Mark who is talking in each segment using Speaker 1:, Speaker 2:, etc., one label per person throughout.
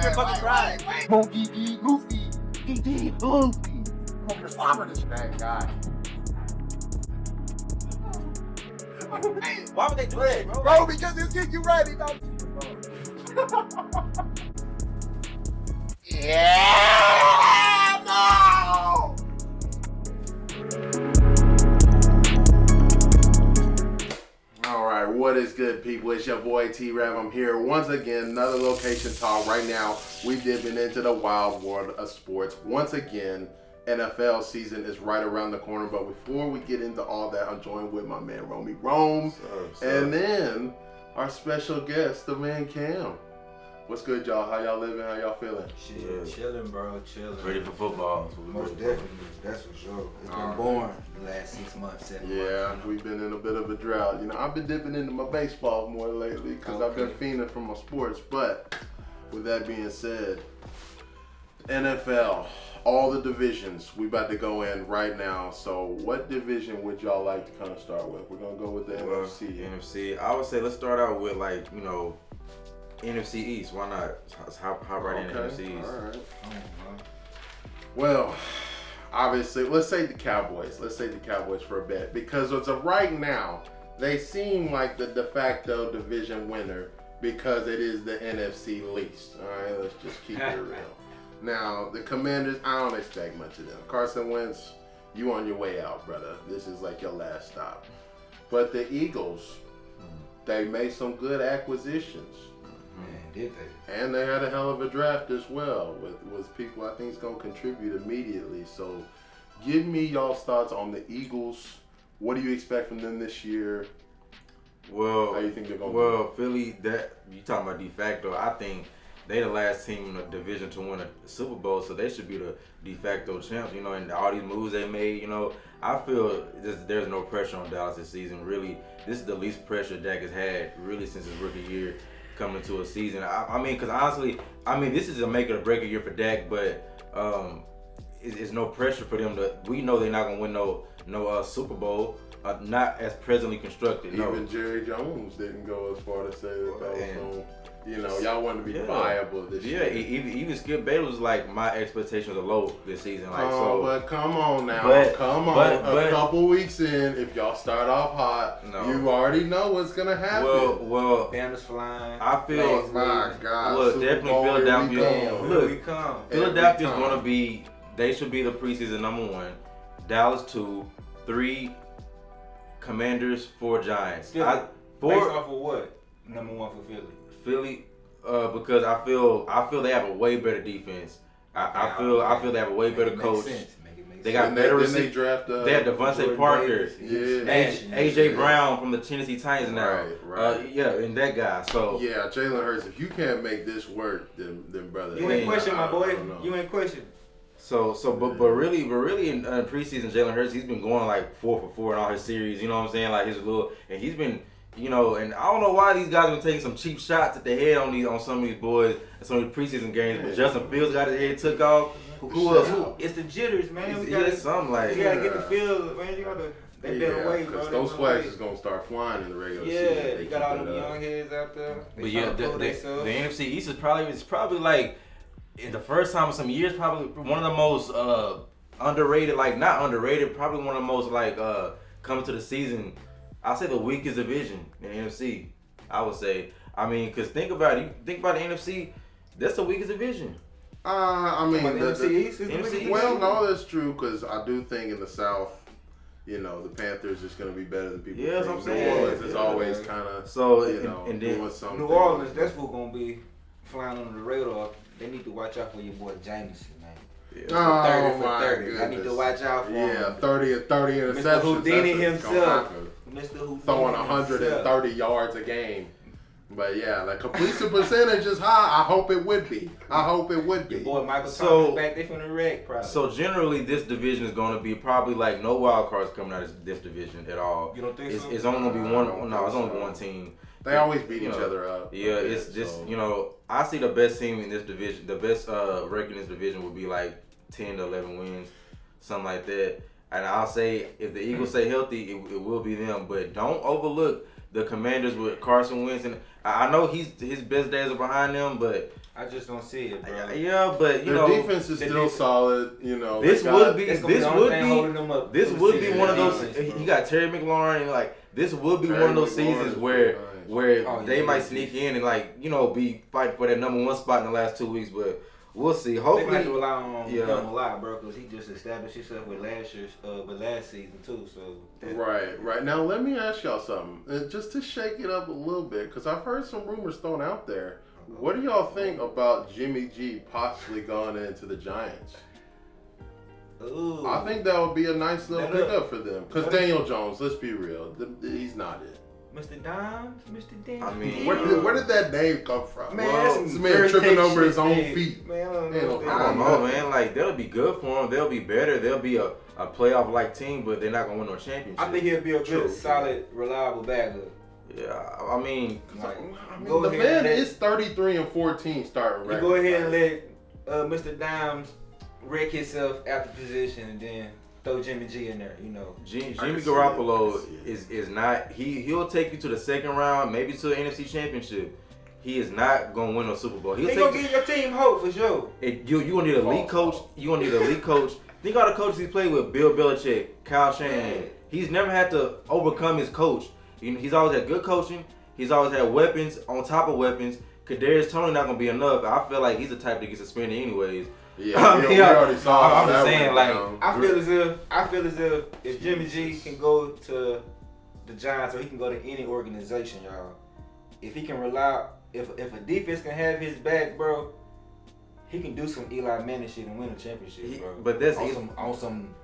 Speaker 1: your fucking pride.
Speaker 2: Monkey D. Goofy. D. Goofy. I'm the slobber this bad guy.
Speaker 1: Why would they do that, bro?
Speaker 2: Bro, because it's get you ready, don't Yeah, no! Alright, what is good, people? It's your boy T-Rav. I'm here once again, another location talk. Right now, we're dipping into the wild world of sports. Once again, NFL season is right around the corner, but before we get into all that, I'm joined with my man RomeyRome, and then our special guest, the man Cam. What's good, y'all? How y'all living? How y'all feeling?
Speaker 3: Shit, chilling, bro, chilling.
Speaker 1: Ready for football.
Speaker 3: Most definitely, that's for sure. It's been boring the last 6 months, 7 months.
Speaker 2: Yeah, we've been in a bit of a drought. You know, I've been dipping into my baseball more lately because I've been fiending for my sports. But with that being said, NFL, all the divisions, we about to go in right now. So what division would y'all like to kind of start with? We're going to go with the NFC.
Speaker 4: NFC, I would say let's start out with, like, you know, NFC East. Why not? How right in the NFC East?
Speaker 2: All right. Well, obviously, let's say the Cowboys. Let's say the Cowboys for a bit. Because as of right now, they seem like the de facto division winner because it is the NFC least. All right, let's just keep it real. Now, the Commanders, I don't expect much of them. Carson Wentz, you on your way out, brother. This is like your last stop. But the Eagles, they made some good acquisitions.
Speaker 3: Man, did they?
Speaker 2: And they had a hell of a draft as well with people I think is going to contribute immediately. So give me y'all's thoughts on the Eagles. What do you expect from them this year?
Speaker 4: Well,
Speaker 2: how you think they're going to
Speaker 4: do? Philly, that you talking about de facto, I think they the last team in the division to win a Super Bowl, so they should be the de facto champs, you know, and all these moves they made, you know. I feel there's no pressure on Dallas this season. Really, this is the least pressure Dak has had really since his rookie year coming into a season. I mean, because honestly, this is a make or break year for Dak, but it's no pressure for them we know they're not gonna win no Super Bowl, not as presently constructed.
Speaker 2: Even Jerry Jones didn't go as far to say that was you know, y'all want to be viable this year.
Speaker 4: Yeah, even Skip Bayless was like, my expectations are low this season. Like,
Speaker 2: but come on now. A couple weeks in, if y'all start off hot, you already know what's going to happen.
Speaker 4: Well,
Speaker 3: banners flying.
Speaker 4: I feel,
Speaker 2: oh my God.
Speaker 4: Look, definitely Philadelphia.
Speaker 3: Look,
Speaker 4: Philadelphia's going to be, they should be the preseason #1. Dallas 2, 3 Commanders, 4 Giants.
Speaker 3: Based off of what? #1 for Philly.
Speaker 4: Philly, because I feel they have a way better defense. I feel they have a way better coach. They got better receivers. They had Devontae Parker, AJ Brown from the Tennessee Titans now.
Speaker 2: Right.
Speaker 4: And that guy. So
Speaker 2: yeah, Jalen Hurts. If you can't make this work, then brother,
Speaker 3: you ain't question, my boy. You ain't question.
Speaker 4: But really in preseason, Jalen Hurts, he's been going like 4 for 4 in all his series. You know what I'm saying? Like and he's been. You know, and I don't know why these guys been taking some cheap shots at the head on some of these boys in some of these preseason games. But Justin Fields got his head took off. Who else?
Speaker 3: It's the jitters, man.
Speaker 4: We gotta
Speaker 3: get the feel, man. You gotta better way, bro.
Speaker 2: Because those flags is gonna start flying in the regular season.
Speaker 3: Yeah, you got all them young heads out there.
Speaker 4: But yeah, the NFC East is probably like in the first time in some years, probably one of the most underrated, like not underrated, probably one of the most like coming to the season. I'll say the weakest division in the NFC, I would say. I mean, because think about it. The NFC, that's the weakest division.
Speaker 2: I mean, the
Speaker 3: NFC East is the weakest division.
Speaker 2: Well, no, that's true, because I do think in the South, you know, the Panthers is going to be better than people think.
Speaker 4: I'm saying.
Speaker 2: New Orleans is always kind of,
Speaker 4: and then
Speaker 2: doing something.
Speaker 3: New Orleans, that's what's going to be flying under the radar. They need to watch out for your boy Jameson, man.
Speaker 2: Yeah.
Speaker 3: 30 for 30. I need to watch out for him.
Speaker 2: Yeah, 30 interceptions.
Speaker 3: Mr. Houdini himself. Mr. Houdini
Speaker 2: throwing 130 yards a game. But yeah, like completion percentage is high. I hope it would be.
Speaker 3: Your boy Michael Thomas back there from the wreck, probably.
Speaker 4: So generally, this division is going to be probably like no wild cards coming out of this division at all.
Speaker 3: You don't think so?
Speaker 4: It's only going to be one. No, it's only one team.
Speaker 2: They always beat each other up.
Speaker 4: Yeah, it's just you know, I see the best team in this division. The best record in this division would be like 10 to 11 wins, something like that. And I'll say if the Eagles stay healthy, it will be them. But don't overlook the Commanders with Carson Wentz. And I know his best days are behind them, but
Speaker 3: I just don't see it, bro.
Speaker 4: Yeah, but you
Speaker 2: Their
Speaker 4: know,
Speaker 2: defense is still solid. You know,
Speaker 4: this
Speaker 2: they
Speaker 4: would
Speaker 2: got-
Speaker 4: be
Speaker 3: That's gonna
Speaker 4: this
Speaker 3: the only
Speaker 4: would
Speaker 3: thing
Speaker 4: be
Speaker 3: holding them up
Speaker 4: this
Speaker 3: for the
Speaker 4: would be
Speaker 3: season.
Speaker 4: one of those.
Speaker 3: Defense, bro.
Speaker 4: You got Terry McLaurin, and like this would be
Speaker 2: Terry
Speaker 4: one of those
Speaker 2: McLaurin
Speaker 4: seasons
Speaker 2: is
Speaker 4: where
Speaker 2: pretty nice.
Speaker 3: Oh,
Speaker 4: they
Speaker 3: yeah,
Speaker 4: might
Speaker 3: yeah,
Speaker 4: sneak
Speaker 3: yeah.
Speaker 4: in and like you know be fighting for that number 1 spot in the last 2 weeks, but we'll see.
Speaker 3: They might have to
Speaker 4: Hopefully,
Speaker 3: rely on
Speaker 4: Yeah.
Speaker 3: him a lot, bro, because he just established himself with last season too. So
Speaker 2: Right. Now let me ask y'all something, just to shake it up a little bit, because I've heard some rumors thrown out there. What do y'all think about Jimmy G possibly going into the Giants?
Speaker 3: Ooh.
Speaker 2: I think that would be a nice little
Speaker 3: Now look.
Speaker 2: pickup for them. Because Daniel Jones, let's be real, he's not it.
Speaker 3: Mr. Dimes, Mr. Dimes.
Speaker 4: I mean,
Speaker 2: Where did that name come from?
Speaker 3: Man,
Speaker 4: Well,
Speaker 3: that's some
Speaker 2: this man
Speaker 3: first
Speaker 2: tripping
Speaker 3: take
Speaker 2: over
Speaker 3: shit,
Speaker 2: his own
Speaker 3: man.
Speaker 2: feet.
Speaker 3: Man, I don't
Speaker 2: Man,
Speaker 3: know.
Speaker 4: I don't know, man. Like that'll be good for them. They'll be better. They'll be a playoff like team, but they're not gonna win no championship.
Speaker 3: I think he'll be a good,
Speaker 2: True.
Speaker 3: solid, reliable backup.
Speaker 4: Yeah, I mean,
Speaker 3: Like,
Speaker 2: I mean,
Speaker 3: go
Speaker 2: the
Speaker 3: ahead
Speaker 2: man
Speaker 3: and let-
Speaker 2: is 33-14 starting
Speaker 3: You
Speaker 2: record.
Speaker 3: go ahead and let Mr. Dimes wreck himself out the position and then throw Jimmy G in there, you know.
Speaker 4: Jimmy
Speaker 2: can see
Speaker 4: Garoppolo
Speaker 2: it. I can see
Speaker 4: is not he'll take you to the second round, maybe to the NFC Championship. He is not gonna win a Super Bowl. He'll
Speaker 3: He
Speaker 4: take
Speaker 3: gonna give your team hope for sure.
Speaker 4: you gonna need an elite coach. You gonna need an elite coach. Think all the coaches he's played with: Bill Belichick, Kyle Shanahan.
Speaker 3: Yeah.
Speaker 4: He's never had to overcome his coach. He's always had good coaching. He's always had weapons on top of weapons. Kadarius Toney not gonna be enough. I feel like he's the type to get suspended anyways.
Speaker 2: Yeah, we already saw how
Speaker 4: I'm just
Speaker 2: that
Speaker 4: saying,
Speaker 2: went
Speaker 4: like,
Speaker 2: down.
Speaker 3: I feel as if Jimmy G can go to the Giants or he can go to any organization, y'all. If he can rely, if a defense can have his back, bro, he can do some Eli Manning shit and win a championship, bro.
Speaker 4: But that's
Speaker 3: on some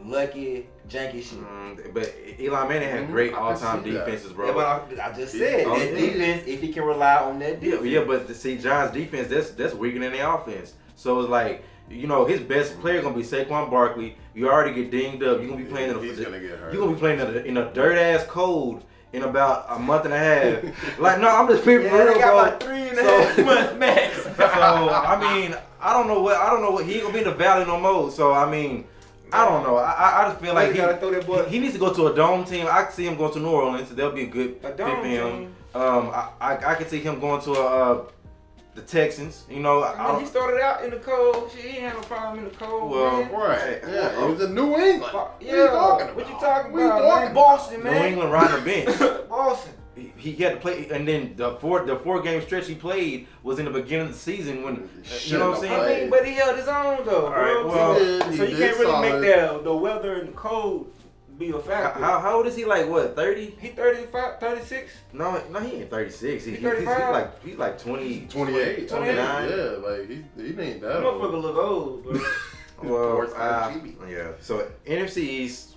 Speaker 3: lucky, janky shit.
Speaker 4: But Eli Manning had great
Speaker 2: I can
Speaker 4: all-time
Speaker 2: see that.
Speaker 4: defenses, bro.
Speaker 3: Yeah, but I just said
Speaker 4: Oh,
Speaker 3: that
Speaker 4: yeah.
Speaker 3: defense. If he can rely on that defense,
Speaker 4: Yeah, but see, Giants' defense that's weaker than their offense. So it's like, you know, his best player gonna be Saquon Barkley. You already get dinged up. You're gonna be playing
Speaker 2: He's gonna get hurt.
Speaker 4: You're gonna be playing in a dirt ass cold in about a month and a half. Like, no, I'm just being
Speaker 3: yeah,
Speaker 4: real,
Speaker 3: they got
Speaker 4: bro.
Speaker 3: about 3.5 months max.
Speaker 4: So I mean, I don't know what he ain't gonna be in the valley no more. So I mean, I don't know. I just feel like
Speaker 3: You gotta throw that boy-
Speaker 4: he needs to go to a dome team. I can see him going to New Orleans. That'll be a good
Speaker 3: A
Speaker 4: fit
Speaker 3: dome
Speaker 4: for him.
Speaker 3: team?
Speaker 4: I can see him going to the Texans. You know,
Speaker 3: I mean, he started out in the cold. Shit, he ain't had no problem in the cold.
Speaker 4: Well,
Speaker 3: man.
Speaker 2: Right. Yeah, it was in New England.
Speaker 3: Fuck,
Speaker 2: What are you talking about?
Speaker 3: What you talking
Speaker 2: What you
Speaker 3: about,
Speaker 2: talking
Speaker 3: man? Boston,
Speaker 4: New
Speaker 3: man.
Speaker 4: England riding the bench.
Speaker 3: Boston.
Speaker 4: He had to play, and then the four game stretch he played was in the beginning of the season when you know what I'm saying.
Speaker 3: I mean, but he held his own though,
Speaker 4: All right,
Speaker 3: bro.
Speaker 4: well,
Speaker 2: He
Speaker 3: so you
Speaker 2: did
Speaker 3: can't really
Speaker 2: solid.
Speaker 3: make the weather and the cold be a factor.
Speaker 4: How old is he? Like what? 30?
Speaker 3: He 35, 36?
Speaker 4: No, he ain't 36.
Speaker 3: He
Speaker 4: He's
Speaker 3: 35?
Speaker 4: like 20.
Speaker 2: 28,
Speaker 4: 29.
Speaker 2: Yeah, like he ain't
Speaker 3: That
Speaker 2: that
Speaker 3: motherfucker
Speaker 2: old.
Speaker 3: look old, bro.
Speaker 4: Well,
Speaker 2: Worse than GB.
Speaker 4: yeah. So NFC East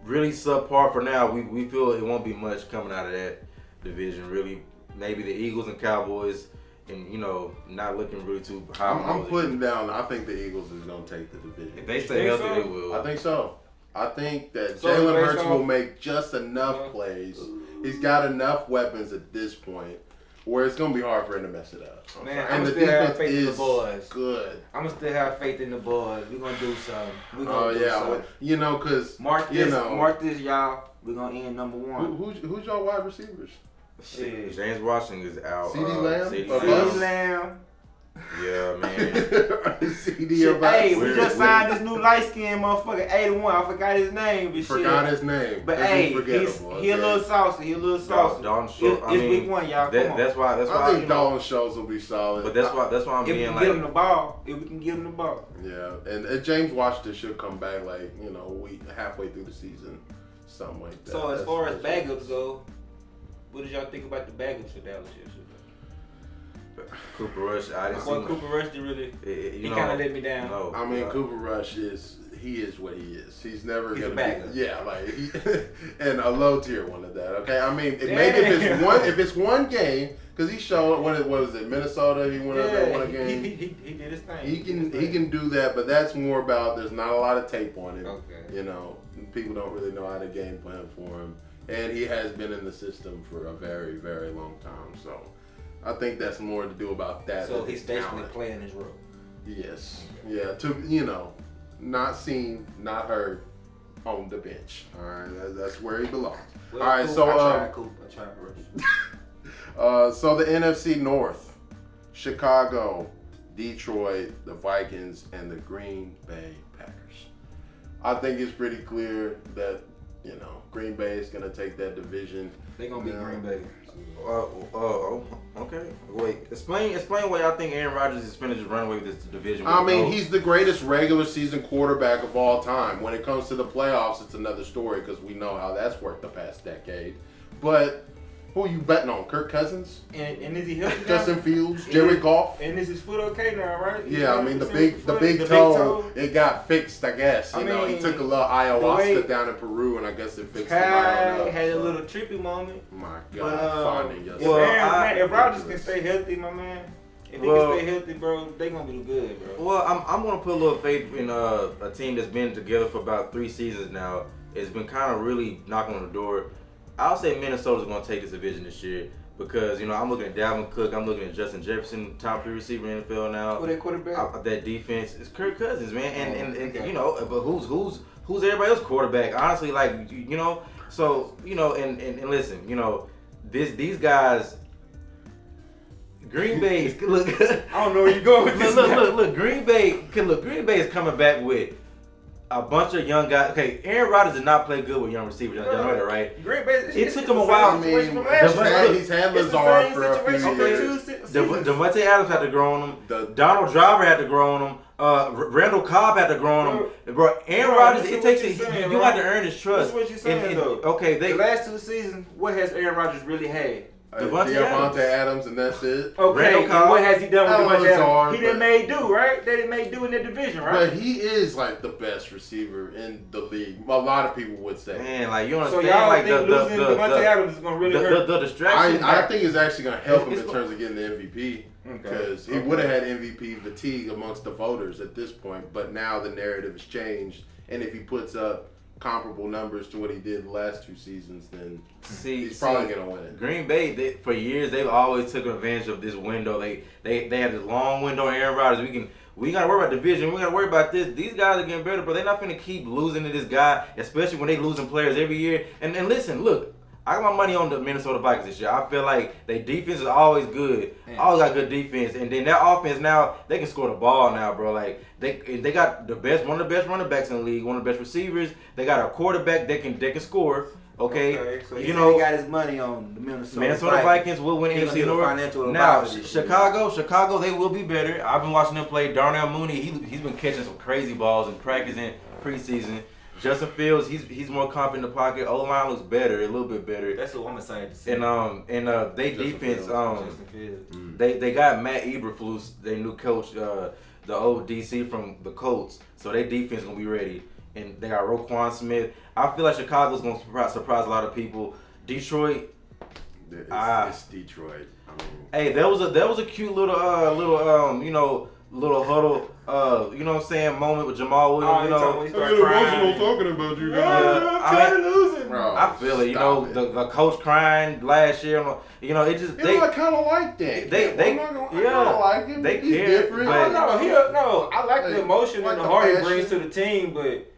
Speaker 4: really subpar for now. We feel it won't be much coming out of that division. Really, maybe the Eagles and Cowboys, and you know, not looking really too high.
Speaker 2: I'm putting down. I think the Eagles is gonna take the division.
Speaker 4: If they stay
Speaker 3: think
Speaker 4: healthy,
Speaker 3: so?
Speaker 4: they will.
Speaker 2: I think so. I think that
Speaker 3: So
Speaker 2: Jalen
Speaker 3: based
Speaker 2: Hurts
Speaker 3: on-
Speaker 2: will make just enough plays. He's got enough weapons at this point where it's gonna be hard for him to mess it up.
Speaker 3: Man,
Speaker 2: and
Speaker 3: I'ma
Speaker 2: the
Speaker 3: still have
Speaker 2: defense
Speaker 3: faith in the
Speaker 2: is
Speaker 3: boys.
Speaker 2: good.
Speaker 3: I'm gonna still have faith in the boys. We're gonna do something. We're
Speaker 2: Oh
Speaker 3: gonna do
Speaker 2: yeah,
Speaker 3: something.
Speaker 2: you know, cause
Speaker 3: Mark
Speaker 2: you
Speaker 3: this,
Speaker 2: know,
Speaker 3: mark this, y'all. We're gonna end number one.
Speaker 2: who's your wide receivers?
Speaker 3: Shit.
Speaker 4: James Washington is out.
Speaker 2: CeeDee Lamb?
Speaker 4: CeeDee
Speaker 2: Or
Speaker 3: CeeDee
Speaker 2: bust?
Speaker 3: Lamb.
Speaker 4: Yeah, man.
Speaker 2: CD
Speaker 3: Shit,
Speaker 2: or bust?
Speaker 3: hey, we
Speaker 4: Weird,
Speaker 3: just
Speaker 4: weird.
Speaker 3: signed this new light skinned motherfucker, 81. I forgot his name, but
Speaker 2: Forgot
Speaker 3: shit.
Speaker 2: his name.
Speaker 3: But
Speaker 2: This is
Speaker 3: hey,
Speaker 2: forgettable,
Speaker 3: he a
Speaker 2: okay?
Speaker 3: little saucy. He a little saucy.
Speaker 4: Dalton Schultz.
Speaker 3: It's week one, y'all. Come on.
Speaker 4: That's why.
Speaker 2: I think
Speaker 4: you know,
Speaker 2: Dalton Schultz will be solid.
Speaker 4: But that's why I'm
Speaker 3: If we
Speaker 4: being
Speaker 3: can
Speaker 4: like.
Speaker 3: give him the ball, if we can give him the ball.
Speaker 2: Yeah, and James Washington should come back like halfway through the season, something like that.
Speaker 3: So as
Speaker 2: That's-
Speaker 3: far as
Speaker 2: that's-
Speaker 3: backups go, what did y'all think about the backups for Dallas yesterday?
Speaker 4: Cooper Rush, I didn't
Speaker 3: Boy,
Speaker 4: see.
Speaker 3: Cooper Rush did really.
Speaker 4: He
Speaker 3: kind of let me down.
Speaker 4: No,
Speaker 2: I mean, Cooper Rush is what he is. He's never
Speaker 3: He's a
Speaker 2: gonna
Speaker 3: backup.
Speaker 2: be. Yeah, like and a low tier one of that. Okay, I mean, maybe if it's one game, because he showed what was it, Minnesota? He went up there and won a game.
Speaker 3: He did his thing.
Speaker 2: He can do that, but that's more about there's not a lot of tape on him.
Speaker 3: Okay.
Speaker 2: You know, people don't really know how to game plan for him, and he has been in the system for a very, very long time. So, I think that's more to do about that.
Speaker 3: So
Speaker 2: than
Speaker 3: he's
Speaker 2: his
Speaker 3: basically
Speaker 2: talent.
Speaker 3: playing his role.
Speaker 2: Yes. Yeah. Not seen, not heard, on the bench. All right, that's where he belongs.
Speaker 3: Well,
Speaker 2: All right,
Speaker 3: Cooper,
Speaker 2: so
Speaker 3: I tried Cooper. I tried Rush.
Speaker 2: so the NFC North. Chicago, Detroit, the Vikings, and the Green Bay Packers. I think it's pretty clear that, Green Bay is going to take that division.
Speaker 3: They're going to be Green Bay.
Speaker 4: Okay. Wait, explain why y'all think Aaron Rodgers is finished his runway with this division.
Speaker 2: I mean, he's the greatest regular season quarterback of all time. When it comes to the playoffs, it's another story because we know how that's worked the past decade. But who are you betting on? Kirk Cousins?
Speaker 3: And is he healthy now?
Speaker 2: Justin Fields? Jared Goff?
Speaker 3: And is his foot okay now, right?
Speaker 2: Yeah, I mean, the big toe, it got fixed, I guess. He took a little ayahuasca down in Peru, and I guess it fixed him.
Speaker 3: Kai had a little trippy moment.
Speaker 2: My God, finding yourself.
Speaker 3: If Rodgers can stay healthy, my man, if he can stay healthy, bro, they gonna be good, bro.
Speaker 4: Well, I'm gonna put a little faith in a team that's been together for about 3 seasons now. It's been kind of really knocking on the door. I'll say Minnesota's gonna take this division this year because I'm looking at Dalvin Cook, I'm looking at Justin Jefferson, top 3 receiver in the NFL now.
Speaker 3: Who that quarterback?
Speaker 4: That defense is Kirk Cousins, man, and but who's everybody else quarterback? Honestly, so and listen, these guys. Green Bay, look.
Speaker 3: I don't know where you're going with this.
Speaker 4: Look. Green Bay is coming back with a bunch of young guys. Okay, Aaron Rodgers did not play good with young receivers. Y'all know that, right?
Speaker 3: Green Bay.
Speaker 4: It took him a while.
Speaker 2: He's had Lazard for a few years.
Speaker 4: Devontae Adams had to grow on him. Donald Driver had to grow on him. Randall Cobb had to grow on him. Bro, Aaron Rodgers, it takes you got to earn his trust.
Speaker 3: That's what you're saying, though.
Speaker 4: Okay,
Speaker 3: the last 2 seasons, what has Aaron Rodgers really had?
Speaker 2: Devontae Adams, and that's it.
Speaker 3: Okay, and what has he done with Devontae Adams? He
Speaker 2: didn't
Speaker 3: made do, right? They didn't make do in that division, right?
Speaker 2: But he is like the best receiver in the league. A lot of people would say.
Speaker 4: Man, like you understand,
Speaker 3: so y'all
Speaker 4: like
Speaker 3: think losing Devontae Adams is gonna really hurt?
Speaker 4: The distraction.
Speaker 2: I think it's actually gonna help him in terms of getting the MVP. Because he would have had MVP fatigue amongst the voters at this point, but now the narrative has changed, and if he puts up comparable numbers to what he did the last 2 seasons, then he's probably gonna win it.
Speaker 4: Green Bay, for years, they've always taken advantage of this window. They have this long window on Aaron Rodgers. We gotta worry about division. We gotta worry about this. These guys are getting better, but they're not gonna keep losing to this guy, especially when they losing players every year. And listen, look. I got my money on the Minnesota Vikings this year. I feel like their defense is always good. Always got good defense. And then their offense now, they can score the ball now, bro. Like they got one of the best running backs in the league, one of the best receivers. They got a quarterback that can score. Okay.
Speaker 3: So he got his money on the Minnesota
Speaker 4: Vikings will win NFC North. Now, Chicago, they will be better. I've been watching them play. Darnell Mooney, he's been catching some crazy balls in practice and preseason. Justin Fields, he's more confident in the pocket. O-line looks better, a little bit better.
Speaker 3: That's what I'm excited to see.
Speaker 4: And they defense, they got Matt Eberflus, their new coach, the old DC from the Colts. So their defense gonna be ready. And they got Roquan Smith. I feel like Chicago's gonna surprise a lot of people. Detroit.
Speaker 2: It's Detroit.
Speaker 4: Hey, there was a cute little little huddle, moment with Jamal Williams.
Speaker 2: I get emotional talking about you guys.
Speaker 3: Losing.
Speaker 2: Bro,
Speaker 4: I feel it. The coach crying last year. It just
Speaker 2: I kind of like that. I kind of like him.
Speaker 4: They
Speaker 2: He's
Speaker 4: care,
Speaker 2: different.
Speaker 3: I like the emotion and the heart he brings to the team, but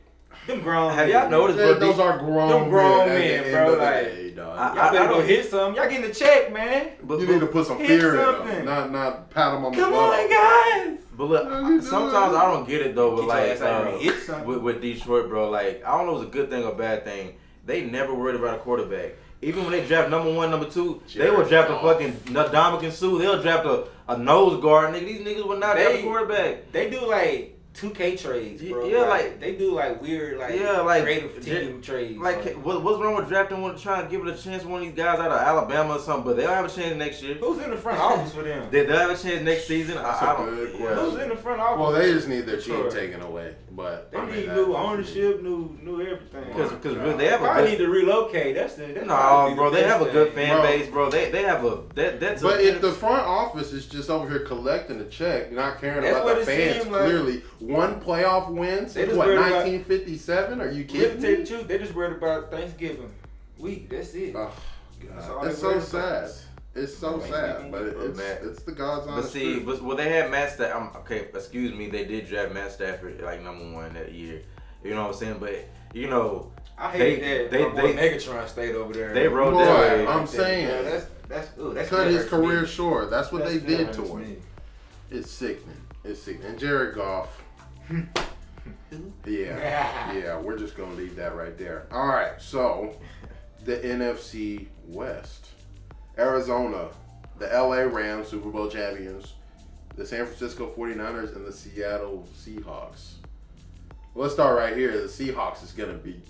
Speaker 3: them grown.
Speaker 4: Have y'all noticed? Bro,
Speaker 2: those are grown
Speaker 3: men, bro. Like, y'all better go hit some. Y'all getting the check, man.
Speaker 2: But you need to put some fear in them, not pat them on the butt.
Speaker 3: Come on, guys.
Speaker 4: But look, sometimes I don't get it though with Detroit, bro. Like, I don't know if it's a good thing or a bad thing. They never worried about a quarterback. Even when they draft number 1, number 2, they will draft a fucking Ndamukong Suh. They'll draft a nose guard. Nigga, these niggas will not draft a quarterback.
Speaker 3: They do like 2K trades, bro.
Speaker 4: Yeah, like
Speaker 3: they do like weird, creative team trades.
Speaker 4: Like, what's wrong with drafting one, trying to give it a chance to one of these guys out of Alabama or something? But they'll have a chance next year.
Speaker 3: Who's in the front office for them?
Speaker 4: They'll have a chance next season. I don't.
Speaker 3: Who's in the front office?
Speaker 2: Well, they just need their team taken away. But
Speaker 3: they need new ownership, new everything.
Speaker 4: Because they have
Speaker 3: probably need to relocate. That's
Speaker 4: bro. They have a good fan base, bro. They have a that's.
Speaker 2: But if the front office is just over here collecting a check, not caring about the fans, clearly one playoff win since 1957? Are you kidding me?
Speaker 3: To tell you the truth, they just worried about Thanksgiving week. That's it.
Speaker 2: Oh God, it's so sad. It's so sad, but it's the God's honest truth.
Speaker 4: But see, they had Matt Stafford. Okay, excuse me, they did draft Matt Stafford like number 1 that year. You know what I'm saying? But
Speaker 3: I hate that. Megatron stayed over there.
Speaker 4: They wrote that way.
Speaker 2: I'm saying
Speaker 3: that's
Speaker 2: cut his
Speaker 3: hurts me.
Speaker 2: career short. That's what they
Speaker 3: That
Speaker 2: did
Speaker 3: hurts
Speaker 2: to him.
Speaker 3: me.
Speaker 2: It's sickening. It's sickening. And Jared Goff. Yeah, we're just gonna leave that right there. All right, so the NFC West, Arizona, the LA Rams, Super Bowl champions, the San Francisco 49ers, and the Seattle Seahawks. Let's start right here. The Seahawks is gonna be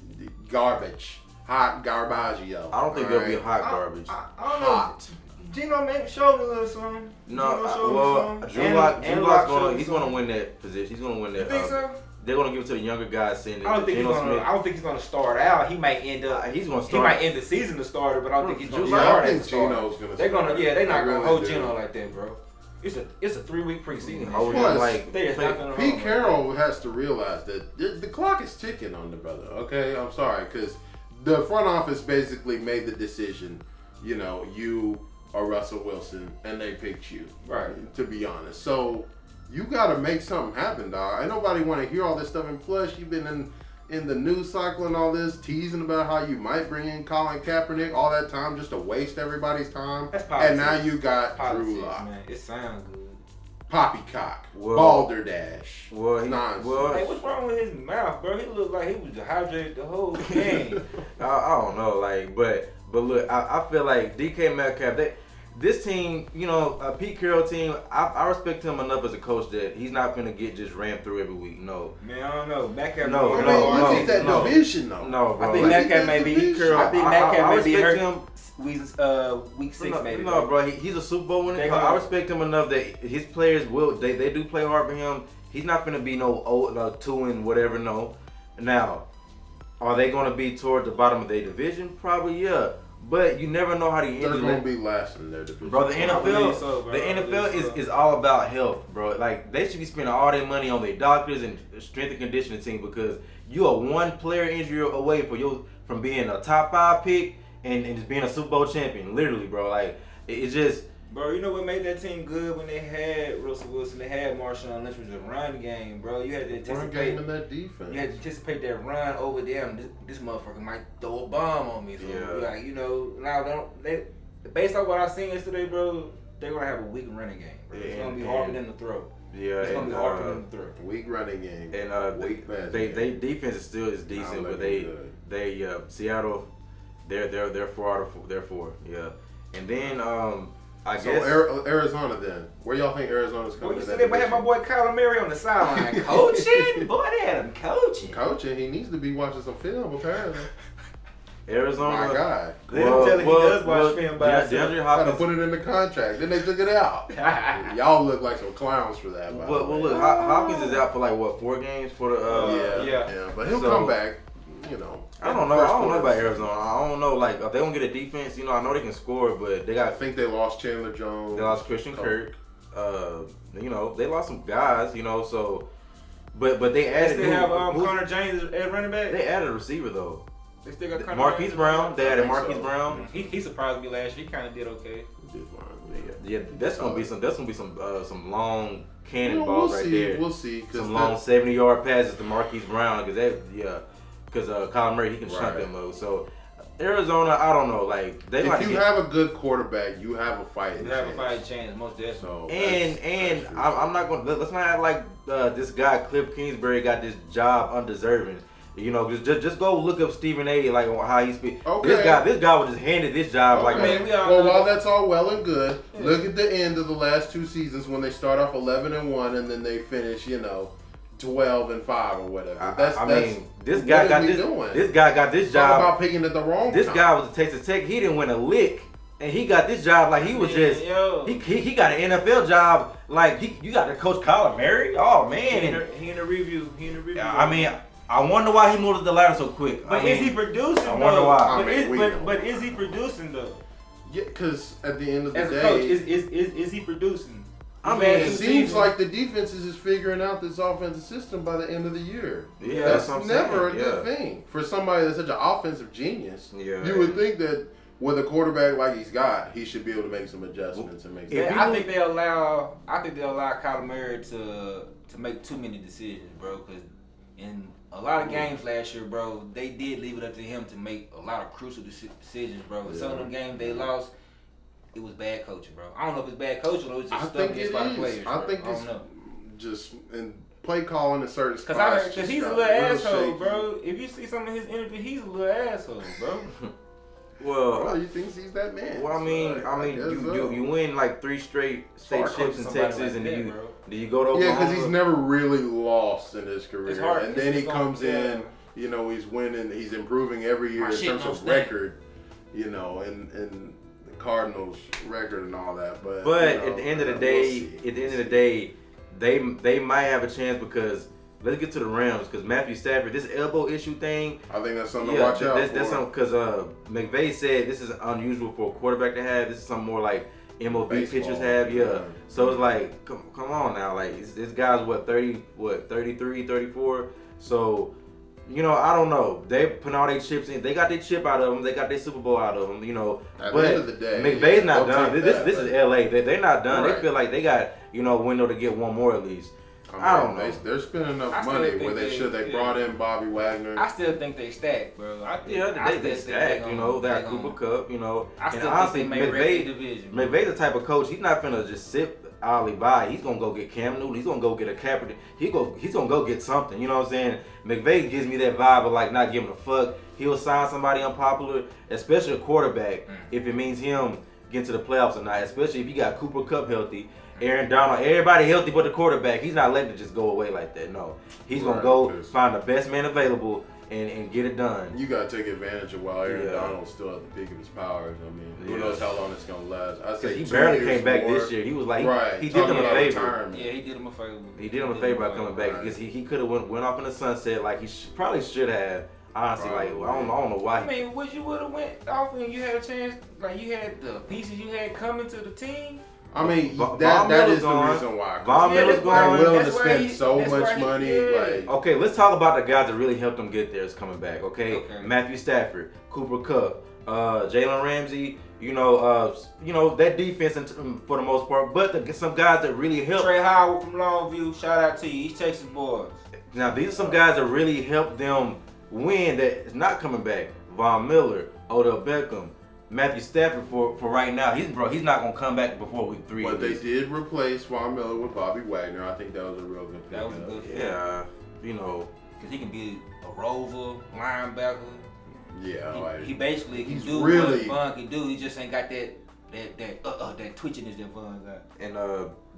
Speaker 2: garbage, hot garbaggio.
Speaker 4: I don't think they'll be hot garbage.
Speaker 3: I don't know.
Speaker 2: Hot.
Speaker 3: Gino maybe showed a little something.
Speaker 4: No, Drew Lock's gonna win that position. He's gonna win that.
Speaker 3: You think so?
Speaker 4: They're gonna give it to the younger guys. Saying that
Speaker 3: I don't think he's gonna start out. He might end up.
Speaker 4: He's gonna
Speaker 3: He
Speaker 4: start.
Speaker 3: might end the season the starter, but I don't think he's gonna
Speaker 2: Yeah,
Speaker 3: start
Speaker 2: I
Speaker 3: as
Speaker 2: think
Speaker 3: a starter.
Speaker 2: Gino's gonna.
Speaker 3: They're
Speaker 2: start.
Speaker 3: gonna, they're not
Speaker 2: I
Speaker 3: gonna
Speaker 2: really
Speaker 3: hold
Speaker 2: do.
Speaker 3: Gino like that, bro. It's a 3-week preseason.
Speaker 4: Oh,
Speaker 3: this
Speaker 4: yeah,
Speaker 3: year.
Speaker 4: like
Speaker 3: They is not gonna hold
Speaker 2: Pete
Speaker 3: him
Speaker 2: Carroll has to realize that the clock is ticking on the brother. Okay, I'm sorry, because the front office basically made the decision. You know, you are Russell Wilson, and they picked you.
Speaker 3: Right.
Speaker 2: To be honest, so you got to make something happen, dog. Ain't nobody want to hear all this stuff. And plus, you've been in the news cycle and all this, teasing about how you might bring in Colin Kaepernick all that time just to waste everybody's time.
Speaker 3: That's politics.
Speaker 2: And now you got
Speaker 3: Politics,
Speaker 2: Drew Lock.
Speaker 3: man. It sounds good.
Speaker 2: Poppycock,
Speaker 4: Well-
Speaker 2: balderdash.
Speaker 4: Well,
Speaker 2: Nonsense.
Speaker 3: Hey, what's wrong with his mouth, bro? He looked like he was dehydrated the whole game.
Speaker 4: I don't know, like, but look, I feel like DK Metcalf, this team, you know, Pete Carroll team, I respect him enough as a coach that he's not gonna get just ran through every week. No,
Speaker 3: Man, I don't know. Metcalf.
Speaker 4: No,
Speaker 2: I mean,
Speaker 4: no,
Speaker 2: look
Speaker 4: no,
Speaker 2: at that
Speaker 4: no.
Speaker 2: division, though.
Speaker 4: no, bro.
Speaker 3: I think
Speaker 2: Look at
Speaker 3: Metcalf
Speaker 2: that
Speaker 3: may be
Speaker 2: division.
Speaker 3: I think Metcalf may be
Speaker 4: respect
Speaker 3: hurt.
Speaker 4: him.
Speaker 3: Week 6 maybe.
Speaker 4: No, bro, he's a Super Bowl winner.
Speaker 3: They gonna-
Speaker 4: I respect him enough that his players they do play hard for him. He's not gonna be no 2 and whatever. No, now, are they gonna be toward the bottom of their division? Probably, yeah. But you never know how the
Speaker 2: They're
Speaker 4: injuries.
Speaker 2: going to be last in their division.
Speaker 4: Bro, the
Speaker 3: I believe
Speaker 4: NFL,
Speaker 3: so, bro.
Speaker 4: the
Speaker 3: I
Speaker 4: NFL
Speaker 3: believe so.
Speaker 4: is all about health, bro. Like they should be spending all their money on their doctors and strength and conditioning team because you are one player injury away from being a top 5 pick and just being a Super Bowl champion. Literally, bro. Like it's just.
Speaker 3: Bro, you know what made that team good when they had Russell Wilson, they had Marshawn Lynch, was a run game, bro. You had to
Speaker 2: One
Speaker 3: anticipate.
Speaker 2: game in that defense.
Speaker 3: You had to anticipate that run over them. This motherfucker might throw a bomb on me. So
Speaker 4: Yeah.
Speaker 3: like, you know, now they based on what I seen yesterday, bro, they're gonna have a weak running game. Bro. It's gonna be hard for them to throw.
Speaker 4: Yeah,
Speaker 3: It's gonna
Speaker 4: and,
Speaker 3: be hard for them to throw.
Speaker 2: Weak running game.
Speaker 4: and
Speaker 2: weak passing
Speaker 4: they
Speaker 2: game.
Speaker 4: defense is still
Speaker 2: Not
Speaker 4: decent, but
Speaker 2: looking
Speaker 4: they
Speaker 2: good.
Speaker 4: Seattle, they're 4 yeah. And then I
Speaker 2: So
Speaker 4: guess
Speaker 2: Arizona then. Where y'all think Arizona's
Speaker 3: Boy,
Speaker 2: coming
Speaker 3: you
Speaker 2: in
Speaker 3: see
Speaker 2: that
Speaker 3: they had my
Speaker 2: division?
Speaker 3: boy Kyler Murray on the sideline coaching. Boy, they had him coaching.
Speaker 2: Coaching, he needs to be watching some film apparently.
Speaker 4: Arizona.
Speaker 2: My God.
Speaker 3: They don't tell him he does watch film by himself.
Speaker 4: DeAndre
Speaker 2: Gotta
Speaker 4: Hopkins.
Speaker 2: put it in the contract. Then they took it out. Y'all look like some clowns for that. By the
Speaker 4: Well,
Speaker 2: way.
Speaker 4: look, Hopkins is out for like what 4 games for the.
Speaker 2: yeah. But he'll
Speaker 4: So-
Speaker 2: come back. You know.
Speaker 4: I don't know. I don't know
Speaker 2: First
Speaker 4: about
Speaker 2: quarter.
Speaker 4: Arizona. I don't know. Like, if they don't get a defense, you know, I know they can score, but they
Speaker 2: I
Speaker 4: got
Speaker 2: think they lost Chandler Jones.
Speaker 4: they lost Christian Kirk. You know, they lost some guys. You know, so but they
Speaker 3: They
Speaker 4: added.
Speaker 3: still have
Speaker 4: who-
Speaker 3: Connor James as running back.
Speaker 4: They added a receiver though.
Speaker 3: They still got Connor
Speaker 4: Marquise
Speaker 3: James.
Speaker 4: Brown. They
Speaker 2: I
Speaker 4: added
Speaker 2: think
Speaker 4: Marquise
Speaker 2: so.
Speaker 4: Brown.
Speaker 3: He surprised me last year. He kind of did okay.
Speaker 4: Yeah, that's gonna be some long cannonballs
Speaker 2: We'll
Speaker 4: right
Speaker 2: see.
Speaker 4: there.
Speaker 2: We'll see. 'Cause
Speaker 4: Some long 70-yard passes to Marquise Brown because Colin Murray he can shunt
Speaker 2: Right.
Speaker 4: them over. So Arizona, I don't know. Like they might
Speaker 2: if you
Speaker 4: get,
Speaker 2: have a good quarterback, you have a fight.
Speaker 3: You have a fight chance, most definitely.
Speaker 2: So
Speaker 4: and
Speaker 2: that's true.
Speaker 4: I'm not gonna let's not act like this guy Cliff Kingsbury got this job undeserving. You know, just go look up Stephen A. like on how he speaks.
Speaker 2: Okay.
Speaker 4: This guy was just handed this job like
Speaker 3: Okay. we all
Speaker 2: well,
Speaker 3: know
Speaker 2: while
Speaker 3: that.
Speaker 2: that's all well and good,
Speaker 3: Yeah.
Speaker 2: look at the end of the last 2 seasons when they start off 11-1 and then they finish, 12-5 or whatever.
Speaker 4: I mean, this
Speaker 2: what
Speaker 4: guy
Speaker 2: are
Speaker 4: got
Speaker 2: we
Speaker 4: this.
Speaker 2: doing?
Speaker 4: This guy got this
Speaker 2: Talk
Speaker 4: job.
Speaker 2: about picking at the wrong
Speaker 4: This
Speaker 2: time.
Speaker 4: guy was a Texas Tech. He didn't win a lick, and he got this job like he was just.
Speaker 3: Yo.
Speaker 4: He got an NFL job like you got to coach Colin Murray. Oh man, and,
Speaker 3: He in the review.
Speaker 4: I mean, I wonder why he moved up the ladder so quick.
Speaker 3: But
Speaker 4: I
Speaker 3: is
Speaker 4: mean,
Speaker 3: he producing?
Speaker 4: I wonder
Speaker 3: though?
Speaker 4: why.
Speaker 2: I
Speaker 3: But,
Speaker 2: mean,
Speaker 3: is,
Speaker 2: we
Speaker 3: but,
Speaker 2: know.
Speaker 3: but is he producing though?
Speaker 2: Yeah, because at the end of the
Speaker 3: As a
Speaker 2: day,
Speaker 3: coach, is he producing?
Speaker 4: I
Speaker 3: He's
Speaker 4: mean,
Speaker 3: had
Speaker 2: it
Speaker 3: two
Speaker 2: seems
Speaker 3: seasons.
Speaker 2: like the defense is just figuring out this offensive system by the end of the year.
Speaker 4: Yeah,
Speaker 2: That's
Speaker 4: what I'm
Speaker 2: never
Speaker 4: saying.
Speaker 2: a good thing for somebody that's such an offensive genius.
Speaker 4: Yeah.
Speaker 2: You would think that with a quarterback like he's got, he should be able to make some adjustments and make.
Speaker 4: If
Speaker 2: Some
Speaker 3: I think they allow Kyler Murray to make too many decisions, bro. Because in a lot of games last year, bro, they did leave it up to him to make a lot of crucial decisions, bro. Some of them games they lost. it was bad coaching, bro. I don't know if it's bad coaching or it's just
Speaker 2: I
Speaker 3: stuff
Speaker 2: think
Speaker 3: against
Speaker 2: it
Speaker 3: by the
Speaker 2: is.
Speaker 3: players.
Speaker 2: I
Speaker 3: bro.
Speaker 2: think
Speaker 3: I
Speaker 2: it's
Speaker 3: don't know.
Speaker 2: just in play calling in certain spots.
Speaker 3: Cause he's a little asshole, bro. If you see some of his interview, he's a little asshole, bro.
Speaker 2: Well, you think he's that man?
Speaker 4: Well, I mean, you win like 3 straight state chips in Texas, and then you go to Oklahoma.
Speaker 2: Yeah, because he's never really lost in his career,
Speaker 3: It's hard.
Speaker 2: and then he comes in.
Speaker 3: Yeah.
Speaker 2: You know, he's winning. He's improving every year in terms of record. You know, and the Cardinals' record and all that. But you know,
Speaker 4: at the end of the day, they might have a chance because. Let's get to the Rams because Matthew Stafford, this elbow issue thing.
Speaker 2: I think that's something to watch out for.
Speaker 4: That's something because McVay said this is unusual for a quarterback to have. This is something more like MLB pitchers have. Yeah. So it's like, come on now. Like this guy's 33, 34. So, you know, I don't know. They put all their chips in. They got their chip out of them. They got their Super Bowl out of them. You know.
Speaker 2: At the end of the day,
Speaker 4: McVay's not done. This is LA. They're not done.
Speaker 2: Right.
Speaker 4: They feel like they got a window to get one more at least. I don't know.
Speaker 2: They're spending enough money where they should. They brought in Bobby Wagner.
Speaker 3: I still think they stacked, bro.
Speaker 4: They stacked. They got Cooper Cup.
Speaker 3: I still
Speaker 4: honestly,
Speaker 3: think they may wreck the division.
Speaker 4: McVay's the type of coach. He's not finna just sit idly by. He's gonna go get Cam Newton. He's gonna go get a Kaepernick. He's gonna go get something. You know what I'm saying? McVay gives me that vibe of like not giving a fuck. He'll sign somebody unpopular, especially a quarterback, if it means him getting to the playoffs or not. Especially if you got Cooper Cup healthy. Aaron Donald, everybody healthy but the quarterback. He's not letting it just go away like that. No, he's gonna go find the best man available and get it done.
Speaker 2: You gotta take advantage of while Aaron Donald's still at the peak of his powers. I mean, who knows how long it's gonna last? I say
Speaker 4: he barely came back this year. He was like, he did them a favor.
Speaker 3: Yeah, he did him a favor.
Speaker 4: He did him a favor by coming back because he could have went off in the sunset like he probably should have. Honestly, like I don't know why.
Speaker 3: I mean, would you would have went off when you had a chance? Like you had the pieces you had coming to the team.
Speaker 2: I mean, that is the reason why.
Speaker 4: Von Miller's gone.
Speaker 2: They're willing to spend so much money. Like,
Speaker 4: okay, let's talk about the guys that really helped them get there is coming back. Okay, Matthew Stafford, Cooper Kupp, Jalen Ramsey. That defense for the most part, but some guys that really helped.
Speaker 3: Trey Howard from Longview, shout out to you, East Texas boys.
Speaker 4: Now these are some guys that really helped them win. That is not coming back. Von Miller, Odell Beckham. Matthew Stafford for right now, he's not gonna come back before week 3.
Speaker 2: But they did replace Von Miller with Bobby Wagner. I think that was a real good pick.
Speaker 3: That was a good pick.
Speaker 4: Yeah,
Speaker 3: because he can be a rover, linebacker.
Speaker 2: Yeah,
Speaker 3: he basically can do what Von can do. He just ain't got that twitchiness that Von got.
Speaker 4: And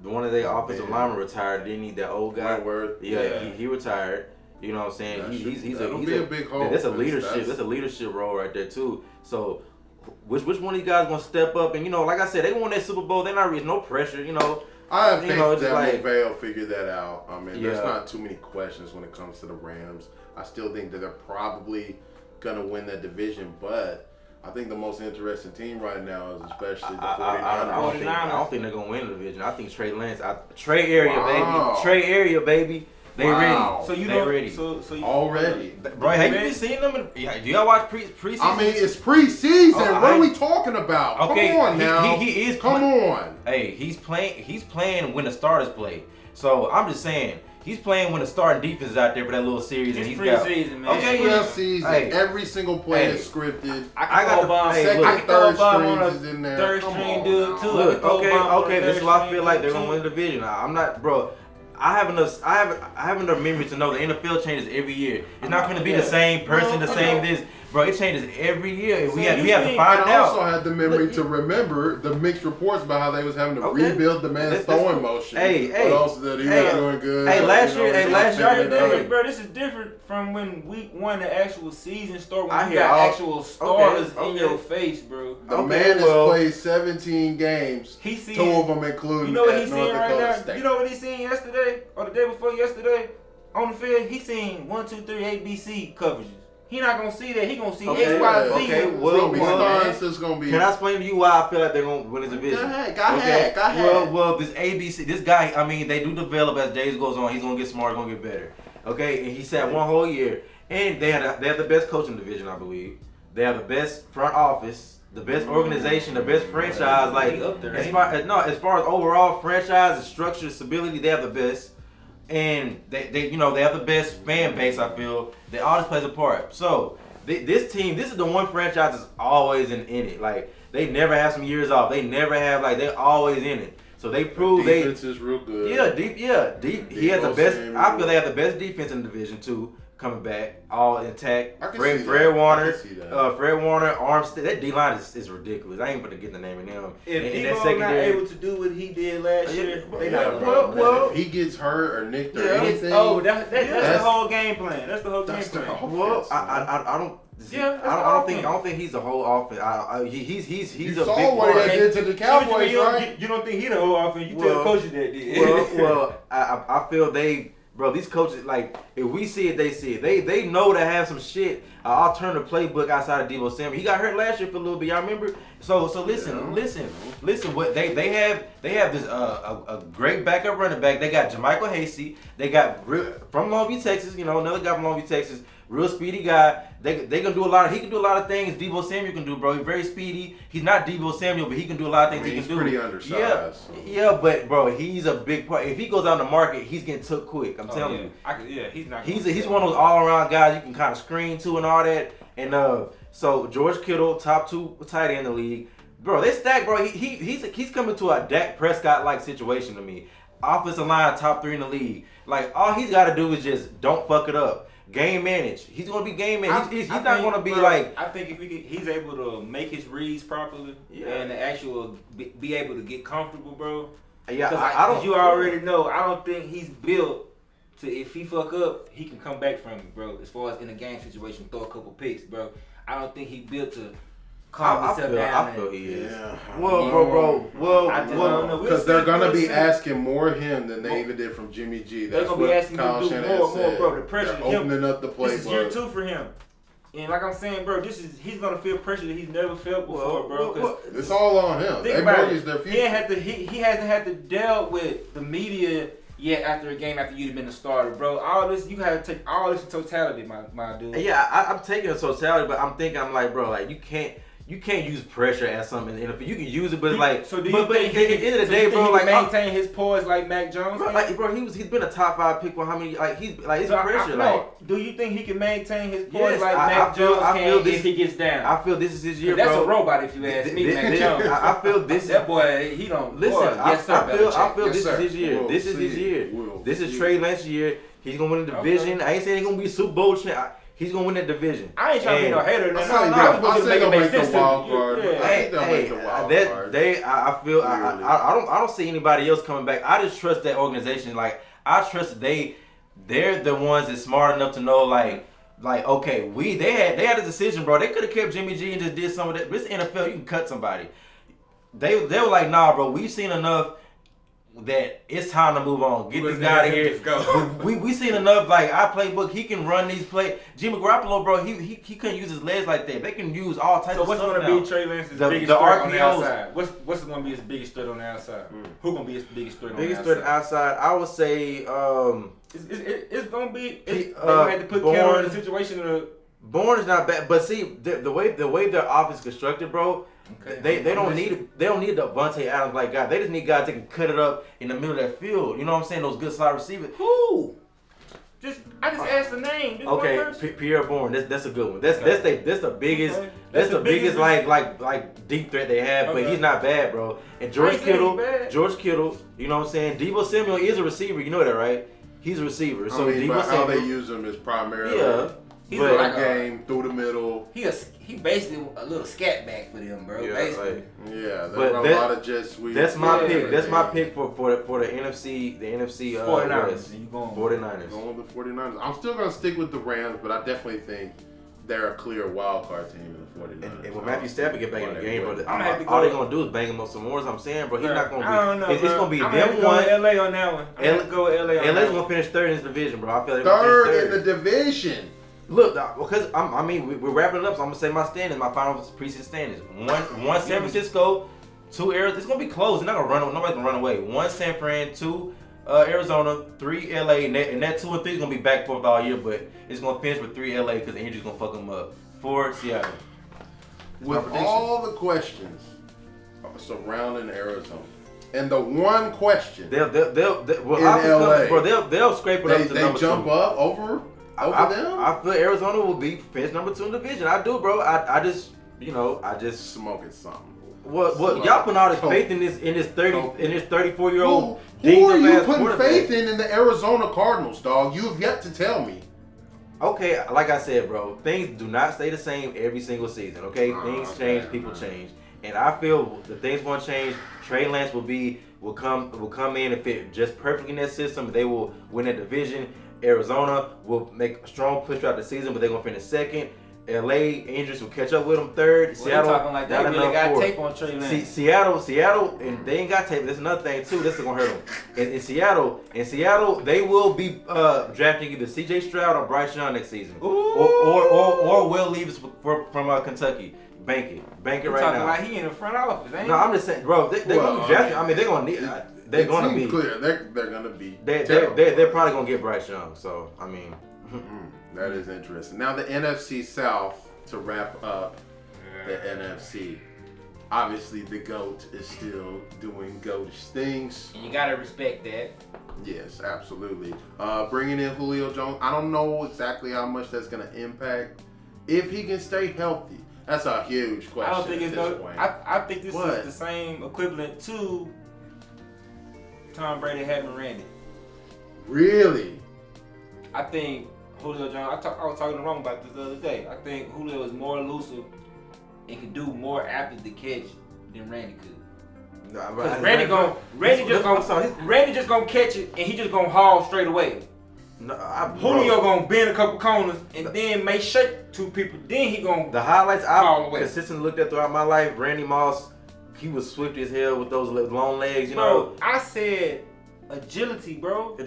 Speaker 4: one of their offensive linemen retired. Didn't he? That old guy. He retired. You know what I'm saying? He's a
Speaker 2: big hole.
Speaker 4: That's a leadership. That's a leadership role right there too. So. Which one of these guys gonna step up and like I said, they won that Super Bowl. They're not no pressure.
Speaker 2: I have faith that McVay will figure that out. I mean, there's not too many questions when it comes to the Rams. I still think that they're probably gonna win that division, but I think the most interesting team right now is especially the 49ers.
Speaker 4: I don't think they're gonna win the division. I think Trey Lance, Trey area, baby. They ready.
Speaker 3: So you
Speaker 4: ready.
Speaker 3: So
Speaker 2: already.
Speaker 4: Bro, have you been seeing them? Do y'all watch preseason?
Speaker 2: I mean, it's preseason. What are we talking about?
Speaker 4: Okay,
Speaker 2: come on now.
Speaker 4: He is.
Speaker 2: Come on.
Speaker 4: Hey, he's playing when the starters play. So I'm just saying. He's playing when the starting defense is out there for that little series, and he's
Speaker 3: preseason, man.
Speaker 4: Okay,
Speaker 2: preseason. Hey. Every single play is scripted.
Speaker 3: I got the bomb.
Speaker 2: Third strings is in there.
Speaker 3: Third string dude too.
Speaker 4: Look, okay. This is why I feel like they're gonna win the division. I'm not, bro. I have enough memory to know the NFL changes every year. It's not going to be the same person, the same this. Bro, it changes every year. We have to find out.
Speaker 2: I also had the memory to remember the mixed reports about how they was having to rebuild the man's throwing motion.
Speaker 4: But
Speaker 2: also that he was doing good.
Speaker 4: Last year,
Speaker 3: bro, this is different from when week 1 the actual season started. When
Speaker 4: I
Speaker 3: you got actual stars in your face, bro.
Speaker 2: The man has played 17 games. 2 of them including
Speaker 3: at North Dakota State. You know what he's seen yesterday or the day before yesterday on the field? He's seen 1, 2, 3 ABC coverages. He not gonna see that. He gonna see X, Y, Z.
Speaker 2: It's gonna be.
Speaker 4: Can I explain to you why I feel like they're gonna win the division?
Speaker 2: Go ahead.
Speaker 4: Well, this guy. I mean, they do develop as days goes on. He's gonna get smarter, gonna get better. Okay, and he sat one whole year, and they have the best coaching division, I believe. They have the best front office, the best organization, the best franchise. Like as far as overall franchise and structure, stability, they have the best. And they have the best fan base. I feel all this plays a part. So this team, this is the one franchise that's always in it. Like They never have some years off. They never have they're always in it. So they prove
Speaker 2: defense is real good.
Speaker 4: Deep. He has the best. I feel they have the best defense in Division 2 coming back, all intact. Fred Warner, Fred Warner, Armstead. That D line is ridiculous. I ain't gonna get the name of them.
Speaker 3: If Debo not able to do what he did last year, they not gonna.
Speaker 2: Well, if he gets hurt or nicked or anything,
Speaker 3: that's the whole game plan. That's the whole game plan.
Speaker 2: Well,
Speaker 4: I don't.
Speaker 3: Yeah,
Speaker 4: I don't think he's the whole offense. He's
Speaker 2: you
Speaker 4: a
Speaker 2: saw
Speaker 4: big
Speaker 2: what
Speaker 4: part.
Speaker 2: he did to the Cowboys, right?
Speaker 3: You don't think he the whole offense? You tell the coaches that did.
Speaker 4: Well, I feel these coaches, if we see it, they see it. They know to have some shit, an alternative playbook outside of Deebo Samuel. He got hurt last year for a little bit. Y'all remember? So listen. What they have this a great backup running back. They got Jermichael Hasty. They got from Longview, Texas. Another guy from Longview, Texas. Real speedy guy. They can do a lot. He can do a lot of things Deebo Samuel can do, bro. He's very speedy. He's not Deebo Samuel, but he can do a lot of things he can do.
Speaker 2: He's pretty undersized.
Speaker 4: Yeah, but bro, he's a big part. If he goes out in the market, he's getting took quick. I'm telling you.
Speaker 3: He's not.
Speaker 4: He's one of those all around guys you can kind of screen to and all that. And so George Kittle, top 2 tight end in the league, bro. They stack, bro. He's coming to a Dak Prescott like situation to me. Offensive line, top 3 in the league. All he's got to do is just don't fuck it up. Game manage. He's gonna be game managed. He's not gonna be
Speaker 3: I think if he's able to make his reads properly and be able to get comfortable, bro.
Speaker 4: Yeah, I don't.
Speaker 3: You already know. I don't think he's built to. If he fuck up, he can come back from it, bro. As far as in a game situation, throw a couple picks, bro. I don't think he built to calm himself down.
Speaker 4: I feel he is.
Speaker 2: Yeah.
Speaker 4: Well, bro.
Speaker 3: I don't know.
Speaker 2: Because they're gonna be asking more of him than they even did from Jimmy G.
Speaker 3: They're
Speaker 2: That's
Speaker 3: gonna be
Speaker 2: what
Speaker 3: asking him
Speaker 2: Kyle
Speaker 3: to do
Speaker 2: Shanahan
Speaker 3: more,
Speaker 2: said.
Speaker 3: bro. The pressure.
Speaker 2: They're opening up the playbook.
Speaker 3: This is year 2 for him. And like I'm saying, bro, he's gonna feel pressure that he's never felt before, bro.
Speaker 2: It's all on him. They mortgage their future.
Speaker 3: He hasn't had to deal with the media yet after a game after you've been a starter, bro. All this, you gotta take all this in totality, my dude.
Speaker 4: Yeah, I'm taking a totality, but I'm like, bro, you can't use pressure as something. And if you can use it, but
Speaker 3: so do you think
Speaker 4: at the end of the day, bro,
Speaker 3: maintain his poise like Mac Jones?
Speaker 4: Bro, he's been a top 5 pick for how many? It's pressure.
Speaker 3: Do you think he can maintain his poise Mac Jones can if he gets down?
Speaker 4: I feel this is his year,
Speaker 3: that's
Speaker 4: bro.
Speaker 3: That's a robot, if you ask me, Mac Jones.
Speaker 4: I feel this.
Speaker 3: That boy, he don't
Speaker 4: listen.
Speaker 3: Boy, yes, sir,
Speaker 4: I feel this is his year.
Speaker 2: We'll
Speaker 4: this is his year. This is Trey Lance's year. He's gonna win the division. I ain't saying he's gonna be Super Bowl champ. He's gonna win that division.
Speaker 3: I ain't trying to be no hater.
Speaker 2: I say they'll make the wild card. I
Speaker 4: don't see anybody else coming back. I just trust that organization. I trust that they're the ones that's smart enough to know okay, they had a decision, bro. They could have kept Jimmy G and just did some of that. This NFL, you can cut somebody. They were like, nah, bro. We've seen enough. That it's time to move on. Get this guy out of here. We seen enough. Our playbook, he can run these plays. Jimmy Garoppolo, bro, he couldn't use his legs like that. They can use all types of stuff.
Speaker 3: So what's going to be Trey Lance's biggest threat on the outside? What's going to be his biggest threat on the outside? Who going to be his biggest threat on the outside?
Speaker 4: Biggest threat outside, I would say.
Speaker 3: It's going to be. They had to put Kittle in a situation.
Speaker 4: Bourne is not bad, but see the way their offense is constructed, bro. Okay. They don't need Devontae Adams like guy. They just need guys that can cut it up in the middle of that field. You know what I'm saying? Those good slot receivers.
Speaker 3: Who? I just asked the name. Just
Speaker 4: okay, Pierre Bourne. That's a good one. That's the biggest. Okay. That's the biggest like deep threat they have. Okay. But he's not bad, bro. And George Kittle. You know what I'm saying? Deebo Samuel is a receiver. You know that, right? He's a receiver. So Deebo Samuel.
Speaker 2: How they use him is primarily.
Speaker 4: Yeah.
Speaker 2: He's like a game through the middle.
Speaker 3: He basically a little scat back for them, bro.
Speaker 2: Yeah,
Speaker 3: basically.
Speaker 2: They run a lot of jet sweeps.
Speaker 4: That's my pick. That's my pick for the NFC. The NFC
Speaker 3: 49ers.
Speaker 4: West.
Speaker 3: You going
Speaker 4: 49ers.
Speaker 2: Going with the 49ers. I'm still gonna stick with the Rams, but I definitely think they're a clear wild card team in the 49ers.
Speaker 4: And when Matthew Stafford get back in the game, bro, all they're gonna do is bang him up some more. I'm saying, bro, he's not gonna be.
Speaker 3: I don't know,
Speaker 4: it's gonna be
Speaker 3: them
Speaker 4: one.
Speaker 3: LA on that one. I'm go with LA on
Speaker 4: LA's gonna finish third in this division, bro. I feel like
Speaker 2: third in the division.
Speaker 4: Look, because we're wrapping it up, so I'm gonna say my standings, my final preseason standings. One San Francisco, 2 Arizona. It's gonna be close. They're not gonna run. Nobody's gonna run away. 1 San Fran, 2 Arizona, 3 LA, and that 2 and 3 is gonna be back and forth all year, but it's gonna finish with 3 LA because the injury's gonna fuck them up. 4 Seattle.
Speaker 2: With all the questions surrounding Arizona, and the one question
Speaker 4: they'll
Speaker 2: LA,
Speaker 4: they'll scrape it up to number 2.
Speaker 2: They jump up over them?
Speaker 4: I feel Arizona will be finish number 2 in the division. I do, bro. I just
Speaker 2: smoking something.
Speaker 4: What y'all putting all this faith in this 34-year-old?
Speaker 2: Who are you putting faith in the Arizona Cardinals, dog? You have yet to tell me.
Speaker 4: Okay, like I said, bro, things do not stay the same every single season. Okay, things change, people change, and I feel the things gonna change. Trey Lance will come in and fit just perfectly in that system. They will win that division. Arizona will make a strong push throughout the season, but they're gonna finish second. LA injuries will catch up with them third.
Speaker 3: Well,
Speaker 4: Seattle
Speaker 3: talking like they really got tape on Trey Lance. Seattle,
Speaker 4: and they ain't got tape. That's another thing too. This is gonna hurt them. In Seattle, they will be drafting either C.J. Stroud or Bryce Young next season, or Will Levis from Kentucky. Bank it right
Speaker 3: talking
Speaker 4: now.
Speaker 3: Like he in the front office, ain't
Speaker 4: No, I'm just saying, bro. They're gonna be drafting. I mean, they're gonna need. They're gonna be
Speaker 2: clear. They're gonna be.
Speaker 4: They're probably gonna get Bryce Young. So I mean.
Speaker 2: That is interesting. Now the NFC South, to wrap up the NFC. Obviously the GOAT is still doing GOATish things.
Speaker 3: And you gotta respect that.
Speaker 2: Yes, absolutely. Bringing in Julio Jones, I don't know exactly how much that's gonna impact. If he can stay healthy, that's a huge question.
Speaker 3: I don't think it's no. I think this is the same equivalent to Tom Brady having Randy.
Speaker 2: Really?
Speaker 3: I think Julio Jones. I was talking to Rome about this the other day. I think Julio is more elusive and can do more after the catch than Randy could. Because Randy just gonna catch it and he just gonna haul straight away. Julio gonna bend a couple corners and then may shake two people. Then he gonna
Speaker 4: the highlights I've consistently looked at throughout my life. Randy Moss, he was swift as hell with those long legs. You know,
Speaker 3: I said agility, bro.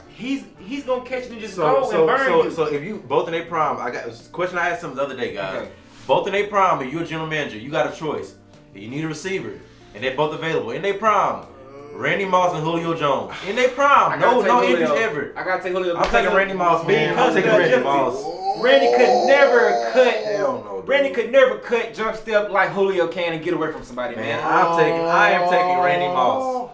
Speaker 3: He's gonna catch it and just go and burn you.
Speaker 4: So if you both in their prime, I got a question I asked them the other day, guys. Okay. Both in their prime, if you're a general manager, you got a choice. You need a receiver, and they're both available in their prime. Randy Moss and Julio Jones in their prime. No injuries ever.
Speaker 3: I gotta take Julio.
Speaker 4: I'm taking Randy Moss, man. I'm taking Randy Moss.
Speaker 3: Randy could never cut.
Speaker 4: Hell no.
Speaker 3: Randy could never cut jump step like Julio can and get away from somebody, man.
Speaker 4: I am taking Randy Moss.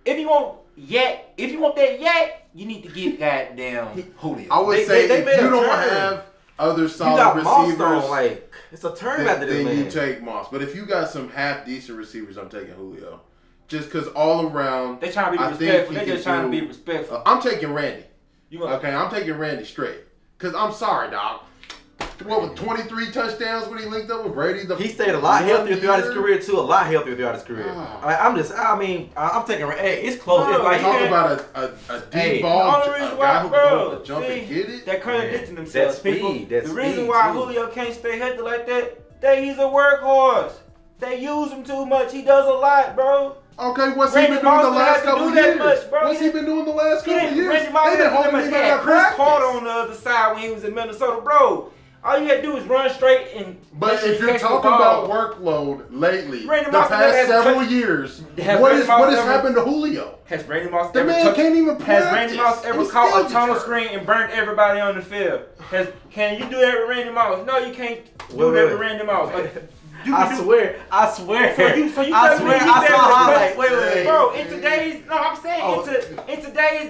Speaker 3: If you want that yak, you need to get goddamn Julio.
Speaker 2: I would say if you don't have other solid receivers,
Speaker 4: like it's a turn after this,
Speaker 2: then you take Moss. But if you got some half decent receivers, I'm taking Julio. Just because all around,
Speaker 3: they trying to be respectful. They just trying to be respectful.
Speaker 2: I'm taking Randy. I'm taking Randy straight. Because I'm sorry, dog. What, with 23 touchdowns when he linked up with Brady?
Speaker 4: He stayed a lot healthier throughout his career, too. A lot healthier throughout his career. I'm taking, hey, it's close.
Speaker 2: It's like talking about a deep ball, a guy who can go jump and get it.
Speaker 3: They're contradicting themselves, people.
Speaker 4: The
Speaker 3: reason why Julio can't stay healthy like that he's a workhorse. They use him too much. He does a lot, bro.
Speaker 2: Okay, what's he been doing the last couple of years? What's he been doing the last couple of years?
Speaker 3: Randy Moss had Chris Carter on the other side when he was in Minnesota, bro. All you had to do is run straight and.
Speaker 2: But if you're talking about workload lately, the past several years, what has happened to Julio?
Speaker 3: Has Randy Moss
Speaker 2: the man can't even practice.
Speaker 3: Has Randy Moss ever caught a tunnel screen and burnt everybody on the field? Can you do that with Randy Moss? No, you can't do that with Randy Moss.
Speaker 4: I swear.
Speaker 3: So you
Speaker 4: I swear, I saw a highlight. Wait.
Speaker 3: Bro, in today's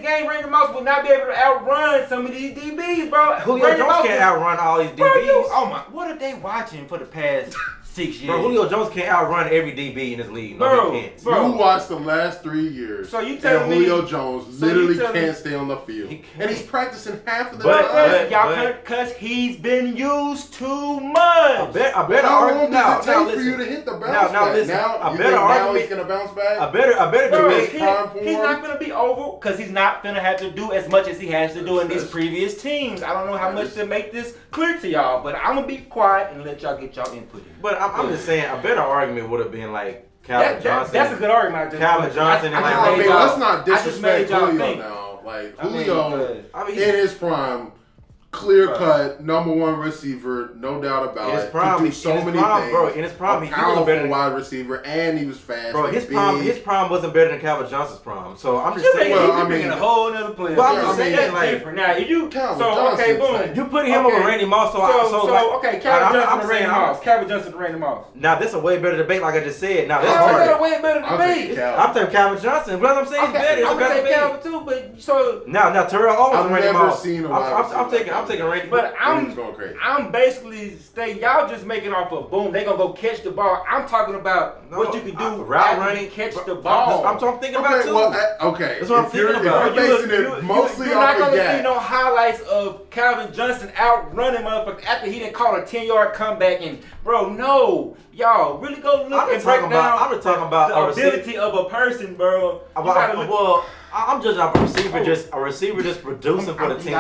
Speaker 3: game, Randy Moss will not be able to outrun some of these DBs, bro.
Speaker 4: Julio Jones can't outrun all these DBs.
Speaker 3: What are they watching for the past 6 years?
Speaker 4: Bro, Julio Jones can't outrun every DB in this league.
Speaker 2: No, he can't. You watched the last 3 years.
Speaker 3: So you telling me
Speaker 2: Julio Jones literally can't stay on the field. And he's practicing half of the time.
Speaker 3: Because he's been used too much.
Speaker 2: How long does it take for you to hit the bounce back? Now he's going to bounce back?
Speaker 4: I better debate.
Speaker 3: He's not going to be over because he's not going to have to do as much as he has to do in these previous teams. I don't know how much to make this clear to y'all, but I'm going to be quiet and let y'all get y'all input in.
Speaker 4: But I'm just saying, a better argument would have been like Calvin Johnson.
Speaker 3: That's a good argument.
Speaker 4: Calvin Johnson and
Speaker 2: let's not disrespect Julio now. Like Julio, in his prime, clear-cut, #1 receiver, no doubt about it.
Speaker 4: Prime,
Speaker 2: do so many things.
Speaker 4: Bro, in his prime, he was better than
Speaker 2: wide receiver, and he was fast.
Speaker 4: Bro, his prime wasn't better than Calvin Johnson's prime. So I'm just saying.
Speaker 3: Well, bringing a whole nother player.
Speaker 4: Well, I'm just saying, like,
Speaker 3: different. Now, if you
Speaker 2: boom,
Speaker 4: you putting him over Randy Moss.
Speaker 3: Okay, Calvin Johnson and Randy Moss. Calvin Johnson and Randy Moss.
Speaker 4: Now, this is a way better debate, like I just said. Now, that's
Speaker 3: hard. That's a way better debate.
Speaker 4: I'm taking Calvin Johnson. What I'm saying is better. It's a better debate.
Speaker 3: Calvin too, but so
Speaker 4: now Terrell Owens and Randy Moss.
Speaker 2: I've never seen a wide receiver.
Speaker 4: I'm taking Randy.
Speaker 1: But
Speaker 2: Randy's going crazy.
Speaker 1: I'm basically saying y'all just making off a boom. They gonna go catch the ball. I'm talking about what you can do
Speaker 4: route
Speaker 1: after
Speaker 4: running,
Speaker 1: you catch the ball.
Speaker 4: I'm thinking about too.
Speaker 2: Okay.
Speaker 4: That's what I'm thinking about.
Speaker 2: You're basing it mostly
Speaker 1: You're not
Speaker 2: off of
Speaker 1: gonna see no highlights of Calvin Johnson out running motherfuckers after he didn't call a 10-yard comeback. And bro, no, y'all really go look and break down.
Speaker 4: I'm talking about
Speaker 1: the ability of a person, bro.
Speaker 4: I'm judging off a receiver just producing for the team.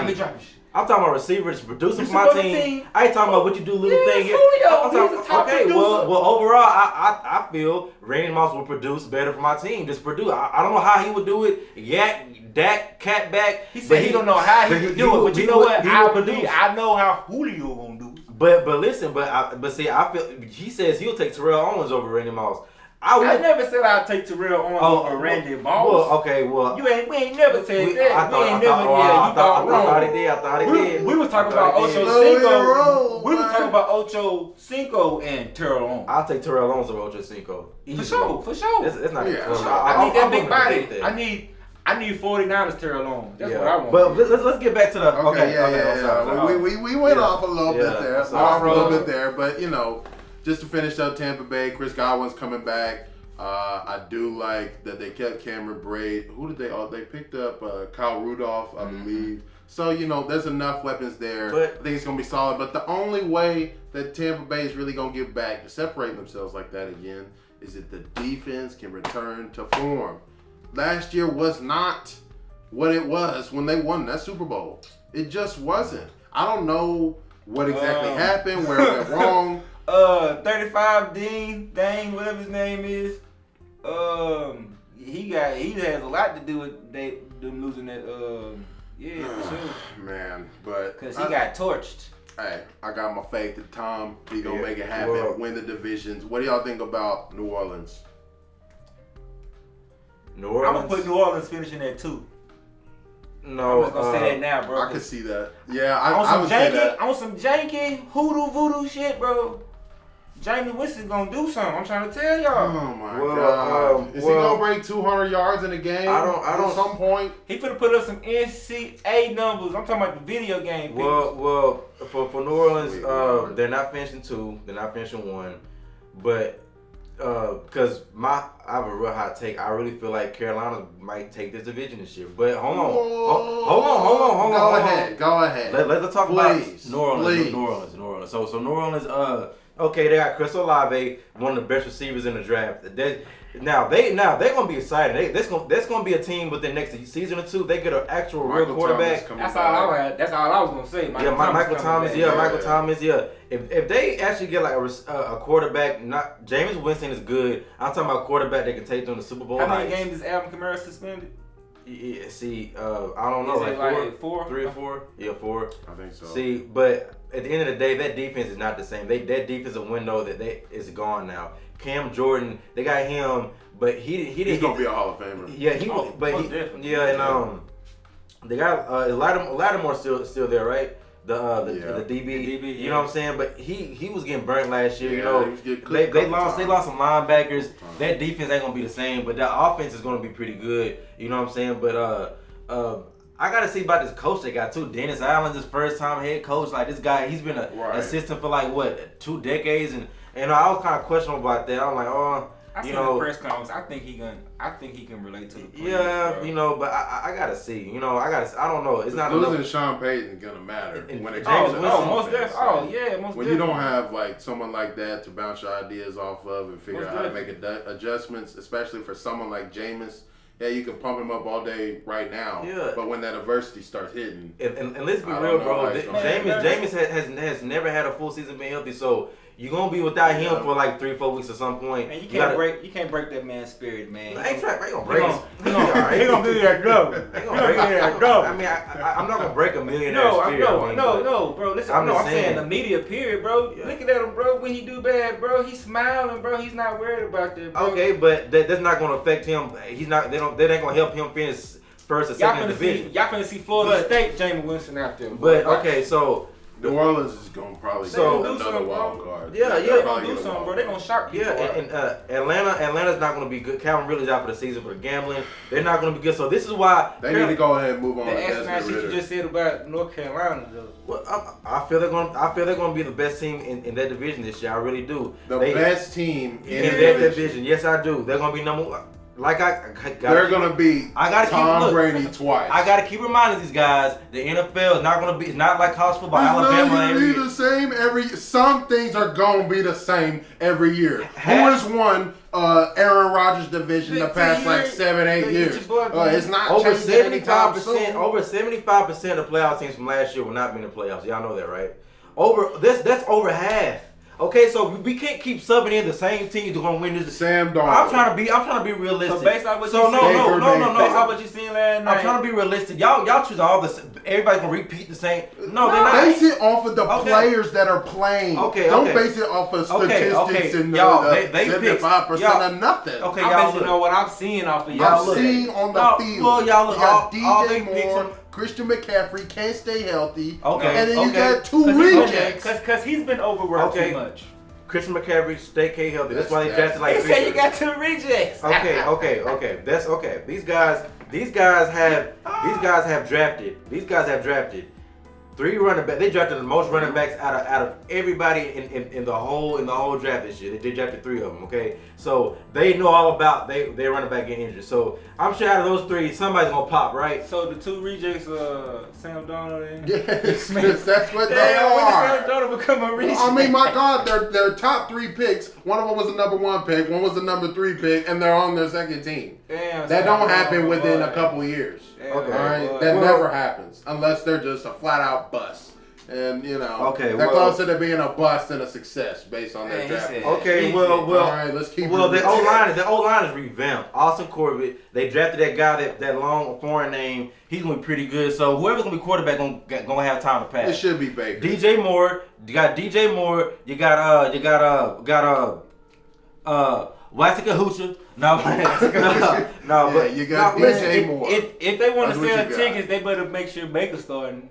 Speaker 4: I'm talking about receivers producing for my team. I ain't talking about what you do little thing here. Okay, well overall, I feel Randy Moss will produce better for my team. Just produce. I don't know how he would do it. Dak, cat back.
Speaker 1: He said he don't know how he would do it. But you know what? I know how Julio gonna do it.
Speaker 4: But listen, but see, I feel he says he'll take Terrell Owens over Randy Moss.
Speaker 1: I never said I'd take Terrell Owens over Randy Moss.
Speaker 4: We
Speaker 1: ain't never said that. I
Speaker 4: thought he did.
Speaker 1: We was talking about Ocho Cinco. We was talking about Ocho Cinco and Terrell Owens.
Speaker 4: I'll take Terrell Owens over Ocho Cinco.
Speaker 1: For sure.
Speaker 4: It's not.
Speaker 2: Yeah.
Speaker 1: I need that big body. I need 49ers Terrell Owens. That's what I want.
Speaker 4: But let's get back to the
Speaker 2: okay. We went off a little bit there. But just to finish up Tampa Bay, Chris Godwin's coming back. I do like that they kept Cameron Braid. Who did they picked up Kyle Rudolph, I believe. So, there's enough weapons there. I think it's going to be solid. But the only way that Tampa Bay is really going to get back to separate themselves like that again is if the defense can return to form. Last year was not what it was when they won that Super Bowl. It just wasn't. I don't know what exactly happened, where it went wrong.
Speaker 1: 35 Dane, whatever his name is. He has a lot to do with them losing that. For sure.
Speaker 2: Man, but
Speaker 1: because he got torched.
Speaker 2: Hey, I got my faith that Tom be gonna make it happen, win the divisions. What do y'all think about New Orleans?
Speaker 1: I'm gonna put New Orleans finishing at 2.
Speaker 4: No,
Speaker 1: I'm just gonna say that now, bro.
Speaker 2: I can see that. Yeah, I would say that.
Speaker 1: On some janky voodoo shit, bro. Jameis Winston gonna do something. I'm trying to tell y'all.
Speaker 2: Oh my god! Is he gonna break 200 yards in a game? I don't. At some point,
Speaker 1: he finna put up some NCAA numbers. I'm talking about the video game.
Speaker 4: Well, for New Orleans, they're not finishing 2. They're not finishing 1. But because I have a real hot take. I really feel like Carolina might take this division this year. But hold on.
Speaker 2: Go ahead.
Speaker 4: Let's talk about New Orleans. So New Orleans. Okay, they got Chris Olave, one of the best receivers in the draft. Now they're gonna be excited. That's gonna be a team within next season or 2. They get an actual real quarterback.
Speaker 1: That's all I was gonna say.
Speaker 4: Michael Thomas. If they actually get like a quarterback, not Jameis Winston is good. I'm talking about a quarterback that can take them to the Super Bowl.
Speaker 1: How many games is Alvin Kamara suspended?
Speaker 4: Yeah, see, I don't know,
Speaker 1: like 4?
Speaker 4: 3 or 4? Yeah, 4.
Speaker 2: I think so.
Speaker 4: See, but at the end of the day, that defense is not the same. That defensive window is gone now. Cam Jordan, they got him, but he's
Speaker 2: gonna be a Hall of Famer.
Speaker 4: Yeah, they got Lattimore still there, right? The DB, you know what I'm saying? But he was getting burnt last year. They lost some linebackers. That defense ain't gonna be the same, but that offense is gonna be pretty good. You know what I'm saying? But I gotta see about this coach they got too. Dennis Allen's his first time head coach. Like this guy, he's been an assistant for like what 2 decades, and I was kind of questionable about that. I'm like,
Speaker 1: I seen the press conference. I think he can relate to the players.
Speaker 4: Yeah, bro. But I gotta see. I don't know. It's not
Speaker 2: losing Sean Payton gonna matter when it
Speaker 1: comes
Speaker 2: to
Speaker 1: most definitely.
Speaker 2: When you don't have like someone like that to bounce your ideas off of and figure out how to make adjustments, especially for someone like Jameis. Yeah, you can pump him up all day right now. Yeah. But when that adversity starts hitting,
Speaker 4: and let's be real, bro. Jameis has never had a full season being healthy, so you're gonna be without him for like 3-4 weeks at some point.
Speaker 1: And you can't break that man's spirit, man.
Speaker 4: I ain't gonna break him.
Speaker 1: He gonna be that go.
Speaker 4: I mean, I'm not gonna break a millionaire's spirit.
Speaker 1: No, bro. Listen, I'm saying the media period, bro. Yeah. Looking at him, bro. When he do bad, bro, he's smiling, bro. He's not worried about that, bro.
Speaker 4: Okay, but that's not gonna affect him. He's not. They ain't gonna help him finish first or second division.
Speaker 1: Y'all finna see Florida State, Jameis Winston out there.
Speaker 4: But okay, so.
Speaker 2: New Orleans is gonna probably
Speaker 1: So-
Speaker 2: get another wild card.
Speaker 4: Yeah,
Speaker 1: They're
Speaker 4: yeah.
Speaker 1: gonna
Speaker 2: probably
Speaker 1: do
Speaker 2: get a
Speaker 1: something,
Speaker 2: wild
Speaker 1: bro. They're
Speaker 2: card.
Speaker 1: gonna shark people.
Speaker 4: Yeah, and Atlanta's not going to be good. Calvin Ridley's out for the season for the gambling. They're not going to be good. So this is why
Speaker 2: They need to go ahead and move on
Speaker 1: The
Speaker 2: to
Speaker 1: ass man
Speaker 2: Desmond
Speaker 1: shit you
Speaker 2: Ridder.
Speaker 1: just said about North Carolina, though.
Speaker 4: Well, I feel they're going to be the best team in that division this year. I really do.
Speaker 2: The
Speaker 4: They-
Speaker 2: best team in
Speaker 4: in
Speaker 2: the
Speaker 4: that
Speaker 2: division.
Speaker 4: division. Yes, I do. They're going to be number one. Like
Speaker 2: They're gonna beat
Speaker 4: I gotta keep-
Speaker 2: Tom
Speaker 4: look,
Speaker 2: Brady twice.
Speaker 4: I got to keep reminding these guys the NFL is not going to be. It's not like college football.
Speaker 2: It's
Speaker 4: Alabama
Speaker 2: not gonna
Speaker 4: every
Speaker 2: be the same every. Some things are gonna be the same every year. Who
Speaker 4: Half-
Speaker 2: has won Aaron Rodgers' division the past like 7-8 years? It's not
Speaker 4: over
Speaker 2: changing anytime
Speaker 4: 75%.
Speaker 2: soon.
Speaker 4: Over 75% of playoff teams from last year will not be in the playoffs. Y'all know that, right? That's over half. Okay, so we can't keep subbing in the same teams who gonna win this.
Speaker 2: Sam Darnold.
Speaker 4: I'm trying to be realistic.
Speaker 1: So based on what
Speaker 4: So
Speaker 1: you
Speaker 4: no,
Speaker 1: seen,
Speaker 4: no, no, no,
Speaker 1: based on
Speaker 4: no.
Speaker 1: what you seen last night,
Speaker 4: I'm trying to be realistic. Y'all choose all this. Everybody's gonna repeat the same. No, they're not.
Speaker 2: Base it off of the
Speaker 4: Okay.
Speaker 2: players that are playing.
Speaker 4: Okay,
Speaker 2: Don't
Speaker 4: okay.
Speaker 2: base it off of
Speaker 4: Okay,
Speaker 2: statistics
Speaker 4: okay.
Speaker 2: and
Speaker 4: Y'all,
Speaker 2: the
Speaker 4: they picked-
Speaker 2: 75%
Speaker 4: y'all-
Speaker 2: of nothing.
Speaker 4: Okay,
Speaker 1: I'm
Speaker 4: y'all
Speaker 1: basing
Speaker 4: look.
Speaker 1: on what I'm seeing off of
Speaker 4: Y'all
Speaker 2: I'm
Speaker 1: y'all.
Speaker 4: look.
Speaker 2: seeing on the
Speaker 4: No,
Speaker 2: field.
Speaker 4: well, y'all look,
Speaker 2: you got
Speaker 4: all they
Speaker 2: DJ
Speaker 4: picks
Speaker 2: Moore,
Speaker 4: are-
Speaker 2: Christian McCaffrey can't stay healthy.
Speaker 4: Okay,
Speaker 2: And then you
Speaker 4: okay.
Speaker 2: got two
Speaker 1: Cause he's been-
Speaker 2: rejects.
Speaker 1: Cause he's been overworked
Speaker 4: Okay.
Speaker 1: too much.
Speaker 4: Christian McCaffrey, stay healthy. That's why they
Speaker 2: That's-
Speaker 4: drafted like.
Speaker 1: He
Speaker 4: three
Speaker 1: said you
Speaker 4: first.
Speaker 1: got two rejects.
Speaker 4: Okay. That's okay. These guys have drafted 3 running backs. They drafted the most running backs out of everybody in the whole draft this year. They drafted 3 of them. Okay, so they know all about they running back getting injured. So I'm sure out of those 3, somebody's gonna pop, right?
Speaker 1: So the two rejects, Sam Darnold and
Speaker 2: Yes, that's what they
Speaker 1: Damn, when did Sam
Speaker 2: are.
Speaker 1: Darnold become a reject?
Speaker 2: I mean, my God, their top 3 picks. One of them was the number 1 pick, one was the number 3 pick, and they're on their second team.
Speaker 1: Damn,
Speaker 2: That
Speaker 1: Sam
Speaker 2: don't
Speaker 1: Darnold,
Speaker 2: happen within
Speaker 1: boy.
Speaker 2: a couple years.
Speaker 1: Damn,
Speaker 4: Okay.
Speaker 2: All right,
Speaker 1: boy.
Speaker 2: that
Speaker 4: Well-
Speaker 2: never happens unless they're just a flat out bust. And
Speaker 4: Okay,
Speaker 2: they're
Speaker 4: well-
Speaker 2: closer to being a bust than a success based on their
Speaker 1: Man, he
Speaker 2: draft.
Speaker 1: said-
Speaker 2: pick.
Speaker 4: Okay,
Speaker 2: All
Speaker 4: well,
Speaker 2: right, let's keep.
Speaker 4: Well,
Speaker 2: it
Speaker 4: the O-line is revamped. Austin Corbett, they drafted that guy that long foreign name. He's gonna be pretty good. So whoever's gonna be quarterback gonna have time to pass.
Speaker 2: It should be Baker.
Speaker 4: DJ Moore, you got DJ Moore. You got Wasika Hoocher. No, no,
Speaker 2: Yeah,
Speaker 4: but
Speaker 2: you got
Speaker 4: no,
Speaker 2: DJ
Speaker 4: listen,
Speaker 2: Moore.
Speaker 1: If they want
Speaker 2: That's
Speaker 1: to
Speaker 2: what
Speaker 1: sell
Speaker 2: you got.
Speaker 1: tickets, they better make sure Baker's starting.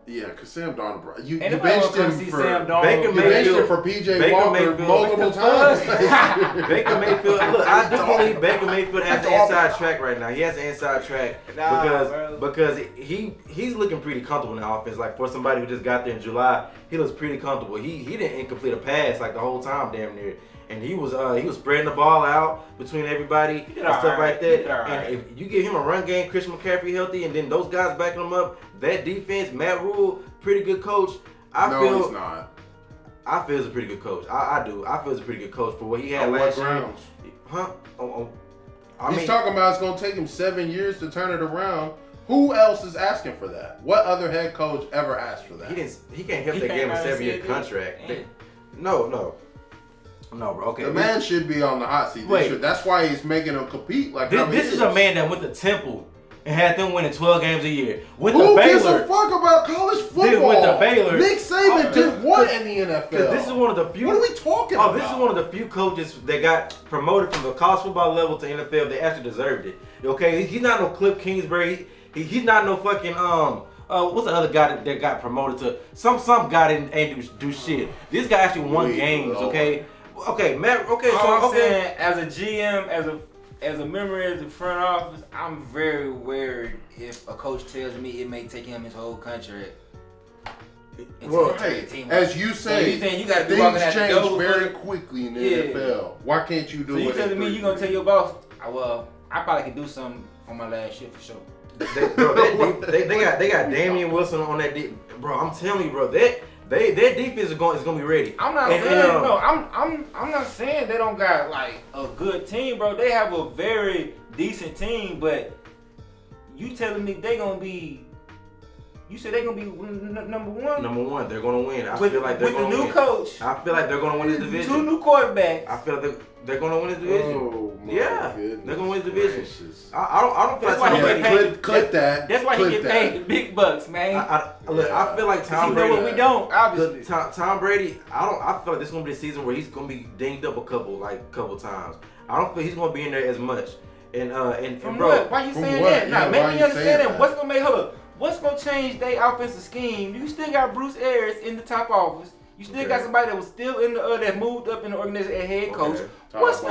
Speaker 2: Yeah, because Sam Darnold, bro. You
Speaker 1: Ain't nobody
Speaker 2: benched
Speaker 1: wanna
Speaker 2: him
Speaker 1: see
Speaker 2: for
Speaker 1: Sam Darnold.
Speaker 4: Baker
Speaker 2: you benched
Speaker 4: Mayfield.
Speaker 2: him for PJ
Speaker 4: Baker
Speaker 2: Walker
Speaker 4: Mayfield.
Speaker 2: multiple
Speaker 1: What the
Speaker 2: times.
Speaker 4: Baker Mayfield. Look, I do believe Baker Mayfield has the inside track right now. He has the inside track because he's looking pretty comfortable in the offense. Like for somebody who just got there in July, he looks pretty comfortable. He didn't incomplete a pass like the whole time, damn near. And he was spreading the ball out between everybody and stuff like that. And if you give him a run game, Christian McCaffrey healthy, and then those guys backing him up, that defense, Matt Rule, pretty good coach.
Speaker 2: No, he's not.
Speaker 4: I feel he's a pretty good coach. I do. I feel he's a pretty good coach for what he had
Speaker 2: On what
Speaker 4: last year.
Speaker 2: grounds?
Speaker 4: Huh?
Speaker 2: He's talking about it's going to take him 7 years to turn it around. Who else is asking for that? What other head coach ever asked for that?
Speaker 4: He can't help that game a 7-year contract. No, bro. Okay.
Speaker 2: The man should be on the hot seat.
Speaker 4: Wait.
Speaker 2: That's why he's making him compete like how he
Speaker 4: This is a man that went to Temple and had them winning 12 games a year. With
Speaker 2: Who
Speaker 4: the
Speaker 2: gives
Speaker 4: Baylor.
Speaker 2: a fuck about college football?
Speaker 4: Dude, with the Baylor.
Speaker 2: Nick Saban did what in the NFL?
Speaker 4: Because this is one of the few.
Speaker 2: What are we talking about?
Speaker 4: This is one of the few coaches that got promoted from the college football level to NFL. They actually deserved it. Okay, he's not no Cliff Kingsbury. He's not no fucking what's the other guy that got promoted to some guy that ain't do shit. This guy actually won games. Okay, Matt. Okay,
Speaker 1: I'm saying, as a GM, as a member of the front office, I'm very wary if a coach tells me it may take him his whole contract.
Speaker 2: Well, hey, as you say,
Speaker 1: you saying you gotta be
Speaker 2: things
Speaker 1: walking out the
Speaker 2: change
Speaker 1: door
Speaker 2: very
Speaker 1: for-
Speaker 2: quickly in the
Speaker 1: Yeah.
Speaker 2: NFL. Why can't you do
Speaker 1: So
Speaker 2: it?
Speaker 1: you
Speaker 2: in
Speaker 1: telling me
Speaker 2: 3
Speaker 1: you gonna
Speaker 2: years?
Speaker 1: tell your boss, well, I probably could do something on my last shift for sure.
Speaker 4: They got Damian Wilson on that deep. Bro, I'm telling you, bro, their defense is gonna be ready.
Speaker 1: I'm not saying no. I'm not saying they don't got like a good team, bro. They have a very decent team, but you telling me they gonna be? You said they gonna be number one.
Speaker 4: Number one, they're gonna win. I
Speaker 1: with,
Speaker 4: feel like they're
Speaker 1: with the
Speaker 4: gonna
Speaker 1: new
Speaker 4: win.
Speaker 1: coach.
Speaker 4: I feel like they're gonna win this division.
Speaker 1: 2 new quarterbacks.
Speaker 4: I feel like they're gonna win this division.
Speaker 2: Oh, my
Speaker 4: Yeah,
Speaker 2: goodness
Speaker 4: they're gonna win the division.
Speaker 2: gracious.
Speaker 4: I don't feel
Speaker 1: That's
Speaker 4: like
Speaker 1: why he
Speaker 4: Tom
Speaker 1: get
Speaker 4: Brady.
Speaker 1: paid.
Speaker 2: Clip that.
Speaker 1: That's why he
Speaker 2: Clip
Speaker 1: get
Speaker 2: that.
Speaker 1: paid the big bucks, man.
Speaker 4: Look, I feel like
Speaker 1: Cause
Speaker 4: Tom
Speaker 1: he know what
Speaker 4: Brady.
Speaker 1: we don't, obviously.
Speaker 4: Tom Brady. I feel like this is gonna be the season where he's gonna be dinged up a couple times. I don't feel he's gonna be in there as much. And
Speaker 1: From
Speaker 4: bro,
Speaker 1: what? Why you
Speaker 2: from
Speaker 1: saying
Speaker 2: what?
Speaker 1: that?
Speaker 2: Yeah,
Speaker 1: Nah,
Speaker 2: why
Speaker 1: make
Speaker 2: you
Speaker 1: me
Speaker 2: saying
Speaker 1: understand
Speaker 2: that?
Speaker 1: that. What's gonna make? Hold up. What's gonna change their offensive scheme? You still got Bruce Arians in the top office. You still got somebody that was still in the that moved up in the organization as head coach. What's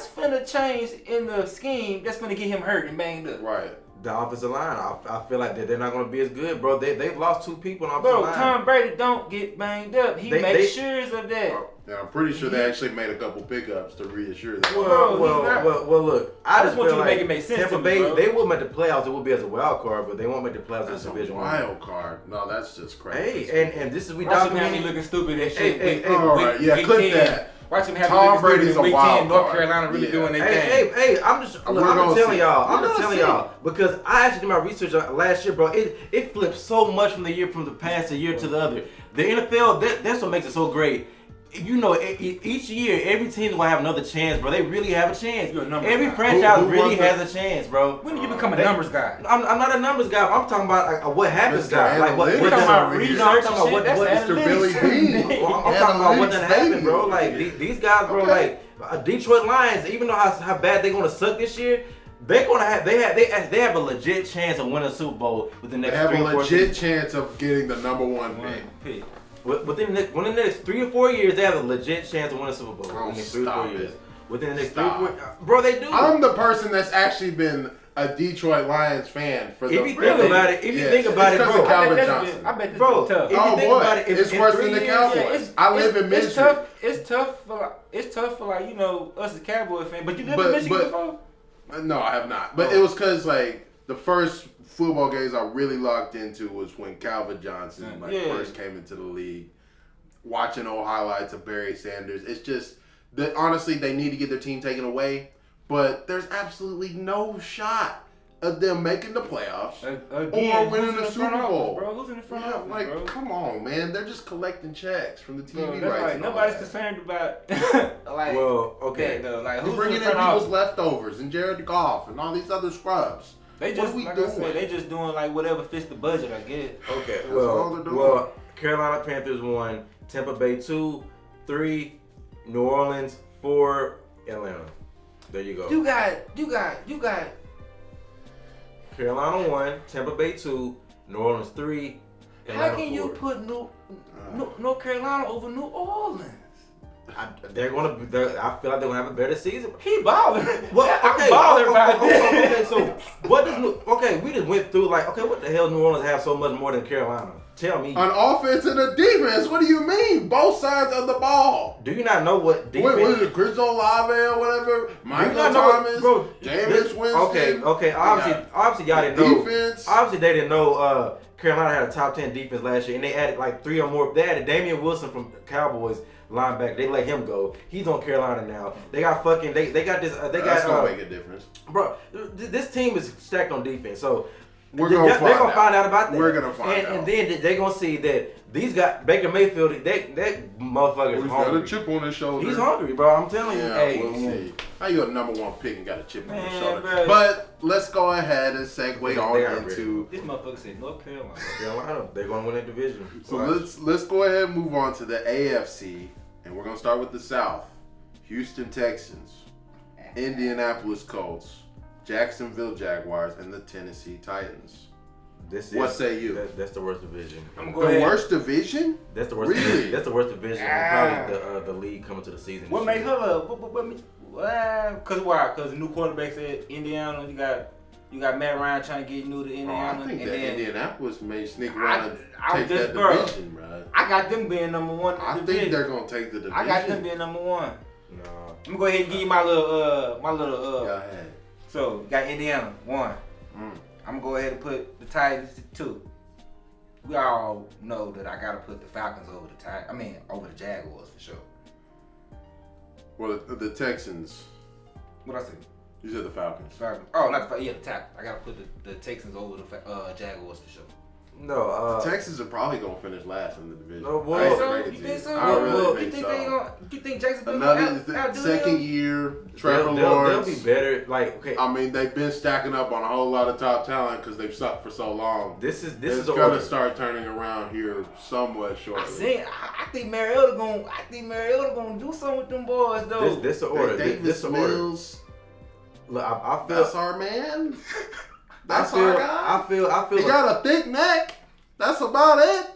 Speaker 1: finna change in the scheme that's finna get him hurt and banged up?
Speaker 2: Right.
Speaker 4: The offensive line, I feel like they're not going to be as good, bro. They've lost 2 people on the offensive line.
Speaker 1: Tom Brady don't get banged up. He makes sure of that.
Speaker 2: Yeah, I'm pretty sure they actually made a couple pickups to reassure that.
Speaker 4: Well, look, I just
Speaker 1: want
Speaker 4: feel
Speaker 1: you to
Speaker 4: like
Speaker 1: make it make sense
Speaker 4: Tampa
Speaker 1: to me,
Speaker 4: Bay,
Speaker 1: bro.
Speaker 4: they will make the playoffs. It will be as a wild card, but they won't make the playoffs as a division.
Speaker 2: Wild card? No, that's just crazy.
Speaker 4: Hey, and this is we
Speaker 1: Watch him
Speaker 4: documenting.
Speaker 1: have me looking stupid and shit.
Speaker 4: Hey,
Speaker 2: all right, yeah, clip that.
Speaker 1: Watch him have
Speaker 2: Tom
Speaker 1: me looking
Speaker 2: Brady's
Speaker 1: stupid in
Speaker 2: a
Speaker 1: week
Speaker 2: wild
Speaker 1: 10. North
Speaker 2: card.
Speaker 1: Carolina really doing their thing.
Speaker 4: Hey, I'm just telling y'all because I actually did my research last year, bro. It flipped so much from the past year to the other. The NFL, that's what makes it so great. You know, each year, every team will have another chance, bro. They really have a chance. Every franchise really has a chance, bro.
Speaker 1: When do you become a numbers guy?
Speaker 4: I'm not a numbers guy. I'm talking about like, what happens, guy. Like what
Speaker 1: talking about research. I'm talking about
Speaker 2: what Mr. Billy B.
Speaker 4: I'm talking about what done happened, bro. Like these guys, bro. Like Detroit Lions, even though how bad they're gonna suck this year, they're gonna have they have a legit chance of winning a Super Bowl within the next 3 or 4
Speaker 2: They have a legit chance of getting the number 1 pick.
Speaker 4: Within the next 3 or 4 years, they have a legit chance to win a Super Bowl.
Speaker 2: Oh,
Speaker 4: within 3 or 4 years. Within the next 3 or 4 bro, they do.
Speaker 2: I'm the person that's actually been a Detroit Lions fan for
Speaker 4: if you think about it, bro.
Speaker 2: Calvin Johnson.
Speaker 1: I bet this
Speaker 4: bro,
Speaker 1: is tough.
Speaker 4: If you think about it,
Speaker 2: it's worse than the Cowboys. I live in Michigan.
Speaker 1: It's tough for like you know us as Cowboy fans. But you live in Michigan before?
Speaker 2: No, I have not. But it was because like the first football games I really locked into was when Calvin Johnson first came into the league. Watching old highlights of Barry Sanders, it's just that honestly they need to get their team taken away, but there's absolutely no shot of them making the playoffs or winning the Super Bowl.
Speaker 1: Bro, who's in the front office,
Speaker 2: like,
Speaker 1: bro?
Speaker 2: come on, man, they're just collecting checks from the TV
Speaker 1: bro,
Speaker 2: rights.
Speaker 1: Like, nobody's concerned about like.
Speaker 4: Well, okay,
Speaker 1: that, though. Like who's
Speaker 2: bringing in people's leftovers and Jared Goff and all these other scrubs.
Speaker 1: They just like I said, they just doing like whatever fits the budget, I guess.
Speaker 4: Okay,
Speaker 2: That's all they're doing.
Speaker 4: well, Carolina Panthers 1, Tampa Bay 2, 3, New Orleans 4, Atlanta. There you go.
Speaker 1: You got.
Speaker 4: Carolina 1, Tampa Bay 2, New Orleans 3, Atlanta 4.
Speaker 1: How can you put North Carolina over New Orleans?
Speaker 4: I feel like they're gonna have a better season.
Speaker 1: He balling.
Speaker 4: Well,
Speaker 1: I'm balling about this.
Speaker 4: Okay, so what does we just went through like what the hell New Orleans have so much more than Carolina? Tell me.
Speaker 2: On offense and a defense, what do you mean? Both sides of the ball.
Speaker 4: Do you not know what defense?
Speaker 2: What is it, Chris Olave or whatever? Michael Thomas,
Speaker 4: bro,
Speaker 2: Jameis Winston.
Speaker 4: Okay. Obviously, y'all didn't know.
Speaker 2: Defense.
Speaker 4: Obviously, they didn't know. Carolina had a top 10 defense last year, and they added like 3 or more. They added Damian Wilson from Cowboys linebacker. They let him go. He's on Carolina now. They got fucking. They got this.
Speaker 2: That's gonna make a difference,
Speaker 4: bro. This team is stacked on defense, so.
Speaker 2: They're gonna
Speaker 4: find out about that.
Speaker 2: We're gonna find out.
Speaker 4: And then they're gonna see that these guys, Baker Mayfield, that motherfucker is hungry.
Speaker 2: Got a chip on his shoulder.
Speaker 4: He's hungry, bro. I'm telling you. Hey,
Speaker 2: we'll see. How you a number 1 pick and got a chip on his shoulder?
Speaker 1: Bro.
Speaker 2: But let's go ahead and segue on into
Speaker 1: this motherfucker said North Carolina.
Speaker 4: Carolina, they're gonna win that division.
Speaker 2: So let's go ahead and move on to the AFC, and we're gonna start with the South. Houston Texans, Indianapolis Colts, Jacksonville Jaguars, and the Tennessee Titans. What say you?
Speaker 4: That's the worst division.
Speaker 1: I'm going
Speaker 2: the worst division?
Speaker 4: That's the worst.
Speaker 2: Really?
Speaker 4: That's the worst division. Probably the league coming to the season.
Speaker 1: What made her up? Cause why? Cause the new quarterback said Indiana. You got Matt Ryan trying to get new to Indiana.
Speaker 2: I think that Indianapolis may sneak around
Speaker 1: I
Speaker 2: and take that division, bro.
Speaker 1: I got them being number 1.
Speaker 2: I think they're gonna take the division.
Speaker 1: I got them being number 1.
Speaker 4: No.
Speaker 1: I'm gonna go ahead and give you my little
Speaker 2: Go ahead.
Speaker 1: So got Indiana 1. I'm gonna go ahead and put the Titans at 2. We all know that I gotta put the Falcons over over the Jaguars for sure.
Speaker 2: Well, the Texans.
Speaker 1: What I say?
Speaker 2: You said the Falcons.
Speaker 1: Falcons. Oh, not the the Falcons. I gotta put the Texans over the Jaguars for sure.
Speaker 4: No,
Speaker 2: the Texans are probably gonna finish last in the division.
Speaker 4: No, well,
Speaker 1: you think so?
Speaker 2: I really think
Speaker 1: you
Speaker 2: so.
Speaker 1: You think Jacksonville
Speaker 2: Another second year, Trevor Lawrence.
Speaker 4: They'll be better. Like, okay.
Speaker 2: I mean, they've been stacking up on a whole lot of top talent because they've sucked for so long.
Speaker 4: This is
Speaker 2: gonna start turning around here somewhat shortly.
Speaker 1: I think Mariota gonna do something with them boys though.
Speaker 4: This the order.
Speaker 2: Davis
Speaker 4: this the order.
Speaker 2: Mills.
Speaker 4: Look, I feel
Speaker 2: that's our man. That's our guy.
Speaker 4: I feel.
Speaker 2: He got a thick neck. That's about it.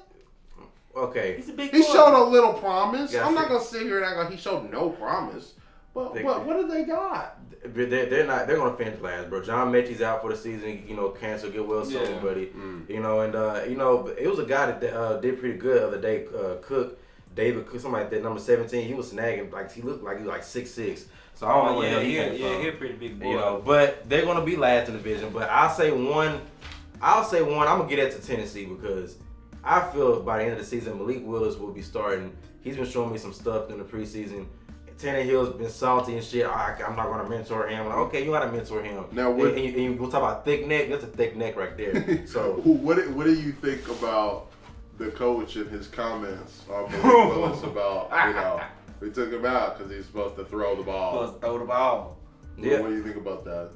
Speaker 4: Okay.
Speaker 1: He's a big
Speaker 2: He
Speaker 1: boy.
Speaker 2: showed a little promise.
Speaker 4: Yeah,
Speaker 2: I'm not gonna sit here and act like he showed no promise. But what do they got?
Speaker 4: They're not. They're gonna finish last, bro. John Mechie's out for the season. You know, cancer, get well soon,
Speaker 1: Yeah.
Speaker 4: buddy. You know, and you know, it was a guy that did pretty good the other day. David Cook, somebody like that, number 17. He was snagging like he looked like he was like 6'6". So I don't know where the hell he came from.
Speaker 1: Yeah, he's a pretty big boy.
Speaker 4: You know, but they're gonna be last in the division. But I'll say one. I'm gonna get that to Tennessee because I feel by the end of the season, Malik Willis will be starting. He's been showing me some stuff in the preseason. Tannehill's been salty and shit. I'm not gonna mentor him. Like, okay, you gotta mentor him. Now, and you go talk about thick neck. That's a thick neck right there. So,
Speaker 2: what do you think about the coach and his comments on Malik Willis about we took him out because he's supposed to throw the ball?
Speaker 4: Yeah.
Speaker 2: What do you think about that?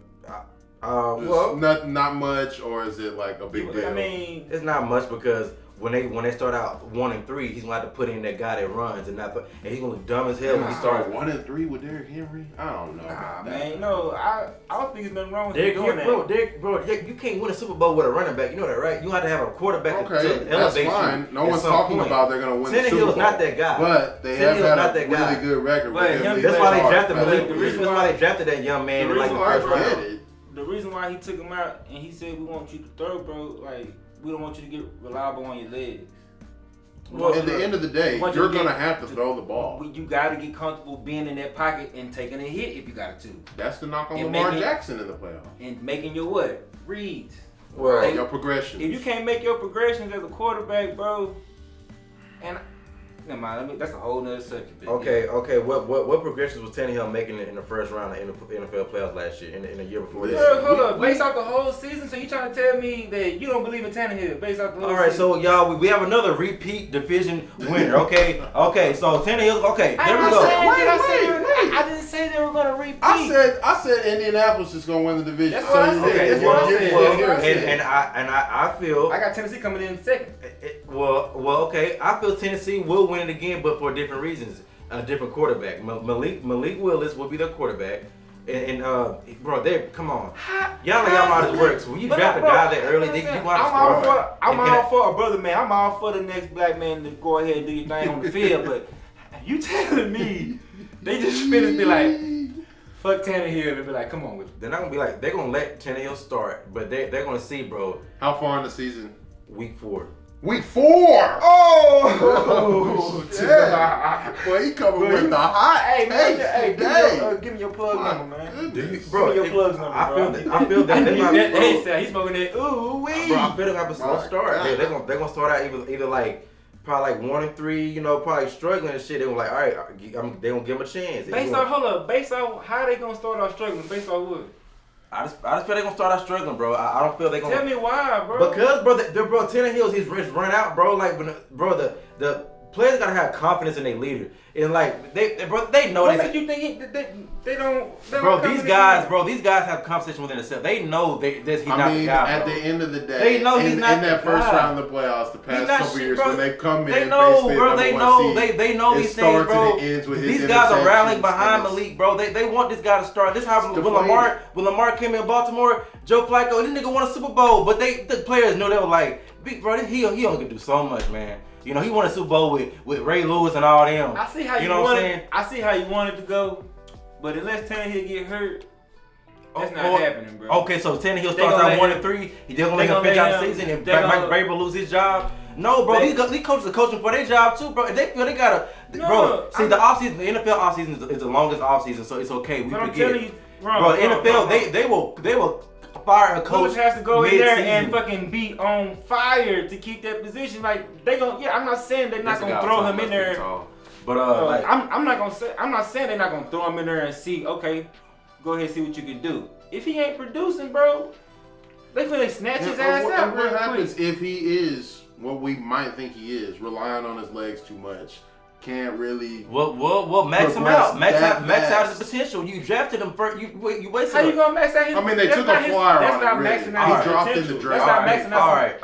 Speaker 4: Well,
Speaker 2: not much, or is it like a big deal?
Speaker 1: I mean,
Speaker 4: it's not much because when they start out 1-3, he's gonna have to put in that guy that runs and he's gonna look dumb as hell when he starts
Speaker 2: 1-3 with Derrick Henry. I don't know.
Speaker 1: Nah, man, no, I don't think there's nothing wrong with him doing that.
Speaker 4: Bro, you can't win a Super Bowl with a running back. You know that, right? You have to have a quarterback to elevate
Speaker 2: that's fine. No one's talking about they're gonna win the Super Bowl.
Speaker 4: Tannehill's not that guy.
Speaker 2: But they have had a really good record with him.
Speaker 4: That's why they drafted Malik. The reason why they drafted that young man in like the first round.
Speaker 1: The reason why he took him out and he said we want you to throw, bro, like we don't want you to get reliable on your legs.
Speaker 2: Well, at the end of the day, you're going to have to throw the ball.
Speaker 1: You got to get comfortable being in that pocket and taking a hit if you got to.
Speaker 2: That's the knock on Lamar Jackson in the playoffs.
Speaker 1: And making your what? Reads.
Speaker 2: Well, your progressions.
Speaker 1: If you can't make your progressions as a quarterback, bro, and never mind, that's a whole nother subject.
Speaker 4: Okay. What progressions was Tannehill making in the first round of the NFL playoffs last year, in the year before this?
Speaker 1: Hold up, based off the whole season, so you trying to tell me that you don't believe in Tannehill based off the whole season?
Speaker 4: All right, so y'all, we have another repeat division winner, okay? So Tannehill, okay, there we go.
Speaker 1: I didn't say they were going to repeat.
Speaker 2: I said Indianapolis is going to win the division.
Speaker 1: That's what I said.
Speaker 4: And I feel
Speaker 1: I got Tennessee coming in second.
Speaker 4: Well, okay. I feel Tennessee will win it again, but for different reasons. A different quarterback. Malik Willis will be their quarterback. And bro, come on. Y'all know how this works. When you draft a guy that early, you want to
Speaker 1: I'm all for a brother, man. I'm all for the next black man to go ahead and do your thing on the field. But you telling me they just finna be like, fuck Tannehill and be like, come on with it.
Speaker 4: They're not gonna be like, they're gonna let Tannehill start, but they're gonna see, bro.
Speaker 2: How far in the season?
Speaker 4: Week 4.
Speaker 2: Week 4!
Speaker 1: Oh!
Speaker 2: Yeah. Boy, he coming with the hot.
Speaker 1: Give me your plug number, man.
Speaker 4: Bro,
Speaker 1: give me your plug number,
Speaker 4: I feel that
Speaker 1: he's smoking that. Ooh wee.
Speaker 4: Bro, I feel they have a slow start. They're gonna start out either like probably like 1-3, you know, probably struggling and shit. They were like, all right, they gonna give him a chance.
Speaker 1: Based on how they gonna start off struggling? Based on what?
Speaker 4: I just feel they're gonna start out struggling, bro. I don't feel they're gonna.
Speaker 1: Tell me why, bro.
Speaker 4: Because, bro, Tannehill's he's run out, bro. Like, the players gotta have confidence in their leader, and like they know
Speaker 1: what makes you think they don't?
Speaker 4: Bro, these guys have conversation within themselves. They know he's not the guy.
Speaker 2: At the end of the day,
Speaker 4: they know he's not
Speaker 2: in that first round of the playoffs, the past couple years when they come in,
Speaker 4: they know, bro. They know these things, bro. These guys are rallying behind Malik, bro. They want this guy to start. This happened when Lamar came in Baltimore. Joe Flacco, this nigga won a Super Bowl, but the players knew they were like, bro, he only can do so much, man. You know, he won a Super Bowl with Ray Lewis and all them.
Speaker 1: I see how you know what I'm saying. I see how you wanted to go, but unless Tannehill get hurt, that's not happening, bro.
Speaker 4: Okay, so Tannehill starts out 1-3. He's gonna let him finish out the season, and Mike Vrabel lose his job. No, bro, these coaches are coaching for their job too, bro. They feel they gotta, bro. See, the offseason, the NFL offseason is the longest offseason, so it's okay. We forget it. Bro, the NFL, they will fire a coach
Speaker 1: has to go in there and fucking be on fire to keep that position. Like they gonna, I'm not saying they're not gonna throw him in there.
Speaker 4: But
Speaker 1: I'm not saying they're not gonna throw him in there and see. Okay, go ahead and see what you can do. If he ain't producing, bro, they feel they snatch his ass out.
Speaker 2: What happens if he is what we might think he is, relying on his legs too much? Can't really.
Speaker 4: Well, max him out. Max out his potential. You drafted him first. You wasted.
Speaker 1: How you gonna max out his?
Speaker 2: I mean, they took a flyer on him.
Speaker 1: That's not maxing out his
Speaker 2: dropped in the draft.
Speaker 1: That's not maxing out.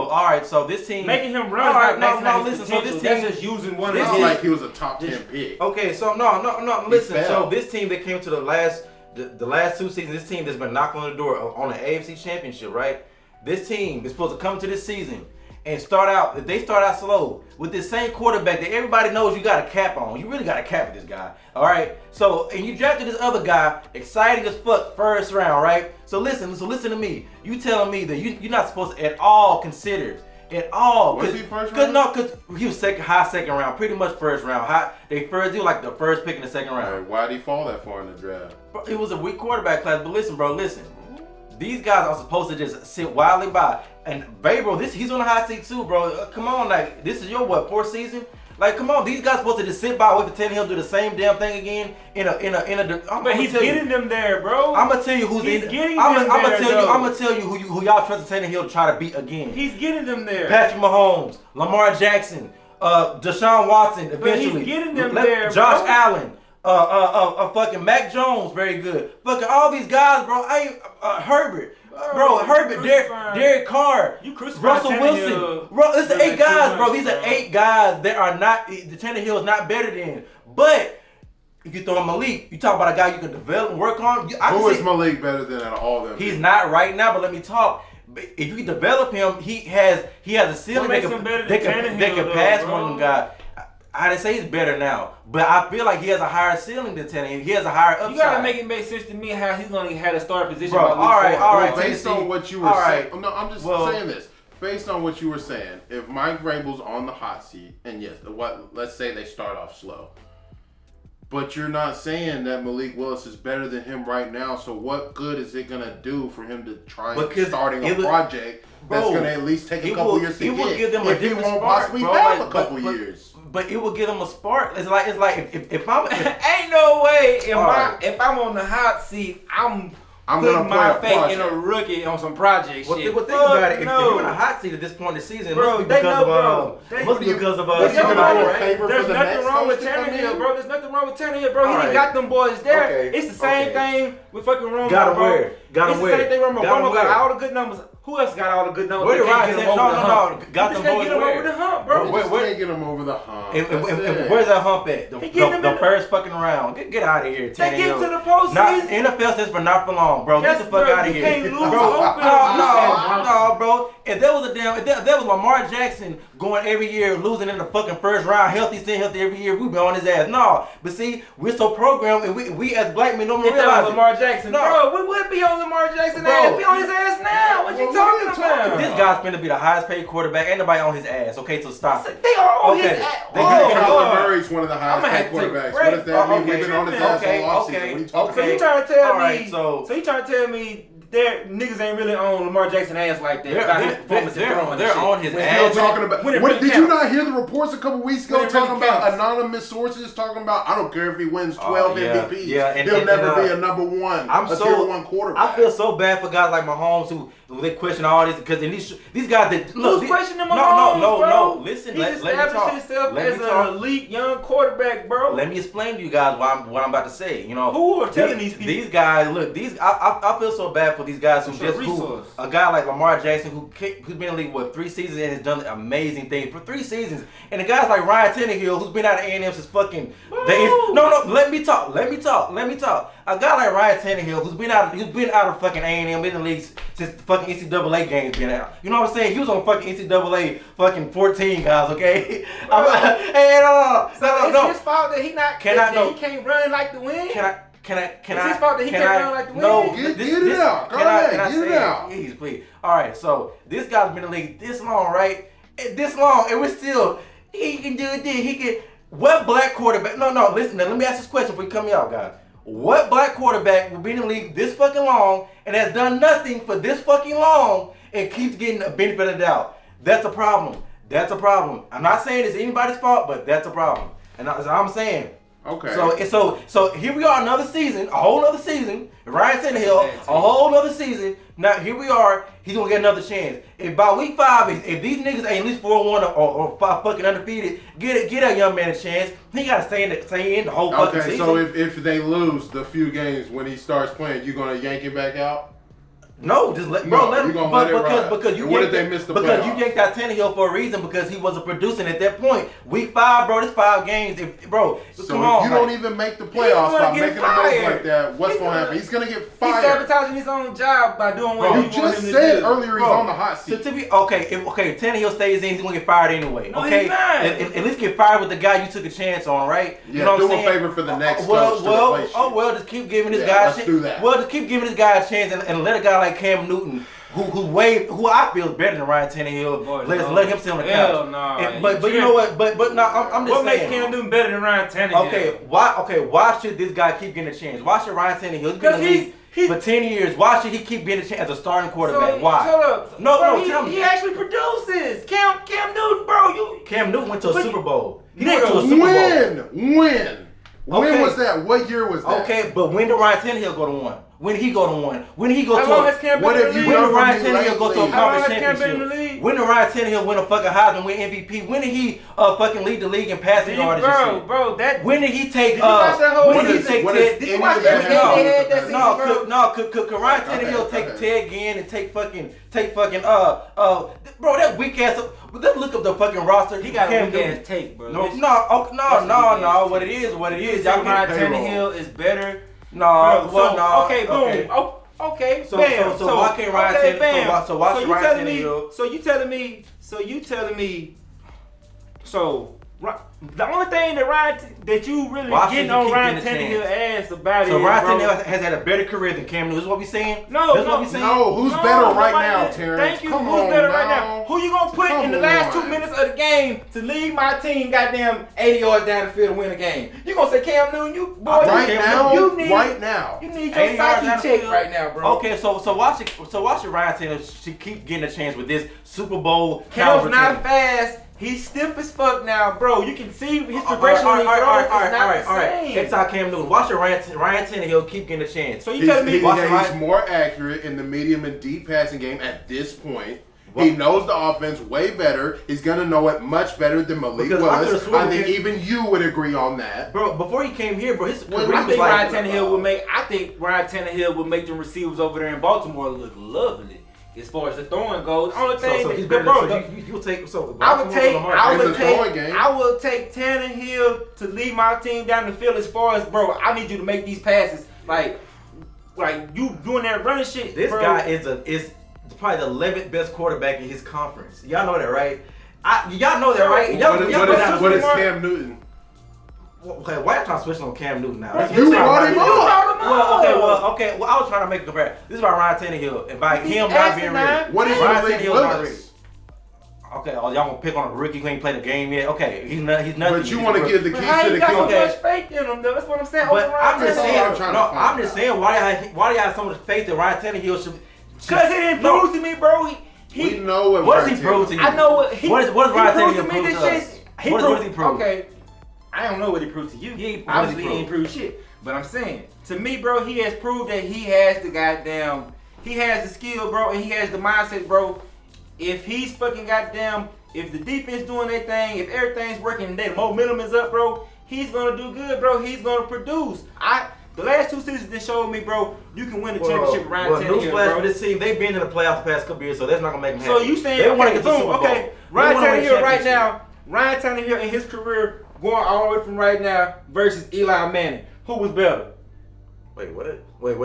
Speaker 4: All right. So this team
Speaker 1: making him run.
Speaker 4: Listen. So this team
Speaker 1: that's just using one.
Speaker 2: It's not like he was a top 10 pick.
Speaker 4: Okay, so no. Listen. So this team that came to the last the last 2 seasons, this team that's been knocking on the door on the AFC Championship, right? This team is supposed to come to this season and start out slow with this same quarterback that everybody knows you got a cap on. You really got a cap with this guy, all right? So, and you drafted this other guy, exciting as fuck, first round, right? So listen to me. You telling me that you're not supposed to at all consider, at all.
Speaker 2: Was he first round?
Speaker 4: No, because he was high second round, pretty much first round. He was like the first pick in the second round.
Speaker 2: Why did he fall that far in the draft?
Speaker 4: Bro, it was a weak quarterback class, but listen, bro, these guys are supposed to just sit wildly by. And Bay, bro, he's on the hot seat too, bro. Come on, like, this is your, 4th season? Like, come on, these guys supposed to just sit by, wait for Tannehill do the same damn thing again
Speaker 1: But he's getting them there, bro.
Speaker 4: I'm gonna tell you who's
Speaker 1: he's getting
Speaker 4: I'm
Speaker 1: them
Speaker 4: gonna
Speaker 1: there,
Speaker 4: tell you who y'all trust Tannehill to try to beat again.
Speaker 1: He's getting them there.
Speaker 4: Patrick Mahomes, Lamar Jackson, Deshaun Watson, eventually.
Speaker 1: But he's getting them there,
Speaker 4: Josh
Speaker 1: bro.
Speaker 4: Allen. Fucking Mac Jones, very good. Fucking all these guys, bro. Herbert, Derek Carr, Russell Wilson. Bro, it's the 8 guys, bro. These are 8 guys that are not. The Tannehill is not better than. But if you throw in Malik, you talk about a guy you can develop and work on.
Speaker 2: Who is Malik better than all of them?
Speaker 4: He's not right now, but let me talk. If you can develop him, he has a ceiling that can pass one of them guys. I didn't say he's better now, but I feel like he has a higher ceiling than Tannehill. He has a higher upside.
Speaker 1: You gotta make it make sense to me how he's gonna have a start position.
Speaker 4: Bro, all right.
Speaker 2: Based on what you were saying, no, I'm just saying this. Based on what you were saying, if Mike Vrabel's on the hot seat, and yes, let's say they start off slow, but you're not saying that Malik Willis is better than him right now. So what good is it gonna do for him to try starting a project that's gonna at least take a couple years to get? If he won't possibly have a couple years.
Speaker 4: But it will give them a spark. It's like if I'm
Speaker 1: ain't no way if I'm on the hot seat, I'm putting my faith in a rookie on some project shit.
Speaker 4: Think about it. If you're in a hot seat at this point in the season, it must be because of
Speaker 1: There's nothing wrong with Tannehill, bro. There's nothing wrong with Tannehill, bro. He got them boys there. It's the same thing with fucking Romo, bro. It's the same thing with Romo. Romo got all the good numbers. Who else got all the good numbers?
Speaker 4: Got them boys
Speaker 1: over the hump, bro.
Speaker 2: We're get him over the hump.
Speaker 4: And where's that hump at? The first fucking round. Get out of here, Tannehill.
Speaker 1: They get to the postseason.
Speaker 4: NFL stands for not for long, bro. Get the fuck out of here.
Speaker 1: You can't lose
Speaker 4: No, bro. If there was Lamar Jackson going every year, losing in the fucking first round, staying healthy every year, we'd be on his ass. No, but see, we're so programmed, and we as black men don't realize
Speaker 1: Lamar Jackson.
Speaker 4: No.
Speaker 1: Bro, we would be on Lamar Jackson ass. Be on his ass now. What you talking about?
Speaker 4: This guy's finna be the highest paid quarterback. Ain't nobody on his ass. Okay, so stop it.
Speaker 1: They are on his ass.
Speaker 2: Kyler Murray's one of the highest paid quarterbacks. What does that mean? We've been on his ass all offseason. What are you talking about?
Speaker 1: So you trying to tell me? So you trying to tell me their niggas ain't really on Lamar Jackson ass like that?
Speaker 4: They're on his ass.
Speaker 2: Talking about. Did you not hear the reports a couple weeks ago talking about anonymous sources talking about? I don't care if he wins 12 MVPs. He'll never be a number one. Tier 1 quarterback.
Speaker 4: I feel so bad for guys like Mahomes who they question all this because these guys that look.
Speaker 1: Who's questioning Mahomes? No.
Speaker 4: Listen,
Speaker 1: he
Speaker 4: let me talk.
Speaker 1: established himself as an elite young quarterback, bro.
Speaker 4: Let me explain to you guys what I'm about to say. You know,
Speaker 1: who are telling these people?
Speaker 4: These guys, look, I feel so bad for these guys a guy like Lamar Jackson who's been in the league 3 seasons and has done amazing things for 3 seasons, and the guys like Ryan Tannehill who's been out of A&M since fucking let me talk. A guy like Ryan Tannehill who's been out of fucking A&M in the league since the fucking NCAA games been out. You know what I'm saying? He was on fucking NCAA fucking 14 guys, okay?
Speaker 1: It's his fault that he can't run like the wind. It's his fault that he can't run like the wind.
Speaker 2: No, get it out. Go ahead, get it out.
Speaker 4: Please. All right, so this guy's been in the league this long, right? This long, and we're still, he can do it. What black quarterback? No, listen, let me ask this question before you cut me out, guys. What black quarterback will be in the league this fucking long and has done nothing for this fucking long and keeps getting a benefit of the doubt? That's a problem. I'm not saying it's anybody's fault, but that's a problem. And that's what I'm saying.
Speaker 2: Okay.
Speaker 4: So here we are, another season, a whole other season. Ryan Tannehill, a whole other season. Now here we are. He's gonna get another chance. If by week 5, if these niggas ain't at least 4-1 or 5 fucking undefeated, get that young man a chance. He gotta stay in the whole fucking season.
Speaker 2: So if they lose the few games when he starts playing, you gonna yank him back out?
Speaker 4: No, just let
Speaker 2: No,
Speaker 4: let him.
Speaker 2: you gonna let it ride.
Speaker 4: Because you
Speaker 2: And what
Speaker 4: yanked
Speaker 2: if they miss the
Speaker 4: because
Speaker 2: playoffs?
Speaker 4: you yanked out Tannehill for a reason because he wasn't producing at that point. Week 5, bro. This 5 games,
Speaker 2: So
Speaker 4: come on.
Speaker 2: if you don't even make the playoffs
Speaker 1: gonna
Speaker 2: by
Speaker 1: get
Speaker 2: making a move
Speaker 1: fired.
Speaker 2: like that, what's
Speaker 1: He's
Speaker 2: going to
Speaker 1: gonna-
Speaker 2: happen? He's going to get
Speaker 1: He's
Speaker 2: fired.
Speaker 1: sabotaging his own job by doing what
Speaker 2: You
Speaker 1: he want
Speaker 2: just
Speaker 1: him to
Speaker 2: said
Speaker 1: do.
Speaker 2: earlier he's
Speaker 4: Bro,
Speaker 2: on the hot
Speaker 4: So
Speaker 2: seat.
Speaker 4: to be okay, if Tannehill stays in, he's gonna get fired anyway.
Speaker 1: No,
Speaker 4: Okay,
Speaker 1: he's not.
Speaker 4: At least get fired with the guy you took a chance on, right?
Speaker 2: Yeah,
Speaker 4: you know what
Speaker 2: do
Speaker 4: I'm
Speaker 2: a
Speaker 4: saying?
Speaker 2: favor for the next coach to replace you.
Speaker 4: Just keep giving this
Speaker 2: Yeah,
Speaker 4: guy.
Speaker 2: let's do that.
Speaker 4: Well, just keep giving this guy a chance and let a guy like Cam Newton, who I feel is better than Ryan Tannehill.
Speaker 1: Boy,
Speaker 4: Let him sit on the couch.
Speaker 1: Hell no.
Speaker 4: And- but you know what? But no, I'm just
Speaker 1: What
Speaker 4: saying.
Speaker 1: makes Cam Newton better than Ryan Tannehill?
Speaker 4: Why should this guy keep getting a chance? Why should Ryan Tannehill? He's been in the
Speaker 1: 'Cause
Speaker 4: league
Speaker 1: he's-
Speaker 4: for 10 years. Why should he keep getting a chance as a starting quarterback? Why?
Speaker 1: Shut up.
Speaker 4: No,
Speaker 1: Bro,
Speaker 4: tell me.
Speaker 1: He actually produces. Cam Newton, bro.
Speaker 4: Cam Newton went to a
Speaker 1: But-
Speaker 4: Super Bowl. He
Speaker 1: Nigga,
Speaker 4: went to a Super Bowl.
Speaker 2: When
Speaker 4: Okay.
Speaker 2: was that? What year was that?
Speaker 4: Okay, but when did Ryan Tannehill go to one? When did he go to one? When did he go
Speaker 1: How
Speaker 4: to
Speaker 1: long
Speaker 4: a...
Speaker 1: has Cam
Speaker 2: What
Speaker 1: been in
Speaker 2: have
Speaker 1: the
Speaker 2: you
Speaker 1: league?
Speaker 4: When
Speaker 2: done
Speaker 4: did Ryan
Speaker 2: for me
Speaker 4: Tannehill go to a
Speaker 2: lately?
Speaker 1: How long
Speaker 4: conference
Speaker 1: has Cam been in the
Speaker 4: championship?
Speaker 1: league?
Speaker 4: When did Ryan Tannehill win a fucking Heisman, win MVP? When did he fucking lead the league in passing yardage and shit?
Speaker 1: Bro, that.
Speaker 4: When did he take?
Speaker 1: Did you watch that whole
Speaker 4: when did he
Speaker 1: season?
Speaker 4: take
Speaker 2: What
Speaker 4: Ted?
Speaker 2: is
Speaker 1: Did you
Speaker 2: any
Speaker 1: watch
Speaker 2: of that
Speaker 1: every game
Speaker 2: have to
Speaker 1: they
Speaker 2: do
Speaker 1: had
Speaker 2: with
Speaker 1: that
Speaker 2: the-
Speaker 1: season,
Speaker 4: No,
Speaker 1: bro?
Speaker 4: could Ryan Tannehill take Ted Ginn and take fucking bro, that weak ass. Let's look up the fucking roster.
Speaker 1: He got a
Speaker 4: Cam
Speaker 1: weak
Speaker 4: Newton.
Speaker 1: ass take, bro.
Speaker 4: No,
Speaker 1: That's-
Speaker 4: no. What it is.
Speaker 1: You
Speaker 4: Y'all
Speaker 1: think Ryan
Speaker 4: get payroll.
Speaker 1: Tannehill is better?
Speaker 4: No,
Speaker 1: Bro,
Speaker 4: no.
Speaker 1: Okay, boom. Oh, okay,
Speaker 4: So-
Speaker 1: bam.
Speaker 4: so why can't Ryan
Speaker 1: okay,
Speaker 4: Tannehill-
Speaker 1: bam.
Speaker 4: so why should
Speaker 1: you
Speaker 4: Ryan
Speaker 1: telling
Speaker 4: Tannehill-
Speaker 1: me? So you telling me? The only thing that you really
Speaker 4: Why should
Speaker 1: getting
Speaker 4: he
Speaker 1: on
Speaker 4: keep
Speaker 1: Ryan
Speaker 4: getting a
Speaker 1: Tannehill ass about
Speaker 4: So
Speaker 1: is,
Speaker 4: Ryan
Speaker 1: bro,
Speaker 4: Tannehill has had a better career than Cam Newton. Is what we saying?
Speaker 1: No,
Speaker 4: That's
Speaker 1: no,
Speaker 4: what we saying.
Speaker 2: No, who's
Speaker 1: No,
Speaker 2: better right
Speaker 1: nobody
Speaker 2: now,
Speaker 1: did.
Speaker 2: Terrence?
Speaker 1: Thank you.
Speaker 2: Come
Speaker 1: Who's
Speaker 2: on
Speaker 1: better
Speaker 2: now.
Speaker 1: right now? Who you gonna put in the last 2 minutes of the game to lead my team goddamn 80 yards down the field to win a game? You gonna say Cam Newton? You boy,
Speaker 2: Right
Speaker 1: you,
Speaker 2: now,
Speaker 1: you need,
Speaker 2: right now.
Speaker 1: You need
Speaker 4: 80
Speaker 1: your
Speaker 4: yards down the
Speaker 1: psyche check
Speaker 4: field.
Speaker 1: right now, bro.
Speaker 4: Okay, so why should Ryan Tannehill should keep getting a chance with this Super Bowl
Speaker 1: Cam's
Speaker 4: caliber
Speaker 1: not
Speaker 4: team?
Speaker 1: fast. He's stiff as fuck now, bro. You can see his progression when he throws. It's not the same.
Speaker 4: It's not Cam Newton. Why should Ryan Tannehill keep getting a chance?
Speaker 1: So you telling me
Speaker 2: He's
Speaker 4: Ryan-
Speaker 2: more accurate in the medium and deep passing game at this point. He knows the offense way better. He's gonna know it much better than Malik
Speaker 4: Because I could've
Speaker 2: Willis.
Speaker 4: sworn
Speaker 2: I think
Speaker 4: he-
Speaker 2: even you would agree on that.
Speaker 4: Bro, before he came here, bro, his career
Speaker 1: I
Speaker 4: was
Speaker 1: think
Speaker 4: like...
Speaker 1: Ryan Tannehill would make. I think Ryan Tannehill would make them receivers over there in Baltimore look lovely as far as the throwing goes. Only thing,
Speaker 4: So he's
Speaker 1: that,
Speaker 4: better
Speaker 1: bro,
Speaker 4: than... You'll take... So
Speaker 1: I would take.
Speaker 2: It's a throwing game.
Speaker 1: I will take Tannehill to lead my team down the field as far as, bro. I need you to make these passes, like you doing that running shit.
Speaker 4: This
Speaker 1: bro.
Speaker 4: guy is probably the 11th best quarterback in his conference. Y'all know that, right? Y'all know that, right? Y'all,
Speaker 2: What is Cam Newton?
Speaker 4: Okay, why y'all trying to switch on Cam Newton now?
Speaker 2: You brought him up.
Speaker 4: Well, I was trying to make a comparison. This is about Ryan Tannehill and by him not being ready.
Speaker 2: What is
Speaker 4: Ryan
Speaker 2: Malik
Speaker 4: Tannehill's not ready.
Speaker 2: Willis?
Speaker 4: Okay, y'all gonna pick on a rookie who ain't played a game yet? Okay, he's nothing.
Speaker 2: But you want to give the
Speaker 1: But
Speaker 2: keys
Speaker 1: how
Speaker 2: to
Speaker 1: you
Speaker 2: the
Speaker 1: got so
Speaker 2: kingdom.
Speaker 1: much faith in him, though? That's what I'm saying.
Speaker 4: But
Speaker 1: over
Speaker 4: I'm just
Speaker 1: Ryan
Speaker 4: saying.
Speaker 2: I'm trying to
Speaker 4: No,
Speaker 2: find
Speaker 4: I'm just
Speaker 2: out.
Speaker 4: saying why do y'all have so much faith that Ryan Tannehill should?
Speaker 1: Cause he didn't prove to me, bro.
Speaker 2: We know what.
Speaker 4: What does
Speaker 2: Ryan
Speaker 4: he prove to you?
Speaker 1: I know what he.
Speaker 4: What does Ryan
Speaker 1: proved
Speaker 4: Tannehill prove to us?
Speaker 1: He
Speaker 4: What
Speaker 1: proved,
Speaker 4: does he prove?
Speaker 1: Okay, I don't know what he proved to you.
Speaker 4: He ain't-
Speaker 1: Obviously,
Speaker 4: what does
Speaker 1: he
Speaker 4: he
Speaker 1: ain't proved shit. But I'm saying, to me, bro, he has proved that he has the goddamn, he has the skill, bro, and he has the mindset, bro. If he's fucking goddamn, if the defense doing their thing, if everything's working and their momentum is up, bro, he's gonna do good, bro. He's gonna produce. The last 2 seasons that showed me, bro, you can win a championship with Ryan Tannehill,
Speaker 4: newsflash
Speaker 1: bro.
Speaker 4: for this team, they've been in the playoffs the past couple years, so that's not gonna make them happy.
Speaker 1: So you saying,
Speaker 4: they wanna
Speaker 1: okay,
Speaker 4: get to the
Speaker 1: boom,
Speaker 4: Super Bowl.
Speaker 1: okay,
Speaker 4: They
Speaker 1: Ryan
Speaker 4: wanna win a
Speaker 1: Tannehill right
Speaker 4: championship.
Speaker 1: now, Ryan Tannehill in his career going all the way from right now versus Eli Manning. Who was better?
Speaker 4: Wait, what? Wait.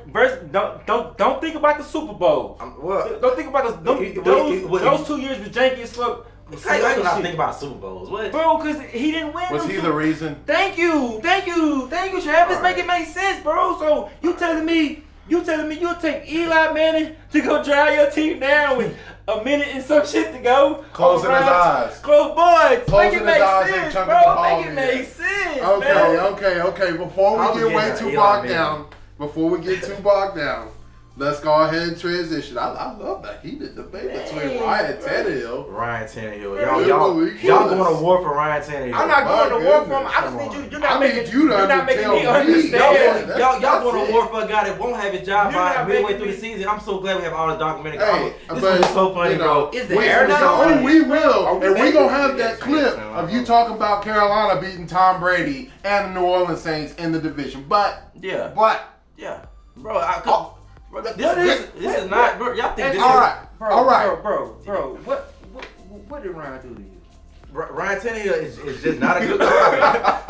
Speaker 1: Versus don't think about the Super Bowl.
Speaker 4: What?
Speaker 1: Don't think about those 2 years with janky as fuck.
Speaker 4: How you not think about Super Bowls? What?
Speaker 1: Bro, because he didn't win.
Speaker 2: Was
Speaker 1: them
Speaker 2: he
Speaker 1: Super-
Speaker 2: the reason?
Speaker 1: Thank you, Travis. Make it make sense, bro. So you telling me you'll take Eli Manning to go drive your team down with a minute and some shit to go?
Speaker 2: Closing his eyes.
Speaker 1: Close boys.
Speaker 2: Closing
Speaker 1: Make it
Speaker 2: his
Speaker 1: make
Speaker 2: eyes and
Speaker 1: sense,
Speaker 2: chunking the
Speaker 1: bro.
Speaker 2: ball
Speaker 1: Make it
Speaker 2: in.
Speaker 1: make sense, man.
Speaker 2: Okay. Before
Speaker 4: I'll
Speaker 2: we
Speaker 4: be
Speaker 2: get way
Speaker 4: getting
Speaker 2: too
Speaker 4: Eli
Speaker 2: bogged
Speaker 4: Manning.
Speaker 2: down, let's go ahead and transition. I love that heated debate between Ryan Tannehill.
Speaker 4: Ryan Tannehill.
Speaker 2: Really?
Speaker 4: Y'all going to war for Ryan Tannehill.
Speaker 1: I'm not
Speaker 2: My
Speaker 1: going to war for him.
Speaker 2: goodness.
Speaker 1: I just need you. You're
Speaker 2: I
Speaker 1: not
Speaker 2: need
Speaker 1: making.
Speaker 2: you to
Speaker 1: You're not making
Speaker 2: tell
Speaker 1: me
Speaker 2: me.
Speaker 1: understand.
Speaker 2: That's
Speaker 4: Y'all going
Speaker 2: it.
Speaker 4: to war for a guy that won't have his job
Speaker 1: You're
Speaker 4: by
Speaker 1: not
Speaker 4: midway
Speaker 1: making
Speaker 4: through the
Speaker 1: me-
Speaker 4: season. I'm so glad we have all this documented.
Speaker 2: Hey,
Speaker 4: this
Speaker 2: but,
Speaker 4: was so funny,
Speaker 2: you know,
Speaker 4: bro.
Speaker 1: Is the air not
Speaker 2: Oh,
Speaker 1: on?
Speaker 2: we will.
Speaker 1: Are we
Speaker 2: And we're
Speaker 1: making-
Speaker 2: going to have that clip of you talking about Carolina beating Tom Brady and the New Orleans Saints in the division. But,
Speaker 4: Yeah.
Speaker 2: but,
Speaker 4: Yeah. Bro,
Speaker 2: Oh,
Speaker 4: this is not, bro. Y'all think this
Speaker 2: All
Speaker 4: is
Speaker 2: right. All right.
Speaker 1: Bro. What did Ryan do to you?
Speaker 4: Ryan Tannehill is just not a good quarterback.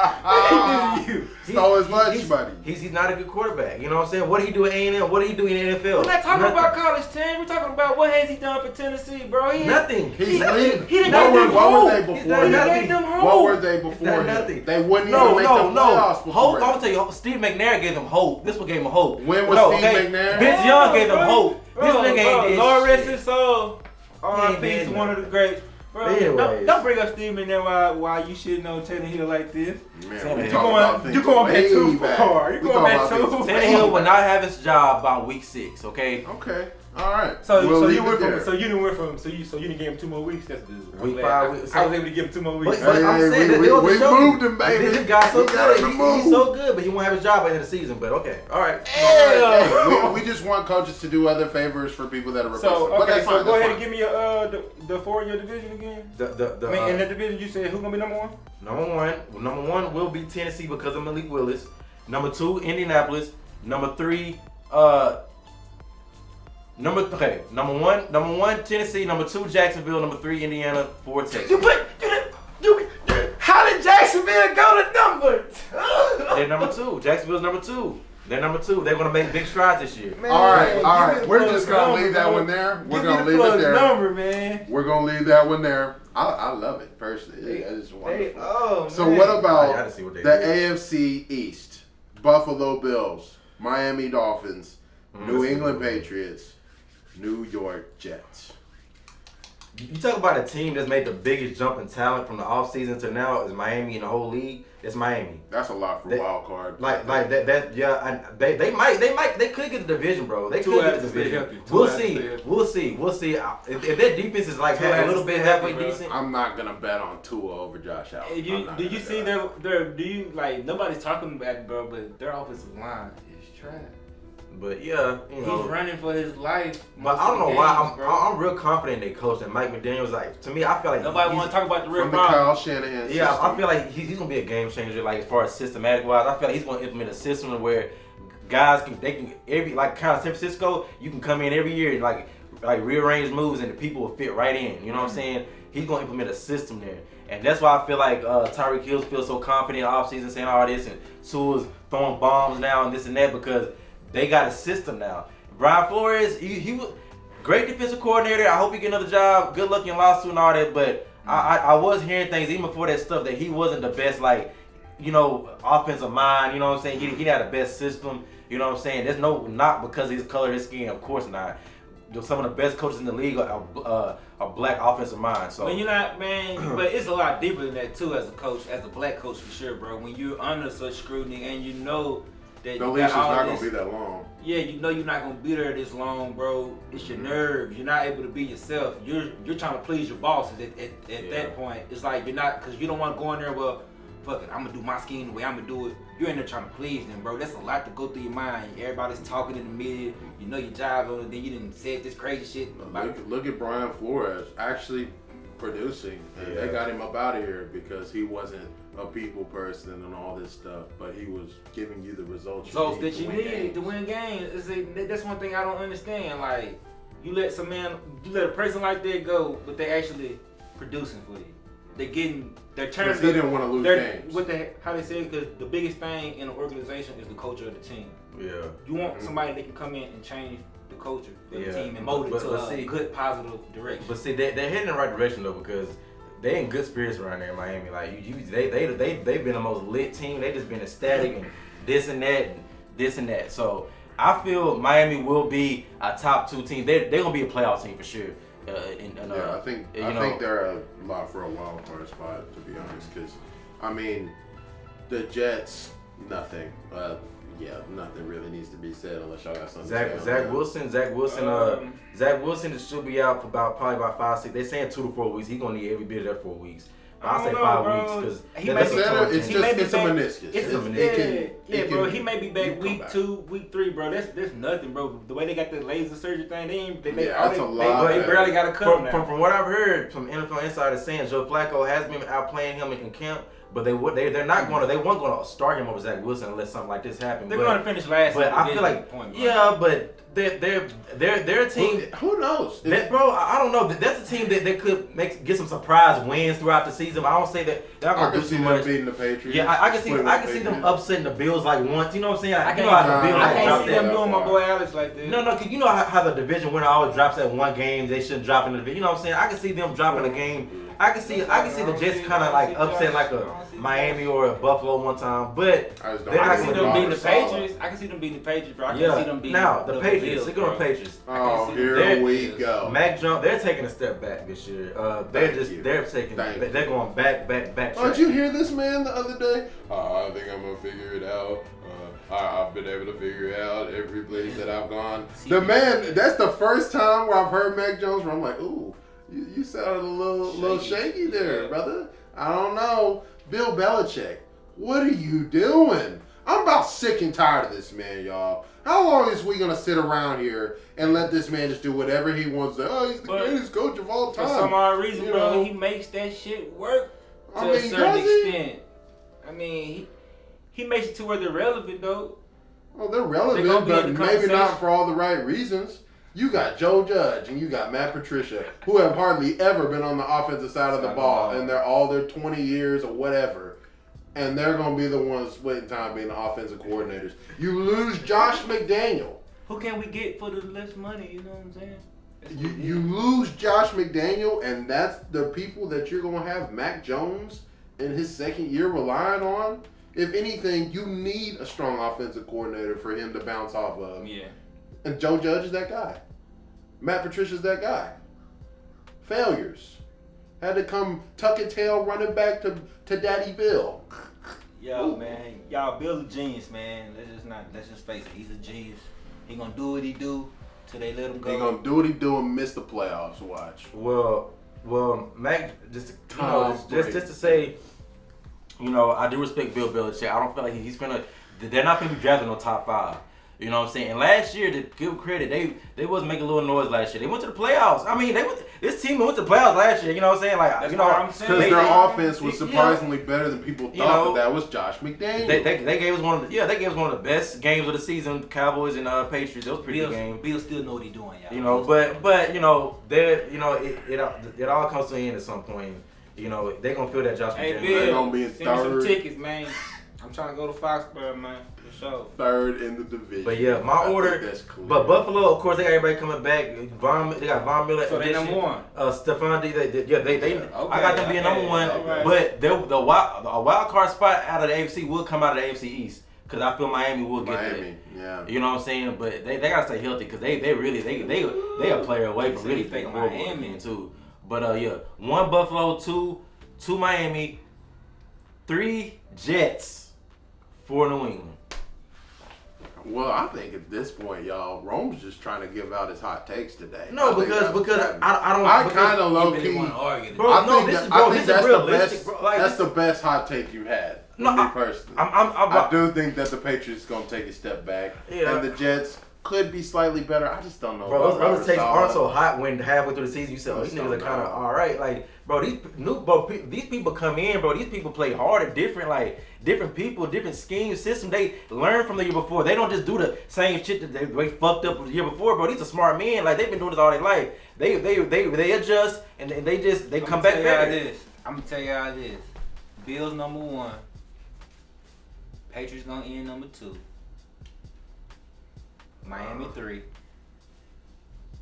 Speaker 2: Stole his lunch money.
Speaker 4: He's not a good quarterback. You know what I'm saying? What did he do at A&M? What did he do in the NFL?
Speaker 1: We're not talking about college team. We're talking about what has he done for Tennessee, bro.
Speaker 4: Nothing.
Speaker 1: He
Speaker 2: What
Speaker 1: didn't
Speaker 2: were they before him? What were they before him?
Speaker 4: Nothing.
Speaker 2: They wouldn't even make the playoffs before
Speaker 4: Hope.
Speaker 2: him.
Speaker 4: I'm gonna tell you, Steve McNair gave them hope. This one gave him hope.
Speaker 2: When was Steve McNair?
Speaker 4: Vince Young gave them hope. This nigga ain't did
Speaker 1: Lord rest
Speaker 4: shit.
Speaker 1: his soul. R.I.P.
Speaker 4: He
Speaker 1: is
Speaker 4: ain't
Speaker 1: one of the greats. Bro,
Speaker 4: Anyways.
Speaker 1: don't bring up Steve McNair while you shitting on Tannehill like this.
Speaker 2: Man, we
Speaker 4: You
Speaker 2: talking about things
Speaker 1: You going back too
Speaker 2: way
Speaker 1: far. You
Speaker 2: We
Speaker 1: going back
Speaker 2: talking
Speaker 1: too
Speaker 2: about
Speaker 1: far.
Speaker 2: things
Speaker 4: Tannehill
Speaker 2: way
Speaker 4: will not have his job by week 6. Okay.
Speaker 2: Okay. All right.
Speaker 1: So
Speaker 2: We'll leave
Speaker 1: you
Speaker 2: it
Speaker 1: went
Speaker 2: there.
Speaker 1: from so you didn't went from so you didn't give him 2 more weeks. That's good.
Speaker 4: Week 5.
Speaker 1: I was able to give him 2 more weeks.
Speaker 4: But I'm saying that
Speaker 2: we
Speaker 4: they
Speaker 2: moved him, baby.
Speaker 4: This guy's so
Speaker 2: We got
Speaker 4: good.
Speaker 2: him to
Speaker 4: He's
Speaker 2: move.
Speaker 4: so good, but he won't have his job by the end of the season. But okay, all right.
Speaker 2: We just want coaches to do other favors for people that are replacing.
Speaker 1: So
Speaker 2: But
Speaker 1: okay,
Speaker 2: that's
Speaker 1: so
Speaker 2: fine,
Speaker 1: go
Speaker 2: that's
Speaker 1: ahead and
Speaker 2: fine.
Speaker 1: give me the 4 in your division again. In that division, you said who's gonna be number 1?
Speaker 4: Number one will be Tennessee because of Malik Willis. Number 2, Indianapolis. Number 3, number one, Tennessee. Number 2, Jacksonville. Number 3, Indiana. 4, Texas.
Speaker 1: How did Jacksonville go to number?
Speaker 4: They're number 2. Jacksonville's number 2. They're number 2. They're gonna make big strides this year.
Speaker 1: Man,
Speaker 2: All right.
Speaker 1: give me
Speaker 2: We're
Speaker 1: the
Speaker 2: just
Speaker 1: plug
Speaker 2: gonna
Speaker 1: number,
Speaker 2: leave that
Speaker 1: bro.
Speaker 2: one there. We're
Speaker 1: Give
Speaker 2: gonna
Speaker 1: me
Speaker 2: leave
Speaker 1: the
Speaker 2: it
Speaker 1: plug
Speaker 2: there.
Speaker 1: number, man.
Speaker 2: We're gonna leave that one there. I love it personally. It's wonderful.
Speaker 1: Oh,
Speaker 2: So
Speaker 1: man.
Speaker 2: what
Speaker 4: I
Speaker 2: about
Speaker 4: gotta see what
Speaker 2: the
Speaker 4: they do.
Speaker 2: AFC East? Buffalo Bills, Miami Dolphins, New
Speaker 4: that's
Speaker 2: England
Speaker 4: good.
Speaker 2: Patriots, New York Jets.
Speaker 4: You talk about a team that's made the biggest jump in talent from the offseason to now is Miami in the whole league. It's Miami.
Speaker 2: That's a lot for
Speaker 4: They-
Speaker 2: wild card.
Speaker 4: Like that. Yeah, and they could get the division, bro. They
Speaker 1: Two
Speaker 4: could get
Speaker 1: has
Speaker 4: the
Speaker 1: to stay
Speaker 4: division.
Speaker 1: healthy. Two
Speaker 4: We'll
Speaker 1: has to
Speaker 4: see.
Speaker 1: stay healthy.
Speaker 4: We'll see. If their defense is like
Speaker 1: Two
Speaker 4: a
Speaker 1: has
Speaker 4: little
Speaker 1: to
Speaker 4: bit
Speaker 1: stay
Speaker 4: halfway
Speaker 1: healthy, bro.
Speaker 4: decent.
Speaker 2: I'm not gonna bet on Tua over Josh Allen.
Speaker 1: Did you see their nobody's talking about it, bro, but their offensive line is trash.
Speaker 4: But yeah,
Speaker 1: He's running for his life.
Speaker 4: But I don't know why I'm real confident they coach and Mike McDaniel's like to me I feel like
Speaker 1: Nobody want to talk about the real
Speaker 2: From the
Speaker 1: problem.
Speaker 2: Kyle Shanahan
Speaker 4: Yeah,
Speaker 2: system.
Speaker 4: I feel like he's gonna be a game changer. Like as far as systematic wise, I feel like he's gonna implement a system where guys can every like kind of San Francisco, you can come in every year and like rearrange moves and the people will fit right in. You know what I'm saying? He's gonna implement a system there, and that's why I feel like Tyreek Hill feels so confident in offseason saying all this, and Tua's throwing bombs now and this and that because they got a system now. Brian Flores, he was great defensive coordinator. I hope he get another job. Good luck in lawsuit and all that, but I was hearing things even before that stuff that he wasn't the best offensive mind. You know what I'm saying? He didn't have the best system. You know what I'm saying? There's not because of his color of his skin. Of course not. Some of the best coaches in the league are black offensive minds. So
Speaker 1: But you're not, man. But it's a lot deeper than that too. As a coach, as a black coach for sure, bro. When you're under such scrutiny and you know that
Speaker 2: The
Speaker 1: you
Speaker 2: leash is
Speaker 1: got all
Speaker 2: not
Speaker 1: this,
Speaker 2: gonna be that long.
Speaker 1: yeah, you know you're not gonna be there this long, bro. It's your nerves. You're not able to be yourself. You're trying to please your bosses. At that point, it's like you're not because you don't want to go in there. Well, fuck it, I'm gonna do my scheme the way I'm gonna do it. You're in there trying to please them, bro. That's a lot to go through your mind. Everybody's talking in the media. You know your job on it. Then you didn't say this crazy shit about
Speaker 2: Look at Brian Flores actually producing. And They got him up out of here because he wasn't a people person and all this stuff, but he was giving you the results
Speaker 1: that you
Speaker 2: win
Speaker 1: need
Speaker 2: games.
Speaker 1: to win games. That's one thing I don't understand. Like you let a person like that go, but they actually producing for you. They're turning.
Speaker 2: Because he didn't want to lose games.
Speaker 1: How they say it? Because the biggest thing in an organization is the culture of the team.
Speaker 4: yeah.
Speaker 1: You want somebody that can come in and change the culture of
Speaker 4: Yeah.
Speaker 1: the team and mold it
Speaker 4: But
Speaker 1: to
Speaker 4: see-
Speaker 1: a good, positive direction.
Speaker 4: But see, they're heading in the right direction though because they in good spirits around there in Miami. Like they've been the most lit team. They just been ecstatic and this and that and this and that. So I feel Miami will be a top 2 team. They're gonna be a playoff team for sure.
Speaker 2: I think they're a lot for a wild card spot to be honest. Because I mean, the Jets, nothing. Nothing really needs to be said unless y'all got something to say.
Speaker 4: Zach Wilson should be out for probably about 5-6. They're saying 2 to 4 weeks. He's gonna need every bit of that 4 weeks. I say 5 weeks because
Speaker 2: It's a meniscus.
Speaker 1: Bro. He may be back
Speaker 2: come
Speaker 1: week
Speaker 2: back.
Speaker 1: 2, week 3, bro. That's nothing, bro. The way they got the laser surgery thing, they
Speaker 2: that's a lot,
Speaker 1: they
Speaker 2: man.
Speaker 1: barely got to cut him now.
Speaker 4: from what I've heard from NFL insiders saying Joe Flacco has been outplaying him in camp, But they're not gonna they weren't gonna start him over Zach Wilson unless something like this happened.
Speaker 1: They're gonna finish last.
Speaker 4: But I feel like but their team.
Speaker 2: Who knows?
Speaker 4: Bro, I don't know. That's a team that could get some surprise wins throughout the season. I don't say that they're not gonna do too much.
Speaker 2: Beating the Patriots.
Speaker 4: Yeah, I can see them upsetting the Bills like once. You know what I'm saying?
Speaker 1: I can't see them doing my boy Alex like this.
Speaker 4: No, cause you know how the division winner always drops at one game. They shouldn't drop in the division. You know what I'm saying? I can see them dropping a game. I can see the Jets kind of like upset like a Miami or a Buffalo one time, but
Speaker 1: I can see them beating the Patriots. I can see them beating the Patriots, bro. I can see them beating
Speaker 4: the Patriots. They're going Patriots.
Speaker 2: Oh, here we go.
Speaker 4: Mac Jones, they're taking a step back this year. They're going back.
Speaker 2: Did you hear this man the other day? I think I'm gonna figure it out. I've been able to figure it out every place that I've gone. The man, that's the first time where I've heard Mac Jones where I'm like, ooh. You sounded a little shaky there, brother. I don't know. Bill Belichick, what are you doing? I'm about sick and tired of this man, y'all. How long is we gonna sit around here and let this man just do whatever he wants to? Oh, he's the greatest coach of all time.
Speaker 1: For some odd reason, bro, he makes that shit work to a certain extent. I mean, he makes it to where they're relevant, though.
Speaker 2: Well, they're relevant, but maybe not for all the right reasons. You got Joe Judge and you got Matt Patricia, who have hardly ever been on the offensive side of the ball, and they're all their 20 years or whatever, and they're going to be the ones splitting time being the offensive coordinators. You lose Josh McDaniel.
Speaker 1: Who can we get for the less money? You know what I'm saying?
Speaker 2: You lose Josh McDaniel, and that's the people that you're going to have Mac Jones in his second year relying on. If anything, you need a strong offensive coordinator for him to bounce off of.
Speaker 1: Yeah.
Speaker 2: And Joe Judge is that guy. Matt Patricia's that guy. Failures. Had to come tuck and tail running back to Daddy Bill.
Speaker 1: Yo, man. Y'all, Bill's a genius, man. Let's just face it. He's a genius. He gonna do what he do till they let him go.
Speaker 2: He gonna do what he do and miss the playoffs. Watch.
Speaker 4: Well, Mac, just to say, I do respect Bill Belichick. I don't feel like they're not gonna be drafting no top 5. You know what I'm saying? And last year, to give credit, they wasn't making a little noise last year. They went to the playoffs. I mean, this team went to the playoffs last year. You know what I'm saying? Like,
Speaker 2: because their offense was surprisingly better than people thought. But that was Josh McDaniels.
Speaker 4: They gave us one of the best games of the season. Cowboys and Patriots. That was a pretty good game.
Speaker 1: Bill still know what he's doing, y'all.
Speaker 4: It all comes to an end at some point. They gonna feel that Josh McDaniels.
Speaker 1: Bill,
Speaker 2: they're gonna be in
Speaker 1: send me some tickets, man. I'm trying to go to Foxborough, man. So.
Speaker 2: Third in the division.
Speaker 4: But yeah, my order. But Buffalo, of course, they got everybody coming back. They got Von Miller.
Speaker 1: So they number one.
Speaker 4: Stephon D. I got them being number one.
Speaker 1: Okay.
Speaker 4: But a wild card spot out of the AFC will come out of the AFC East because I feel Miami will get there.
Speaker 2: Yeah.
Speaker 4: You know what I'm saying? But they gotta stay healthy because they a player away from really thinking Miami too. But 1 Buffalo, 2 Miami, 3 Jets, 4 New England.
Speaker 2: Well, I think at this point, y'all, Rome's just trying to give out his hot takes today.
Speaker 4: No, because I don't.
Speaker 2: I kind of low key. I think that's realistic. That's the best hot take you had. No, me personally. I do think that the Patriots gonna take a step back, and the Jets could be slightly better. I just don't know.
Speaker 4: Bro, those other takes aren't so hot when halfway through the season you say, these niggas are kind of all right. Like, bro, these people come in, bro. These people play hard at different people, different schemes, system. They learn from the year before. They don't just do the same shit that they fucked up the year before, bro. These are smart men. Like, they've been doing this all their life. They adjust and they come back better.
Speaker 1: I'm gonna tell you how it is. Bills number 1. Patriots gonna end number 2. Miami 3.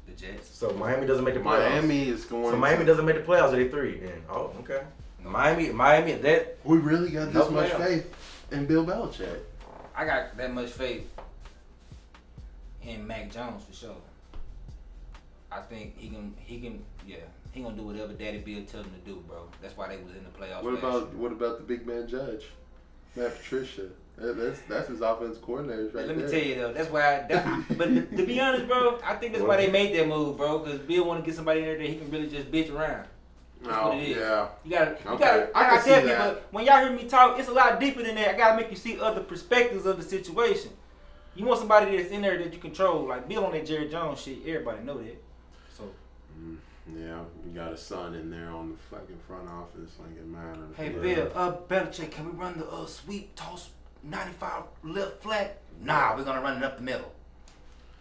Speaker 1: The Jets.
Speaker 4: So Miami doesn't make the playoffs. Miami doesn't make the playoffs. Are they 3? Then okay. Miami. That
Speaker 2: we really got this much faith in Bill Belichick.
Speaker 1: I got that much faith in Mac Jones for sure. I think he gonna do whatever Daddy Bill tells him to do, bro. That's why they was in the playoffs.
Speaker 2: What about the big man Judge, Matt Patricia? That's his offense coordinators right there.
Speaker 1: Let me tell you though, that's why. But to be honest, bro, I think that's why they made that move, bro. Because Bill want to get somebody in there that he can really just bitch around. That's what it is. Yeah. You gotta. I tell people, when y'all hear me talk, it's a lot deeper than that. I gotta make you see other perspectives of the situation. You want somebody that's in there that you control, like Bill on that Jerry Jones shit. Everybody know that. So.
Speaker 2: Yeah, you got a son in there on the fucking front office, like it matters.
Speaker 1: Hey,
Speaker 2: Yeah.
Speaker 1: Bill, Belichick, can we run the sweep, toss 95 left flat? Nah, we're gonna run it up the middle.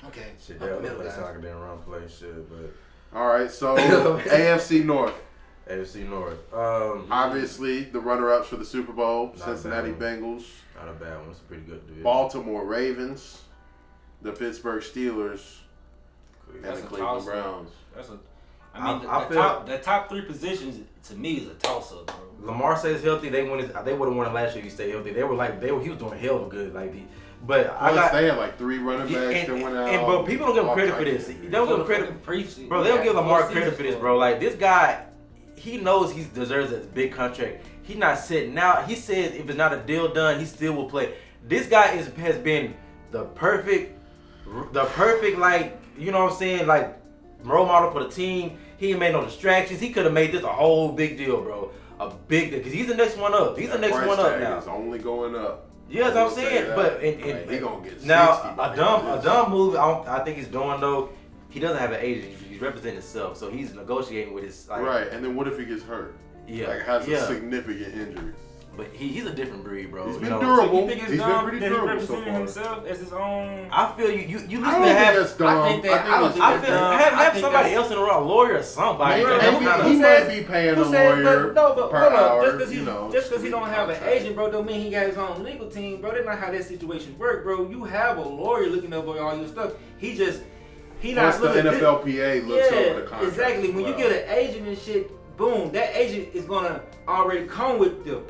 Speaker 1: Okay,
Speaker 4: Shit,
Speaker 1: up the
Speaker 4: that
Speaker 1: middle,
Speaker 4: play
Speaker 1: guys.
Speaker 4: soccer didn't run play shit, but
Speaker 2: All right, so AFC North.
Speaker 4: AFC North.
Speaker 2: Obviously, the runner-ups for the Super Bowl,
Speaker 4: Not
Speaker 2: Cincinnati
Speaker 4: bad
Speaker 2: Bengals,
Speaker 4: Not a bad one. It's a pretty good division.
Speaker 2: Baltimore Ravens, the Pittsburgh Steelers, and
Speaker 1: That's
Speaker 2: the
Speaker 1: a
Speaker 2: Cleveland
Speaker 1: toss-up.
Speaker 2: Browns.
Speaker 1: I mean,
Speaker 4: I feel-
Speaker 1: the top three positions to me is a toss up, bro.
Speaker 4: Lamar stays healthy. They would have won it last year. If he stayed healthy. He was doing hell of good. But
Speaker 2: They had like 3 running backs that went out.
Speaker 4: And bro, people don't give him
Speaker 2: all
Speaker 4: credit for
Speaker 2: types
Speaker 4: this.
Speaker 2: of
Speaker 4: They don't give him credit. Bro, they don't give Lamar credit for this, bro. Like, this guy, he knows he deserves a big contract. He's not sitting out. He says if it's not a deal done, he still will play. This guy has been the perfect, like, you know what I'm saying, like, role model for the team. He ain't made no distractions. He could have made this a whole big deal, bro. A big deal. Because he's the next one up. He's the next
Speaker 2: price
Speaker 4: one up
Speaker 2: tag
Speaker 4: now.
Speaker 2: is only going up.
Speaker 4: Yeah, that's what I'm saying. But
Speaker 2: he gonna get 60
Speaker 4: now
Speaker 2: by
Speaker 4: a
Speaker 2: the end of
Speaker 4: dumb move. I think he's doing though. He doesn't have an agent. He's representing himself, so he's negotiating with his. Like,
Speaker 2: right, and then what if he gets hurt?
Speaker 4: Yeah.
Speaker 2: Like has
Speaker 4: yeah.
Speaker 2: a significant injury.
Speaker 4: But he's a different breed, bro.
Speaker 2: He's
Speaker 4: you
Speaker 2: been
Speaker 4: know?
Speaker 2: durable.
Speaker 1: So you think it's
Speaker 2: He's been
Speaker 1: dumb
Speaker 2: pretty
Speaker 1: that he
Speaker 2: durable so
Speaker 1: represented
Speaker 2: far.
Speaker 1: himself as his own?
Speaker 4: I feel you. You
Speaker 2: I
Speaker 4: listen
Speaker 2: don't
Speaker 4: to
Speaker 2: think
Speaker 4: have.
Speaker 2: that's dumb.
Speaker 1: I think that- I don't think
Speaker 4: I
Speaker 1: that's
Speaker 4: feel
Speaker 1: dumb.
Speaker 4: have
Speaker 1: I think
Speaker 4: somebody
Speaker 1: that's-
Speaker 4: else in the room, a lawyer or somebody.
Speaker 2: Maybe,
Speaker 4: Some kind of-
Speaker 2: he might be paying a lawyer
Speaker 1: but
Speaker 2: per
Speaker 1: hold up,
Speaker 2: hour.
Speaker 1: just because he don't have an
Speaker 2: contract.
Speaker 1: agent, bro, don't mean he got his own legal team, bro. That's not how that situation work, bro. You have a lawyer looking over all your stuff. He
Speaker 2: Plus
Speaker 1: not
Speaker 2: the
Speaker 1: looking.
Speaker 2: NFLPA looks over the contract.
Speaker 1: Exactly.
Speaker 2: as
Speaker 1: When you
Speaker 2: well.
Speaker 1: get an agent and shit, boom, that agent is gonna already come with the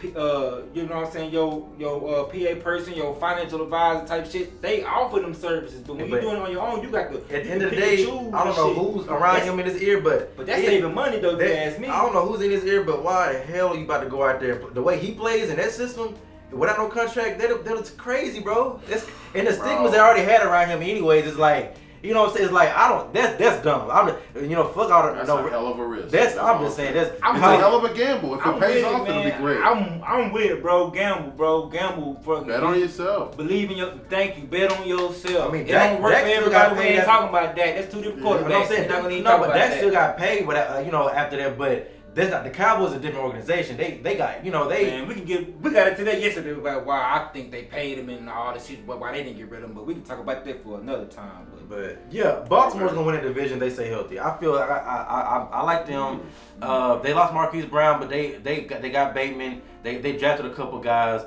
Speaker 1: you know what I'm saying, your PA person, your financial advisor type shit. They offer them services, but when
Speaker 4: But
Speaker 1: you're doing it on your own, you got to.
Speaker 4: At the end of the day, I don't know who's around him in his ear, but
Speaker 1: that's saving money though. If you ask me.
Speaker 4: I don't know who's in his ear, but why the hell you about to go out there? The way he plays in that system, without no contract, that's crazy, bro. And the stigmas they already had around him, anyways. It's like, you know what I'm saying? It's like, that's dumb. Fuck all the.
Speaker 2: That's
Speaker 4: no,
Speaker 2: a hell of a risk.
Speaker 4: I'm just saying that's.
Speaker 2: It's a hell of a gamble. If it pays off, it'll be
Speaker 1: man.
Speaker 2: great.
Speaker 1: I'm with it, bro. Gamble. Fucking
Speaker 2: Bet on yourself.
Speaker 1: Believe in your. Thank you. Bet on yourself.
Speaker 4: I mean,
Speaker 1: it don't work
Speaker 4: Dak
Speaker 1: for
Speaker 4: still
Speaker 1: everybody.
Speaker 4: got
Speaker 1: We
Speaker 4: paid
Speaker 1: ain't
Speaker 4: after-
Speaker 1: talking about that. That's two different
Speaker 2: Yeah.
Speaker 1: quarterbacks.
Speaker 4: But I'm saying,
Speaker 1: We're not gonna even
Speaker 4: no,
Speaker 1: talk
Speaker 4: but
Speaker 1: about
Speaker 4: Dak
Speaker 1: that.
Speaker 4: still got paid, but after that, but. That's not the Cowboys, a different organization. They got, you know,
Speaker 1: Man, we got into that yesterday about why I think they paid him and all this shit, but why they didn't get rid of him. But we can talk about that for another time.
Speaker 4: But yeah, Baltimore's gonna win the division. They stay healthy. I feel I like them. They lost Marquise Brown, but they got Bateman. They drafted a couple guys.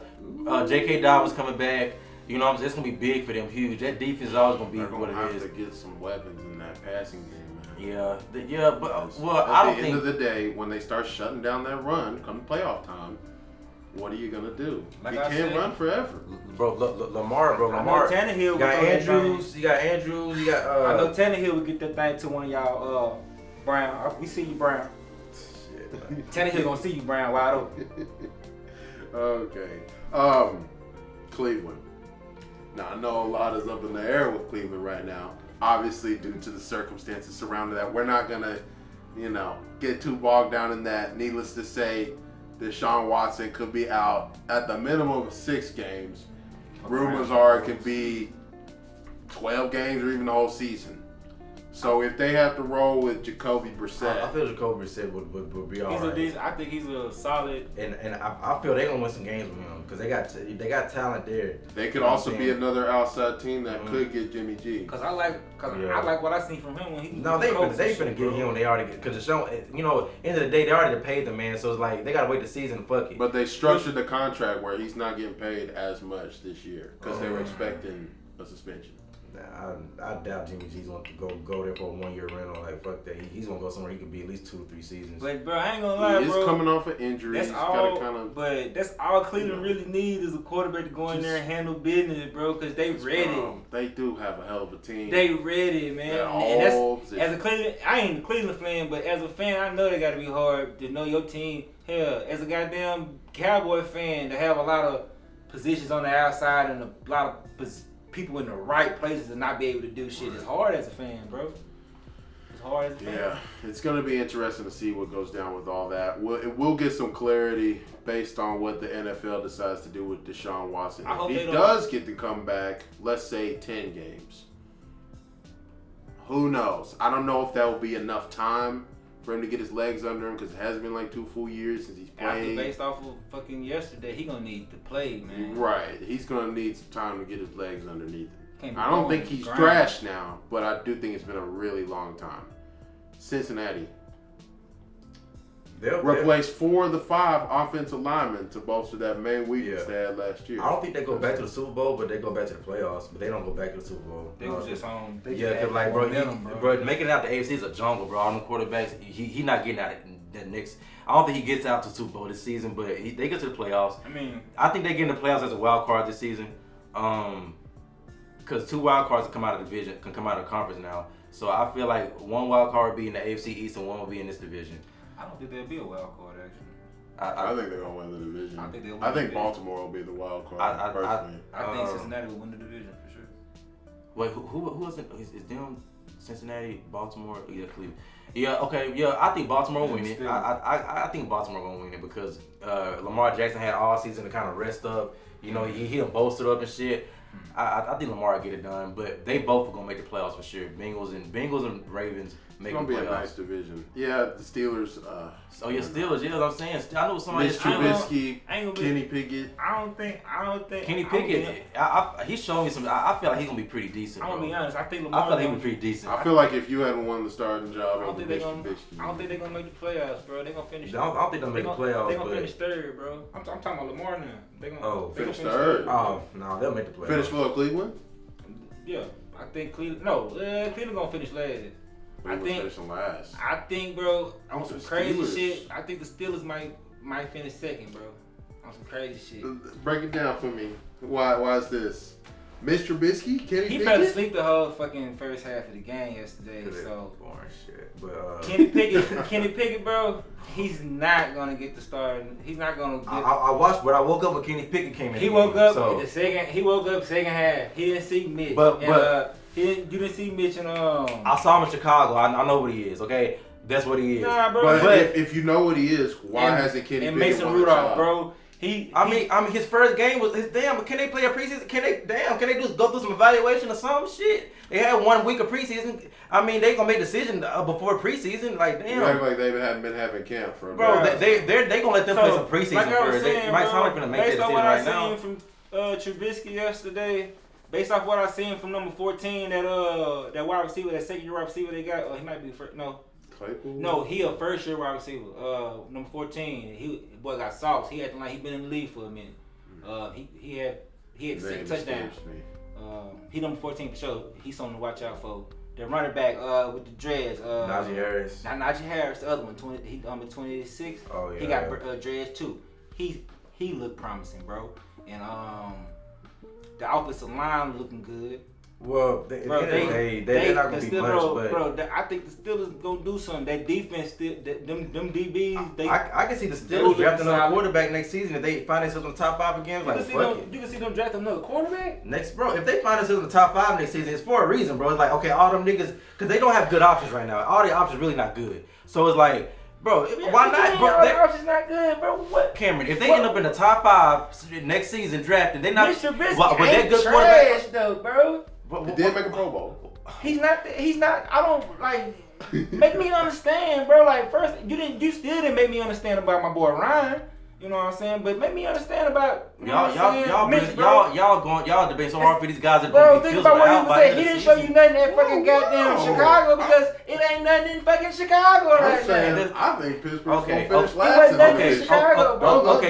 Speaker 4: J.K. Dobbins coming back. You know what I'm saying? It's gonna be big for them. Huge. That defense is always gonna be
Speaker 2: They're
Speaker 4: what
Speaker 2: gonna
Speaker 4: it
Speaker 2: have
Speaker 4: is.
Speaker 2: to get some weapons in that passing game, man.
Speaker 4: Yeah, but well,
Speaker 2: At
Speaker 4: I don't
Speaker 2: the
Speaker 4: think.
Speaker 2: end of the day, when they start shutting down that run, come playoff time, what are you gonna do?
Speaker 1: Like
Speaker 2: He
Speaker 1: I
Speaker 2: can't
Speaker 1: said-
Speaker 2: run forever.
Speaker 4: Bro, Lamar.
Speaker 1: I know Tannehill
Speaker 4: You
Speaker 1: would
Speaker 4: got
Speaker 1: throw that
Speaker 4: Andrews. You got.
Speaker 1: I know Tannehill would get that thing to one of y'all. Brown. We see you, Brown.
Speaker 4: Shit, man.
Speaker 1: Tannehill gonna see you, Brown, wide open.
Speaker 2: Okay. Cleveland. Now I know a lot is up in the air with Cleveland right now. Obviously, due to the circumstances surrounding that, we're not gonna, get too bogged down in that. Needless to say, Deshaun Watson could be out at the minimum of 6 games. Rumors are it could be 12 games or even the whole season. So if they have to roll with Jacoby
Speaker 4: I
Speaker 2: Brissett,
Speaker 4: feel Jacoby Brissett would be all right.
Speaker 1: I think he's a solid.
Speaker 4: And I feel they're gonna win some games with him because they got talent there.
Speaker 2: they could
Speaker 4: You know
Speaker 2: also
Speaker 4: what I'm
Speaker 2: be
Speaker 4: saying?
Speaker 2: another outside team that
Speaker 4: Mhm.
Speaker 2: could get Jimmy G.
Speaker 1: I like what I seen from him when he was
Speaker 4: No, they
Speaker 1: coach and
Speaker 4: finna
Speaker 1: shit,
Speaker 4: get
Speaker 1: bro.
Speaker 4: him. They already because Deshaun, end of the day they already paid the man, so it's like they gotta wait the season. Fuck it.
Speaker 2: But they structured the contract where he's not getting paid as much this year because they were expecting a suspension.
Speaker 4: Nah, I doubt Jimmy G's want to go there for a 1 year rental. Like fuck that. He's gonna go somewhere he could be at least 2 or 3 seasons.
Speaker 1: But bro, I ain't gonna lie,
Speaker 2: He is
Speaker 1: bro.
Speaker 2: coming off an injury.
Speaker 1: That's
Speaker 2: He's
Speaker 1: all.
Speaker 2: gotta kind of.
Speaker 1: But that's all Cleveland really needs is a quarterback to go in there and handle business, bro. Cause they ready.
Speaker 2: They do have a hell of a team.
Speaker 1: They ready, man.
Speaker 2: At
Speaker 1: And that's
Speaker 2: all positions.
Speaker 1: as a Cleveland. I ain't a Cleveland fan, but as a fan, I know they gotta be hard to know your team. Hell, as a goddamn Cowboy fan, to have a lot of positions on the outside and a lot of people in the right places and not be able to do shit. It's hard as a fan, bro. It's hard as a fan.
Speaker 2: Yeah, it's going to be interesting to see what goes down with all that. We'll get some clarity based on what the NFL decides to do with Deshaun Watson.
Speaker 1: I hope
Speaker 2: If
Speaker 1: they
Speaker 2: he
Speaker 1: don't-
Speaker 2: does get to come back, let's say 10 games, who knows? I don't know if that will be enough time for him to get his legs under him because it hasn't been like 2 full years since he's playing.
Speaker 1: Based off of fucking yesterday, he gonna need to play, man.
Speaker 2: Right. He's gonna need some time to get his legs underneath him. I
Speaker 1: going
Speaker 2: don't think he's trash now, but I do think it's been a really long time. Cincinnati.
Speaker 4: They'll
Speaker 2: replace 4 of the 5 offensive linemen to bolster that main weakness they had last year.
Speaker 4: I don't think they go back to the Super Bowl, but they go back to the playoffs. But they don't go back to the Super Bowl.
Speaker 1: They was just on.
Speaker 4: Yeah, cause like bro, making it out the AFC is a jungle, bro. All them quarterbacks, he not getting out that next. I don't think he gets out to Super Bowl this season, but they get to the playoffs.
Speaker 1: I mean,
Speaker 4: I think they get in the playoffs as a wild card this season. Because 2 wild cards can come out of division, can come out of conference now. So I feel like 1 wild card will be in the AFC East and 1 will be in this division.
Speaker 1: I don't think there'll be a wild card actually.
Speaker 2: I think they're gonna win the division.
Speaker 1: I
Speaker 2: think Baltimore will be the wild card. Personally,
Speaker 1: I think Cincinnati will win the division for sure.
Speaker 4: Wait, who is it? Is them Cincinnati, Baltimore, yeah, Cleveland? Yeah, okay, yeah. I think Baltimore will win it. I think Baltimore gonna win it because Lamar Jackson had all season to kind of rest up. You know, he done bolstered up and shit. I think Lamar will get it done, but they both are gonna make the playoffs for sure. Bengals and Ravens make the playoffs.
Speaker 2: It's gonna be a nice division. Yeah, the Steelers.
Speaker 4: Oh yeah, Steelers. Yeah, I'm saying. I know somebody.
Speaker 2: Mitch Trubisky, Kenny Pickett.
Speaker 1: I don't think.
Speaker 4: Kenny Pickett. He's showing me some. I feel like he's gonna be pretty decent.
Speaker 1: I'm gonna be honest. I think Lamar.
Speaker 4: I feel like he's gonna be pretty decent.
Speaker 2: I feel like if you hadn't won the starting job,
Speaker 1: I don't think they're gonna make the playoffs, bro. They're gonna finish.
Speaker 4: I don't think they'll make the playoffs.
Speaker 1: They're gonna finish 3rd, bro. I'm talking about Lamar now. They're gonna
Speaker 2: finish 3rd.
Speaker 4: Oh no, they'll make the playoffs.
Speaker 2: Finish below Cleveland.
Speaker 1: Yeah, I think Cleveland. No, Cleveland gonna finish last. I think, bro, on some crazy shit. I think the Steelers might finish 2nd, bro. On some crazy shit.
Speaker 2: Break it down for me. Why is this? Mitch Trubisky, Kenny Pickett?
Speaker 1: He fell asleep the whole fucking first half of the game yesterday. So
Speaker 4: boring shit. But
Speaker 1: Kenny Pickett, bro, he's not gonna get the start. He's not gonna get.
Speaker 4: I watched, but I woke up when Kenny Pickett came in.
Speaker 1: He woke up second half. He didn't see Mitch. You didn't see Mitch and
Speaker 4: I saw him in Chicago. I know what he is. Okay, that's what he is.
Speaker 1: Nah, bro.
Speaker 2: But if you know what he is, why hasn't Kenny Pickett
Speaker 1: Mason Rudolph, bro?
Speaker 4: I mean, his first game was his damn. Can they play a preseason? Can they just go through some evaluation or some shit? They had 1 week of preseason. I mean, they gonna make a decision before preseason. Like damn.
Speaker 2: You act like they haven't been having camp for a
Speaker 4: bro. They gonna let them play some preseason first. Mike Tomlin gonna make that decision right now.
Speaker 1: Based on what I seen from Trubisky yesterday, based off what I seen from number 14, that wide receiver, that 2nd-year wide receiver they got, he might be first. No.
Speaker 2: Claypool?
Speaker 1: No, he a first-year wide receiver. Number 14. Boy got sauce. He acting like he been in the league for a minute. He had 6 touchdowns. He number 14 for sure. He's something to watch out for. The running back with the dreads.
Speaker 4: Najee Harris.
Speaker 1: Not Najee Harris, the other one. He 26.
Speaker 4: Oh yeah.
Speaker 1: He got dreads too. He looked promising, bro. And the offensive line looking good.
Speaker 4: Well, they're not gonna be much, but
Speaker 1: I think the Steelers gonna do something. That defense, them DBs.
Speaker 4: I can see the Steelers drafting another quarterback next season if they find themselves in the top 5 again.
Speaker 1: You can see them draft another quarterback
Speaker 4: next, bro. If they find themselves in the top 5 next season, it's for a reason, bro. It's like okay, all them niggas, because they don't have good options right now. All the options really not good. So it's like. Bro, why not? Bro,
Speaker 1: options not good, bro. What?
Speaker 4: Cameron, if they end up in the top 5 next season drafting, they not.
Speaker 1: Mr. Biscuit ain't good trash though, bro.
Speaker 2: He did make a Pro Bowl.
Speaker 1: He's not. I don't like. Make me understand, bro. Like first, you still didn't make me understand about my boy Ryan. You know what I'm saying? But make me understand about y'all debate so hard for these guys that bro, think about what he was saying. He didn't show you nothing in fucking goddamn Chicago because it ain't nothing in fucking Chicago right now.
Speaker 2: I think Pittsburgh's gonna finish
Speaker 1: last.
Speaker 2: It
Speaker 1: wasn't nothing in Chicago, bro.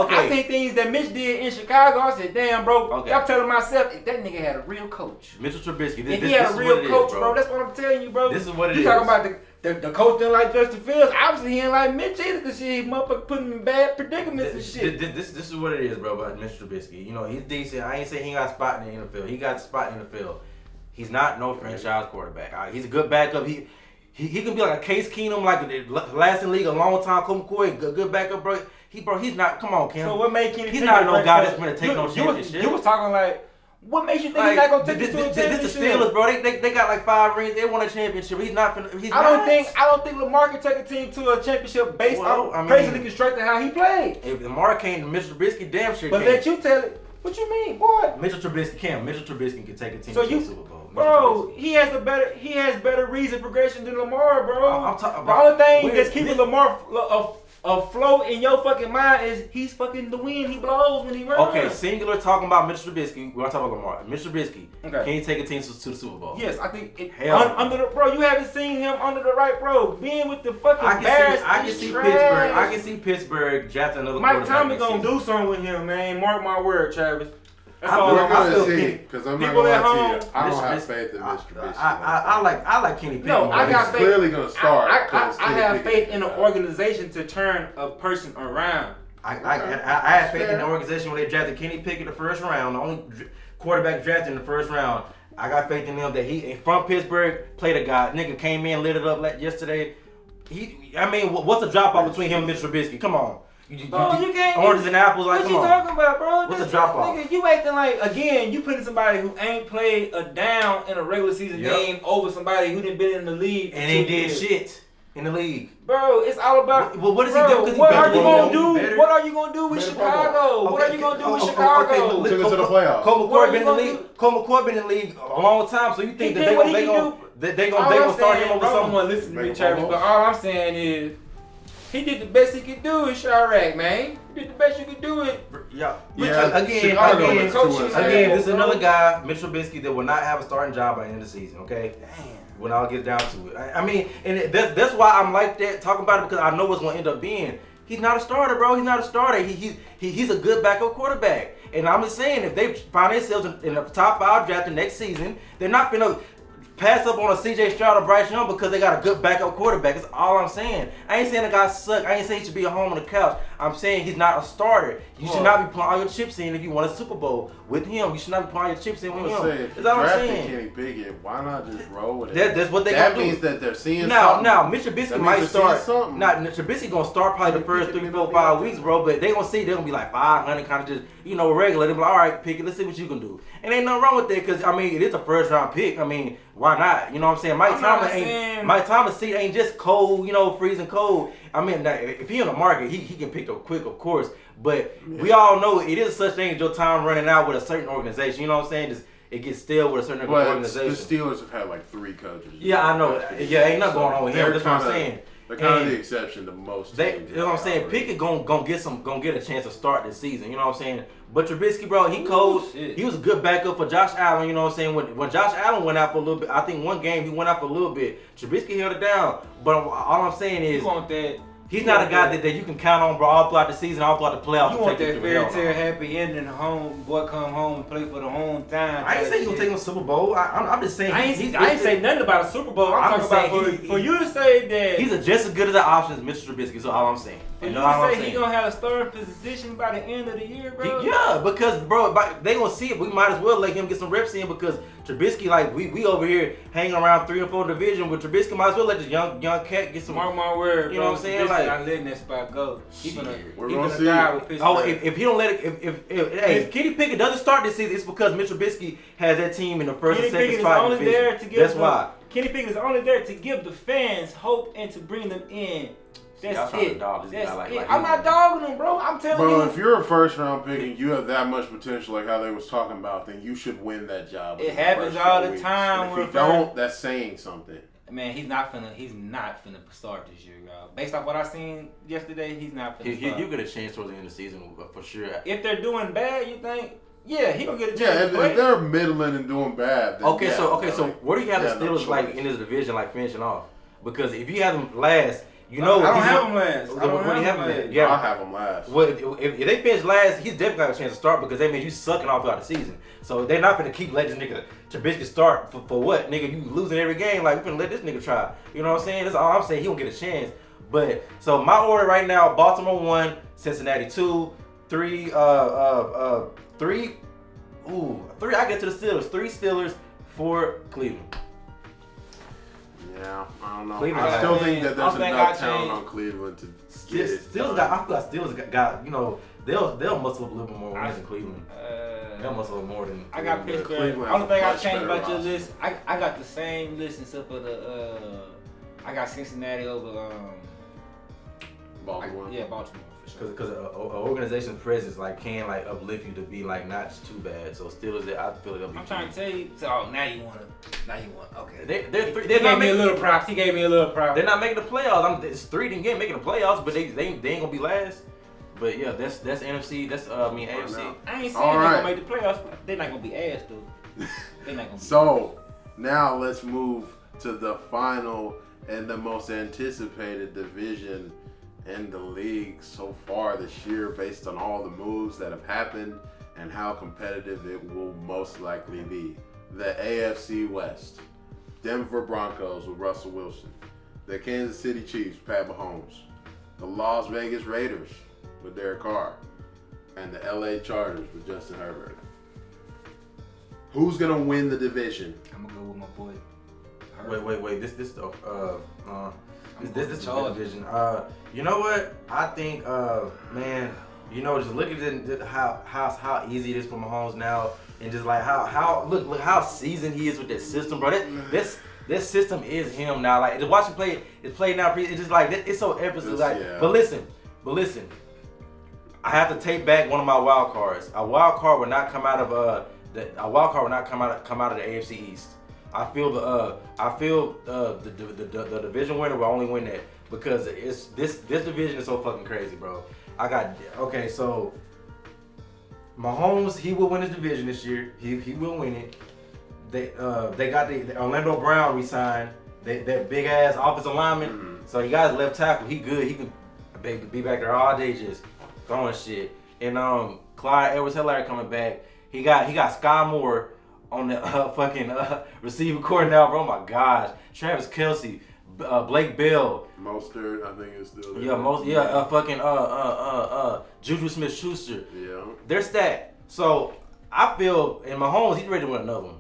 Speaker 4: I
Speaker 1: seen things that Mitch did in Chicago. I said, damn, bro. I'm telling myself, if that nigga had a real coach.
Speaker 4: Mitchell Trubisky.
Speaker 1: If he had a real coach, bro, that's what I'm telling you, bro.
Speaker 4: This is what it is.
Speaker 1: You talking about the coach didn't like Justin Fields. Obviously, he ain't like Mitch either because he motherfucker put him in bad predicaments and shit.
Speaker 4: This is what it is, bro, about Mitch Trubisky. You know, he's decent. I ain't saying he got a spot in the NFL. He got a spot in the NFL. He's not no franchise quarterback. He's a good backup. He can be like a Case Keenum, like last in the league a long time. Colt McCoy, good backup, bro. He's not. Come on, Cam.
Speaker 1: So what made Kenny?
Speaker 4: He's not no guy that's gonna take no championship.
Speaker 1: You was talking like. What makes you think he's not gonna take this to a championship?
Speaker 4: This the Steelers, bro. They got like 5 rings. They won a championship. He's not.
Speaker 1: I don't think Lamar can take a team to a championship based on basically constructing how he played.
Speaker 4: If Lamar came to Mitchell Trubisky, damn sure.
Speaker 1: But let you tell it. What you mean, boy?
Speaker 4: Mitchell Trubisky can take a team to the Super Bowl.
Speaker 1: Bro, he has better reason progression than Lamar, bro.
Speaker 4: I'm talking
Speaker 1: the
Speaker 4: about.
Speaker 1: only thing that's keeping Lamar afloat in your fucking mind is he's fucking the wind he blows when he runs.
Speaker 4: Okay, singular talking about Mitchell Trubisky. We're not talking about Lamar. Mitchell Trubisky.
Speaker 1: Okay.
Speaker 4: Can he take a team to the Super Bowl?
Speaker 1: Yes, I think
Speaker 4: Hell.
Speaker 1: bro, you haven't seen him under the right bro. Being with the fucking Bears,
Speaker 4: I can see Pittsburgh. I can see Pittsburgh drafting another
Speaker 1: Mike
Speaker 4: quarterback
Speaker 1: Tomlin
Speaker 4: next
Speaker 1: gonna
Speaker 4: season.
Speaker 1: do something with him, man. Mark my word, Travis. That's
Speaker 4: I
Speaker 1: all
Speaker 2: We're
Speaker 1: I'm
Speaker 2: gonna
Speaker 1: still
Speaker 2: see,
Speaker 1: kidding.
Speaker 2: because I'm not
Speaker 1: People
Speaker 2: gonna
Speaker 1: at
Speaker 2: lie to
Speaker 1: home,
Speaker 2: you. I don't have
Speaker 4: Mr.
Speaker 2: faith in Mr. Trubisky.
Speaker 4: I like Kenny Pickett.
Speaker 1: No, I got
Speaker 2: He's
Speaker 1: faith.
Speaker 2: clearly gonna start.
Speaker 1: I have faith in the organization to turn a person around.
Speaker 4: I had faith in the organization when they drafted Kenny Pickett in the first round, the only quarterback drafted in the first round. I got faith in him that he from Pittsburgh played a guy. Nigga came in, lit it up like yesterday. What's the drop off between him and Mitch Trubisky? Come on.
Speaker 1: Bro, you can't.
Speaker 4: Oranges and apples, like,
Speaker 1: What
Speaker 4: come
Speaker 1: you
Speaker 4: on.
Speaker 1: talking about, bro?
Speaker 4: What's the drop off?
Speaker 1: Nigga, you acting like, again, you putting somebody who ain't played a down in a regular season game over somebody who done been in the league.
Speaker 4: And they did shit in the league.
Speaker 1: Bro, it's all about.
Speaker 4: Well, what is he
Speaker 1: bro,
Speaker 4: doing?
Speaker 1: what are you gonna
Speaker 4: Better.
Speaker 1: do? What are you gonna do with Chicago? What are you gonna do with Chicago?
Speaker 2: Took it to the playoffs.
Speaker 4: Cole
Speaker 1: What are
Speaker 4: McCoy
Speaker 1: you
Speaker 4: been in the
Speaker 1: gonna
Speaker 4: league. Cole McCoy been in the league a long time, so you think
Speaker 1: He
Speaker 4: that
Speaker 1: did what he
Speaker 4: they
Speaker 1: can
Speaker 4: gonna start him over
Speaker 1: I don't
Speaker 4: something?
Speaker 1: want to listen to me,
Speaker 2: Make
Speaker 1: Travis,
Speaker 2: him
Speaker 1: but all I'm saying is he did the best he could do in Chirac, man. He did the best you could do it.
Speaker 4: Yeah.
Speaker 2: Yeah,
Speaker 4: Again,
Speaker 2: Chicago
Speaker 1: went to us.
Speaker 4: this is another guy, Mitch Trubisky, that will not have a starting job by the end of the season. Okay.
Speaker 1: Damn.
Speaker 4: When I'll get down to it, that's why I'm like that talking about it, because I know what's gonna end up being. He's not a starter, bro. He's not a starter. He's a good backup quarterback. And I'm just saying, if they find themselves in the top 5 draft the next season, they're not gonna pass up on a CJ Stroud or Bryce Young because they got a good backup quarterback. That's all I'm saying. I ain't saying the guy suck. I ain't saying he should be at home on the couch. I'm saying he's not a starter. You should not be putting all your chips in if you want a Super Bowl with him. You should not be putting all your chips in with him.
Speaker 2: If you
Speaker 4: That's all I'm
Speaker 2: drafted
Speaker 4: saying.
Speaker 2: Kenny Pickett, why not just roll with it?
Speaker 4: That's what they
Speaker 2: That
Speaker 4: gonna do.
Speaker 2: means that they're seeing
Speaker 4: Now,
Speaker 2: something.
Speaker 4: Mitch Trubisky
Speaker 2: That
Speaker 4: might
Speaker 2: means they're
Speaker 4: start.
Speaker 2: seeing something.
Speaker 4: Now, Trubisky gonna start probably the first 3, 4, 5 weeks, bro. But they gonna see they're gonna be like 500, kind of just regular. They be like, all right, Pickett, let's see what you can do. And ain't nothing wrong with that, because it is a first round pick. Why not? You know what I'm saying? Mike Thomas seat ain't just cold, freezing cold. If he on the market, he can pick up quick, of course. But we all know it is such thing as your time running out with a certain organization. You know what I'm saying? It gets stale with a certain organization.
Speaker 2: The Steelers have had like 3 coaches.
Speaker 4: Yeah, I know. Yeah, ain't nothing going on with him. That's what I'm saying.
Speaker 2: They're kind of the exception to most teams.
Speaker 4: You know what I'm saying? Pickett gonna get a chance to start this season. You know what I'm saying? But Trubisky, bro, he cold. He was a good backup for Josh Allen. You know what I'm saying? When Josh Allen went out for a little bit, I think one game he went out for a little bit. Trubisky held it down. But all I'm saying is, he's not a guy that you can count on, bro, all throughout the season, all throughout the playoffs.
Speaker 1: You want that fairy tale happy ending, home boy come home and play for the hometown.
Speaker 4: I ain't saying you gonna take him to Super Bowl. I'm just saying
Speaker 1: I ain't saying nothing about a Super Bowl. I'm talking about for you to say that
Speaker 4: he's just as good as an option as Mr. Trubisky. So all I'm saying.
Speaker 1: For you to say he's gonna have a starting position by the end of the year, bro.
Speaker 4: Yeah, because bro, they gonna see it. We might as well let him get some reps in, because Trubisky, we over here hanging around 3 and 4 division with Trubisky. Might as well let this young cat get some.
Speaker 1: Mark my word,
Speaker 4: you know what I'm saying?
Speaker 1: Like, not letting that spot go. He's gonna
Speaker 2: see.
Speaker 1: die with Pittsburgh.
Speaker 4: Oh, if he don't let it, if Kenny Pickett doesn't start this season, it's because Mitch Trubisky has that team in the first and second spot in the division. That's why.
Speaker 1: Kenny Pickett is only there to give the fans hope and to bring them in. That's it. I'm not dogging them, bro. I'm telling you.
Speaker 2: Bro, if you're a first round pick and you have that much potential, like how they was talking about, then you should win that job.
Speaker 1: It happens all the time.
Speaker 2: And if you don't, that's saying something.
Speaker 1: Man, he's not finna start this year, y'all. Based off what I seen yesterday, he's not finna start.
Speaker 4: He'll get a chance towards the end of the season for sure.
Speaker 1: If they're doing bad, you think? Yeah, he gonna get a chance.
Speaker 2: Yeah,
Speaker 1: to play.
Speaker 2: if they're middling and doing bad. Then
Speaker 4: so where do you have the Steelers in this division finishing off? Because if you have them last. I don't
Speaker 1: have him last.
Speaker 2: I have him last.
Speaker 4: Well, if they finish last, he's definitely got a chance to start, because that means you sucking all throughout the season. So they're not gonna keep letting this nigga Trubisky start for what? Nigga, you losing every game. Like, we finna let this nigga try. You know what I'm saying? That's all I'm saying. He don't get a chance. But so my order right now: Baltimore 1, Cincinnati 2, 3. 3. I get to the Steelers. 3 Steelers, 4 Cleveland.
Speaker 2: Yeah, I don't know.
Speaker 4: Cleveland
Speaker 2: I still think that there's enough talent on Cleveland to get it.
Speaker 4: I feel like Steelers got they'll muscle up a little bit more wins than Cleveland. They'll muscle up more than
Speaker 1: I got Pittsburgh. Only thing I changed about your list, I got the same list except for I got Cincinnati over
Speaker 2: Baltimore.
Speaker 1: Baltimore.
Speaker 4: Because an organization's presence like can like uplift you to be like not too bad. So still is it? I feel like
Speaker 1: I'm trying to tell you. So now you want. Okay.
Speaker 4: They're
Speaker 1: He gave me a little props.
Speaker 4: They're not making the playoffs. It's 3 again making the playoffs, but they ain't gonna be last. But yeah, that's NFC. That's AFC.
Speaker 1: I ain't saying they're gonna make the playoffs. But they're not gonna be ass though. They're not gonna.
Speaker 2: So now let's move to the final and the most anticipated division in the league so far this year, based on all the moves that have happened and how competitive it will most likely be. The AFC West. Denver Broncos with Russell Wilson. The Kansas City Chiefs, Pat Mahomes. The Las Vegas Raiders with Derek Carr. And the LA Chargers with Justin Herbert. Who's gonna win the division?
Speaker 1: I'm gonna go with my boy.
Speaker 4: Wait. This is the division. You know what? I think, man. You know, just look at how easy it is for Mahomes now, and just like how look how seasoned he is with that system, bro. This system is him now. Like to watch him play, it's played now. It's just like it's so effortless. Like, yeah. But listen. I have to take back one of my wild cards. A wild card would not come out of the AFC East. I feel the division winner will only win that because it's this division is so fucking crazy, bro. So Mahomes, he will win his division this year. He will win it. They got the Orlando Brown re-signed. That big ass offensive lineman. Mm-hmm. So he got his left tackle. He good. He can be back there all day just throwing shit. And Clyde Edwards-Helaire coming back. He got Sky Moore on the receiving core now, bro. Oh my gosh. Travis Kelce, Blake Bell.
Speaker 2: Mostert, I think is still there.
Speaker 4: Yeah, Juju Smith-Schuster.
Speaker 2: Yeah.
Speaker 4: They're stacked. So I feel, and Mahomes, he's ready to win another one.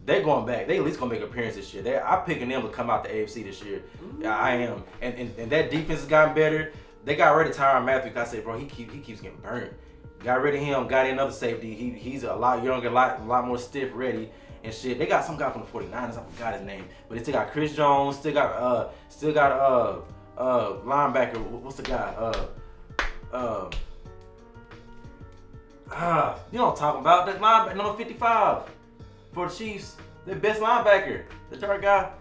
Speaker 4: They're going back. They at least gonna make an appearance this year. I'm picking them to come out the AFC this year. Yeah, I am. And that defense has gotten better. They got rid of Tyrann Mathieu. I said, bro, he keeps getting burnt. Got rid of him. Got in another safety. He's a lot younger, a lot more stiff, ready and shit. They got some guy from the 49ers. I forgot his name, but they still got Chris Jones. Still got linebacker. What's the guy? You know what I'm talking about? That linebacker number 55 for the Chiefs. Their best linebacker. The third guy.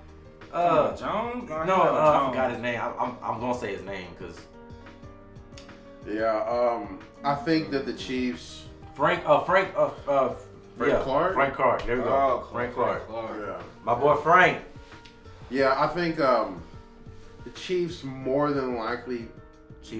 Speaker 1: Jones?
Speaker 4: I forgot his name. I'm gonna say his name because.
Speaker 2: Yeah, I think that the Chiefs.
Speaker 4: Frank Clark.
Speaker 2: Frank Clark.
Speaker 4: There we go. Frank Clark.
Speaker 2: Yeah.
Speaker 4: My boy Frank.
Speaker 2: Yeah, I think the Chiefs more than likely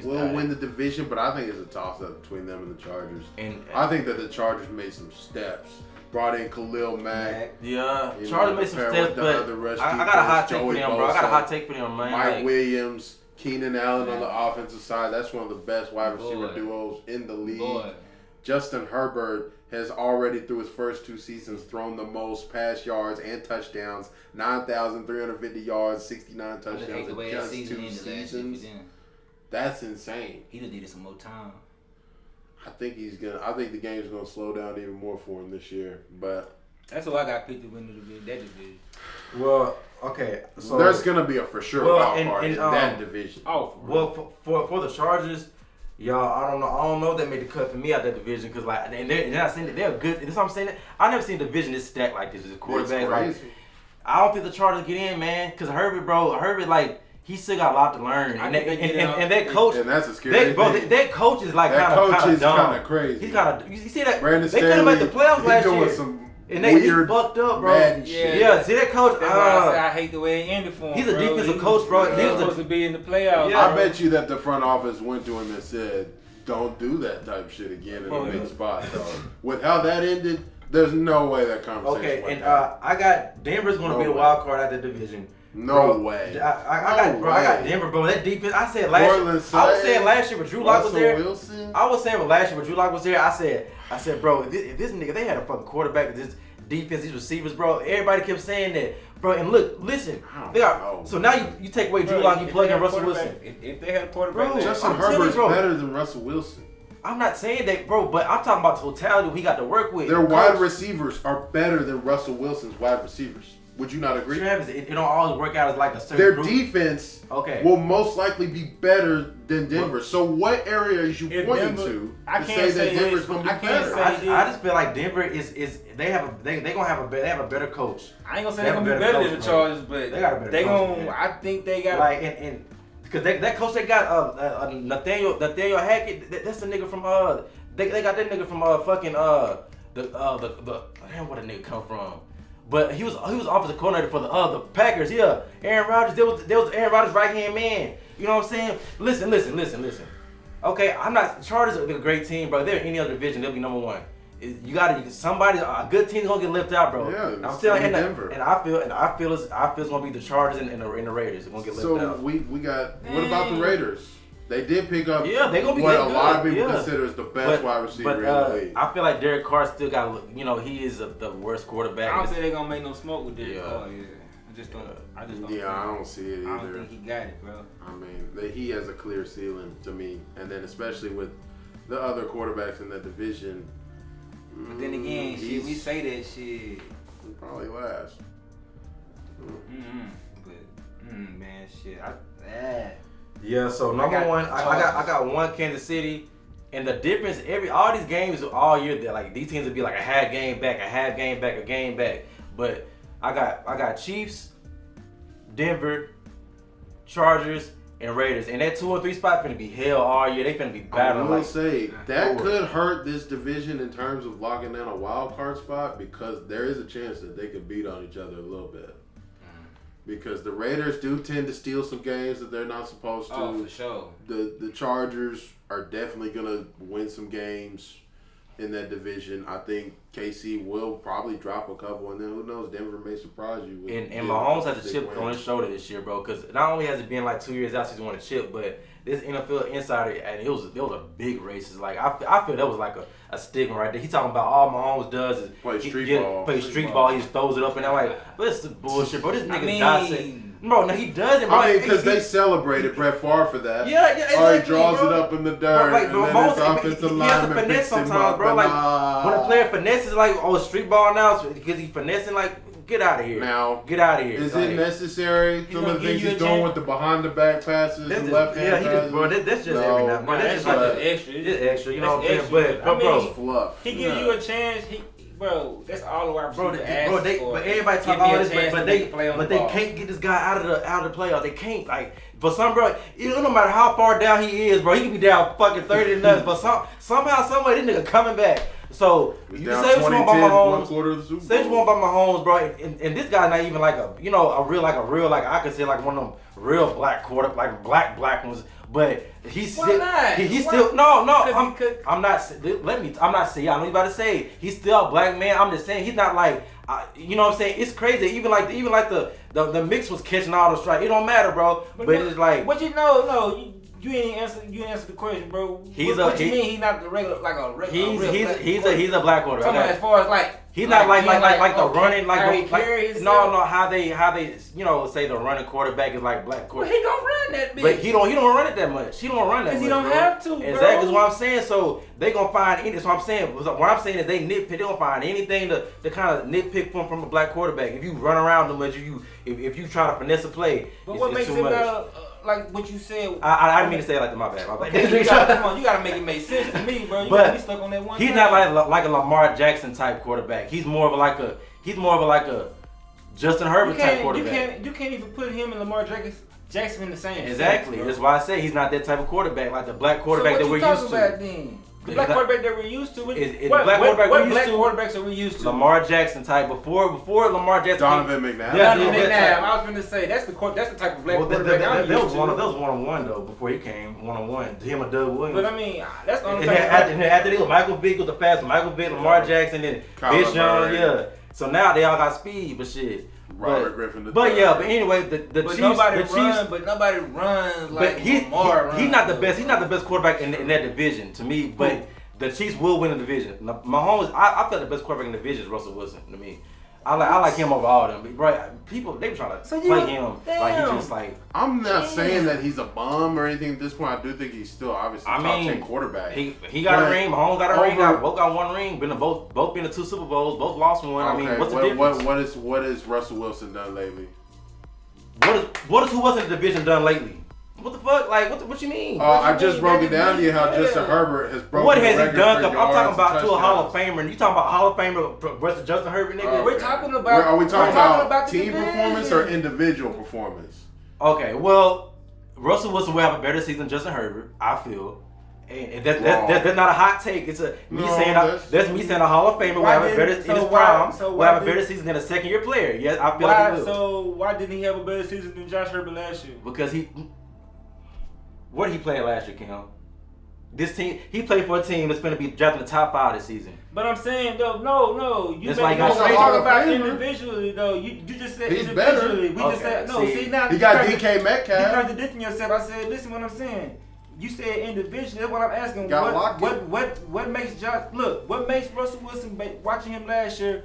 Speaker 2: will win the division, but I think it's a toss-up between them and the Chargers. And I think that the Chargers made some steps. Brought in Khalil Mack.
Speaker 4: Yeah, Chargers made some steps, but I got a hot take for them, bro. I got a hot take for them, man.
Speaker 2: Mike Williams. Keenan Allen on the offensive side, that's one of the best wide receiver duos in the league. Justin Herbert has already, through his first 2 seasons, thrown the most pass yards and touchdowns, 9,350 yards, 69 touchdowns in just 2 seasons. That's insane.
Speaker 1: He just needed some more time.
Speaker 2: I think the game's gonna slow down even more for him this year. But
Speaker 1: that's who I got picked to win that division.
Speaker 4: Well, okay, so
Speaker 2: there's gonna be a for sure wild card in that division.
Speaker 1: Oh,
Speaker 4: for the Chargers, y'all, I don't know if they made the cut for me out that division because like, and they're not saying that they're good. That's what I'm saying. I never seen a division this stacked like this. It's quarterbacks. Like, I don't think the Chargers get in, man, because Herbert, like. He still got a lot to learn, and that coach,
Speaker 2: and that's a scary
Speaker 4: thing. That coach is like kind of dumb.
Speaker 2: Kind of crazy.
Speaker 4: He's kind of. You see that?
Speaker 2: Brandon
Speaker 4: they couldn't make the playoffs last year. And they fucked up, bro. Yeah, see that coach?
Speaker 1: That's why I said I hate the way it ended for him.
Speaker 4: He's a defensive coach, bro.
Speaker 1: He was supposed to be in the playoffs.
Speaker 2: Yeah, I bet you that the front office went to him and said, "Don't do that type of shit again in a big spot." With how that ended, there's no way that conversation.
Speaker 4: Okay, and I got Denver's going to be the wild card out of the division.
Speaker 2: No way.
Speaker 4: I got Denver, bro. That defense. I said last year when Drew Lock was there. I was saying when last year when Drew Lock was there. I said, bro, if this nigga, they had a fucking quarterback, this defense, these receivers, bro. Everybody kept saying that, bro. And listen. So now you take away Drew Lock, you plug in Russell Wilson.
Speaker 1: If they had a quarterback,
Speaker 2: bro, Justin Herbert's better than Russell Wilson.
Speaker 4: I'm not saying that, bro, but I'm talking about totality. We got to work with.
Speaker 2: Their wide receivers are better than Russell Wilson's wide receivers. Would you not agree?
Speaker 4: Travis, it don't always work out as like a certain
Speaker 2: Their
Speaker 4: group.
Speaker 2: defense
Speaker 4: Okay.
Speaker 2: will most likely be better than Denver. So what area is you pointing to say that Denver's going to be better?
Speaker 4: I just feel like Denver is they gonna have a better coach.
Speaker 1: I ain't gonna say they're gonna be better than the Chargers, but
Speaker 4: they got a better
Speaker 1: they
Speaker 4: coach,
Speaker 1: gonna. I think they got
Speaker 4: like and because that coach they got Nathaniel Hackett. That's the nigga from they got that nigga from fucking the damn where the nigga come from. But he was offensive coordinator for the Packers. Yeah, Aaron Rodgers. There was Aaron Rodgers' right hand man. You know what I'm saying? Listen. Okay, I'm not. Chargers are a great team, bro. If they're in any other division, they'll be number one. You gotta a good team's gonna get left out, bro.
Speaker 2: Yeah,
Speaker 4: I'm telling you,
Speaker 2: Denver.
Speaker 4: and I feel it's gonna be the Chargers and the Raiders. They're gonna get left out.
Speaker 2: So we got. What about the Raiders? They did pick up
Speaker 4: Yeah, they gonna be
Speaker 2: what
Speaker 4: good.
Speaker 2: a lot of people
Speaker 4: Yeah.
Speaker 2: consider is the best wide receiver in the league.
Speaker 4: I feel like Derek Carr still got, he is the worst quarterback.
Speaker 1: I don't think they're gonna make no smoke with Derek
Speaker 4: Yeah.
Speaker 1: Carr. Yeah, I just don't.
Speaker 2: Yeah, I don't see it either.
Speaker 1: I don't think he got it, bro.
Speaker 2: I mean, he has a clear ceiling to me, and then especially with the other quarterbacks in the division.
Speaker 1: But then again, shit, we say that shit.
Speaker 2: He'll probably last.
Speaker 1: But man, shit,
Speaker 4: Yeah, so number one, I got one Kansas City, and the difference all these games all year, like these teams would be like a half game back, a game back. But I got Chiefs, Denver, Chargers, and Raiders, and that 2 or 3 spot finna be hell all year. They finna be battling.
Speaker 2: I will
Speaker 4: like
Speaker 2: say that could hurt this division in terms of locking down a wild card spot because there is a chance that they could beat on each other a little bit. Because the Raiders do tend to steal some games that they're not supposed to.
Speaker 1: Oh, for sure.
Speaker 2: The Chargers are definitely gonna win some games in that division. I think KC will probably drop a couple, and then who knows, Denver may surprise you.
Speaker 4: And Mahomes has a chip on his shoulder this year, bro. Because not only has it been like 2 years out since he won a chip, but this NFL insider, and it was a big racist. Like I feel that was like a stigma right there. He talking about all Mahomes does is
Speaker 2: play street
Speaker 4: ball. He just throws it up, and I'm like, this is bullshit, bro. This nigga dissect. Bro, no, he doesn't. Bro.
Speaker 2: I mean, because they celebrated Brett Favre for that.
Speaker 4: Yeah, exactly.
Speaker 2: Or he draws it up in the dirt,
Speaker 4: bro, like,
Speaker 2: and
Speaker 4: bro,
Speaker 2: then
Speaker 4: Mahomes,
Speaker 2: his offensive lineman
Speaker 4: finesse
Speaker 2: picks him
Speaker 4: sometimes,
Speaker 2: up.
Speaker 4: bro. Like when a player finesses, like street ball now, because he finessing, like get out of here.
Speaker 2: Now,
Speaker 4: get out of here.
Speaker 2: Is it necessary? Some of the things he's doing with the behind the back passes and left hand passes.
Speaker 4: Bro, that's just every now. Bro, that's just like
Speaker 1: extra.
Speaker 4: Just extra. You know what I'm saying?
Speaker 1: But
Speaker 4: bro,
Speaker 2: fluff.
Speaker 1: He gives you a chance. Bro, that's all the wide receivers
Speaker 4: but everybody talk all this, but they can't get this guy out of the playoffs. They can't, like, for some, bro, it no matter how far down he is, bro, he can be down fucking 30 to nothing, but somehow, some way, this nigga coming back. So you can say what you want about Mahomes. Say what you want about Mahomes, bro, and this guy's not even like a real I could say like one of them real black quarter, like black ones. But he's still, no. I'm not saying. I know you about to say he's still a black man. I'm just saying he's not like, you know what I'm saying. It's crazy. Even like the mix was catching all the strike. It don't matter, bro. But it's like,
Speaker 1: what you know? No, you ain't answer the question, bro. What you mean he's not the regular
Speaker 4: He's a black quarterback.
Speaker 1: As far as like.
Speaker 4: He's not like the running how they say the running quarterback is like black quarterback.
Speaker 1: Well, he gonna run that bitch.
Speaker 4: But he don't run it that much. He don't run that much.
Speaker 1: Because he don't have to, bro.
Speaker 4: Exactly, is what I'm saying. So they gonna find anything. So I'm saying what I'm saying is they nitpick. They gonna find anything to kind of nitpick from a black quarterback. If you run around too much, if you try to finesse a play,
Speaker 1: but what makes it better? Like what you said.
Speaker 4: I didn't mean to say it like that. My bad.
Speaker 1: Okay, you gotta make it make sense to me, bro. You gotta be stuck on that one.
Speaker 4: He's not like a Lamar Jackson type quarterback. He's more of like a Justin Herbert type quarterback.
Speaker 1: You can't even put him and Lamar Jackson in the same.
Speaker 4: Exactly.
Speaker 1: Sense,
Speaker 4: that's why I say he's not that type of quarterback, like the black quarterback that we're used to.
Speaker 1: About, then? The black quarterback that we're used to. What black quarterbacks are we used to?
Speaker 4: Lamar Jackson type. Before Lamar Jackson.
Speaker 2: Donovan McNabb.
Speaker 1: Donovan McNabb. I was going to say that's the type of black quarterback I'm used to.
Speaker 4: That was 1-on-1 though. Before he came 1-on-1, him and Doug Williams.
Speaker 1: But I mean, that's the only
Speaker 4: thing. After they was Michael Vick was the fastest. Michael Vick, Lamar Jackson, then Bitch Young. Yeah. So now they all got speed, but shit.
Speaker 2: Robert Griffin.
Speaker 4: But anyway, the Chiefs.
Speaker 1: Nobody runs like Lamar runs.
Speaker 4: He's not the best. He's not the best quarterback in that division to me. But the Chiefs will win the division. Mahomes, I feel the best quarterback in the division is Russell Wilson to me. I like him over all them. But, bro, people they trying to play him like he just like.
Speaker 2: I'm not saying that he's a bum or anything at this point. I do think he's still obviously top 10 quarterback.
Speaker 4: He got a ring. Mahomes got a ring. Both got one ring. Both been to 2 Super Bowls. Both lost one.
Speaker 2: Okay,
Speaker 4: I mean, what's the difference?
Speaker 2: What has Russell Wilson done lately?
Speaker 4: What has who was in the division done lately? What the fuck? Like, what you mean?
Speaker 2: I just broke it down to you how Justin Herbert has broken
Speaker 4: What
Speaker 2: the
Speaker 4: has he
Speaker 2: record
Speaker 4: done?
Speaker 2: for
Speaker 4: I'm talking about
Speaker 2: yards
Speaker 4: to a
Speaker 2: and
Speaker 4: Hall of
Speaker 2: touchdowns.
Speaker 4: Famer. And you talking about Hall of Famer versus Justin Herbert, nigga?
Speaker 2: Okay.
Speaker 1: We're talking about.
Speaker 2: Are we talking about
Speaker 1: the
Speaker 2: team performance or individual performance?
Speaker 4: Okay, well, Russell Wilson will have a better season than Justin Herbert, I feel. And that's not a hot take. It's that's me saying a Hall of Famer will have a better in his prime. Will have a better season than a second-year player. Yes, I feel like he will.
Speaker 1: So why didn't he have a better season than Josh Herbert last year?
Speaker 4: Because what did he play last year, Kim? This team, he played for a team that's going to be drafted in the top 5 this season.
Speaker 1: But I'm saying though, no, you
Speaker 4: That's why he got
Speaker 1: talk about individually though. You just said
Speaker 2: He's
Speaker 1: individually.
Speaker 2: better.
Speaker 1: We just said no. See now
Speaker 2: he got DK Metcalf.
Speaker 1: You contradicting yourself. I said, listen, what I'm saying. You said individually. That's what I'm asking. What makes Josh look? What makes Russell Wilson watching him last year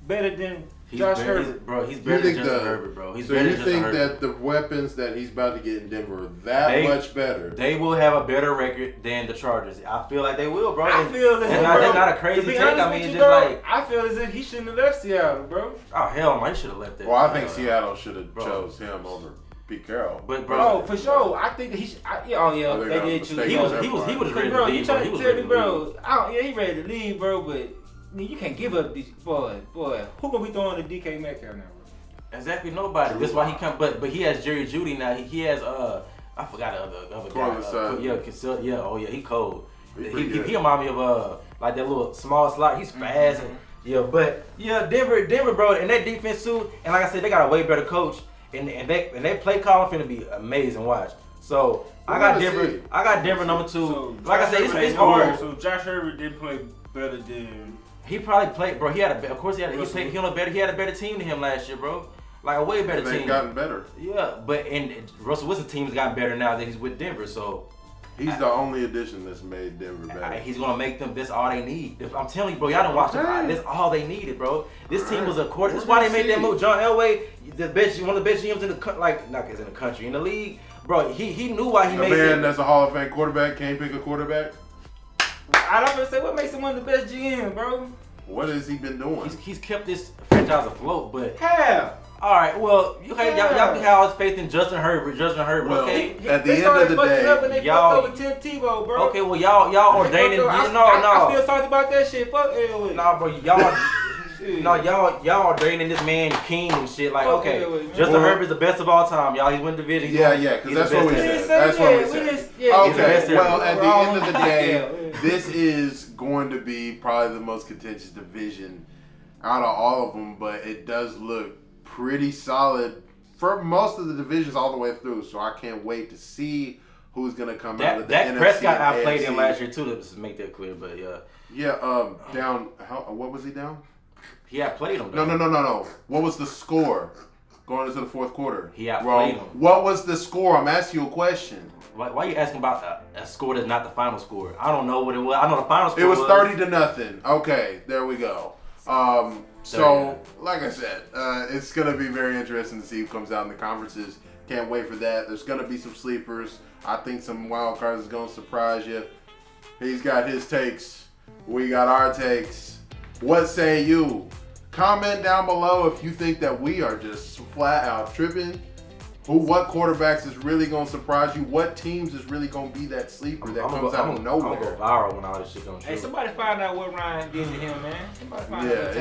Speaker 1: better than Josh Herbert?
Speaker 4: He's better than Justin Herbert, bro.
Speaker 2: So you think that the weapons that he's about to get in Denver are that much better?
Speaker 4: They will have a better record than the Chargers. I feel like they will, bro.
Speaker 1: I feel as if,
Speaker 4: that's not a crazy take. I mean, it's just like
Speaker 1: I feel as if he shouldn't have left Seattle, bro.
Speaker 4: Oh hell, no, he should have left that.
Speaker 2: Well, I think Seattle should have chose him over Pete Carroll.
Speaker 4: But bro,
Speaker 1: for sure, I think that he should. They did choose.
Speaker 4: He was ready to leave, bro. He was ready to leave.
Speaker 1: He ready to leave, bro. But you can't give up these boy. Who gonna be throwing the DK Metcalf now, bro?
Speaker 4: Exactly, nobody. That's why he come. But he has Jerry Jeudy now. He has I forgot the other guy. He cold. He remind me of like that little small slot. He's fast and Denver, bro, and that defense too. And like I said, they got a way better coach. And they play calling finna be amazing. Watch. So I got Denver number 2.
Speaker 1: So
Speaker 4: like I said, it's hard.
Speaker 1: So Josh Herbert did play better than.
Speaker 4: He probably played, bro. He had a better team than him last year, bro. Like a way better team.
Speaker 2: They've gotten better.
Speaker 4: Yeah, and Russell Wilson's team has gotten better now that he's with Denver. So
Speaker 2: he's the only addition that's made Denver better.
Speaker 4: He's gonna make them. That's all they need. I'm telling you, bro. Y'all done watch them. That's all they needed, bro. This team was a quarter. That's why they made that move. John Elway, one of the best GMs in the country, in the league, bro. He knew why he made it.
Speaker 2: Man, that's a Hall of Fame quarterback. Can't pick a quarterback.
Speaker 1: I don't even say what makes him one of the best GM, bro.
Speaker 2: What has he been doing?
Speaker 4: He's kept this franchise afloat, but
Speaker 1: how?
Speaker 4: All right, well, y'all can have all this faith in Justin Herbert.
Speaker 2: Well,
Speaker 4: okay.
Speaker 2: At the end of the day,
Speaker 1: y'all over Tim Tebow, bro.
Speaker 4: Okay, well, y'all ordaining.
Speaker 1: I still talking about that shit. Fuck Elway.
Speaker 4: Nah, bro, y'all ordaining this man king and shit. Like, okay, Justin Herbert's the best of all time, y'all. He won division.
Speaker 2: Because that's what we said. That's what we said. Okay, well, at the end of the day, this is going to be probably the most contentious division out of all of them, but it does look pretty solid for most of the divisions all the way through. So I can't wait to see who's gonna come out of the NFC.
Speaker 4: Prescott outplayed him last year too. To make that clear, but yeah.
Speaker 2: Yeah. Down. What was he down?
Speaker 4: He outplayed him.
Speaker 2: No. What was the score going into the fourth quarter?
Speaker 4: He outplayed him.
Speaker 2: What was the score? I'm asking you a question.
Speaker 4: Why are you asking about a score that's not the final score? I don't know what it was. I know the final score.
Speaker 2: It was 30-0. Okay, there we go. So, like I said, it's going to be very interesting to see who comes out in the conferences. Can't wait for that. There's going to be some sleepers. I think some wild cards is going to surprise you. He's got his takes. We got our takes. What say you? Comment down below if you think that we are just flat out tripping. What quarterbacks is really going to surprise you? What teams is really going to be that sleeper that comes out of nowhere?
Speaker 4: I'm going to go viral when all this shit comes true.
Speaker 1: Hey, somebody find out what Ryan did to him, man. Somebody find out.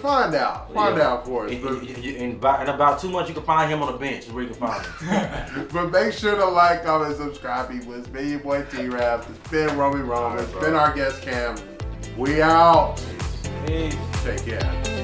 Speaker 2: Find out. Find out for us.
Speaker 4: In about 2 months, you can find him on the bench. Is where you can find him.
Speaker 2: But make sure to like, comment, subscribe, people. It's been your boy T-Rav. It's been RomeyRome. It's been our guest Cam. We out.
Speaker 1: Peace.
Speaker 2: Take care.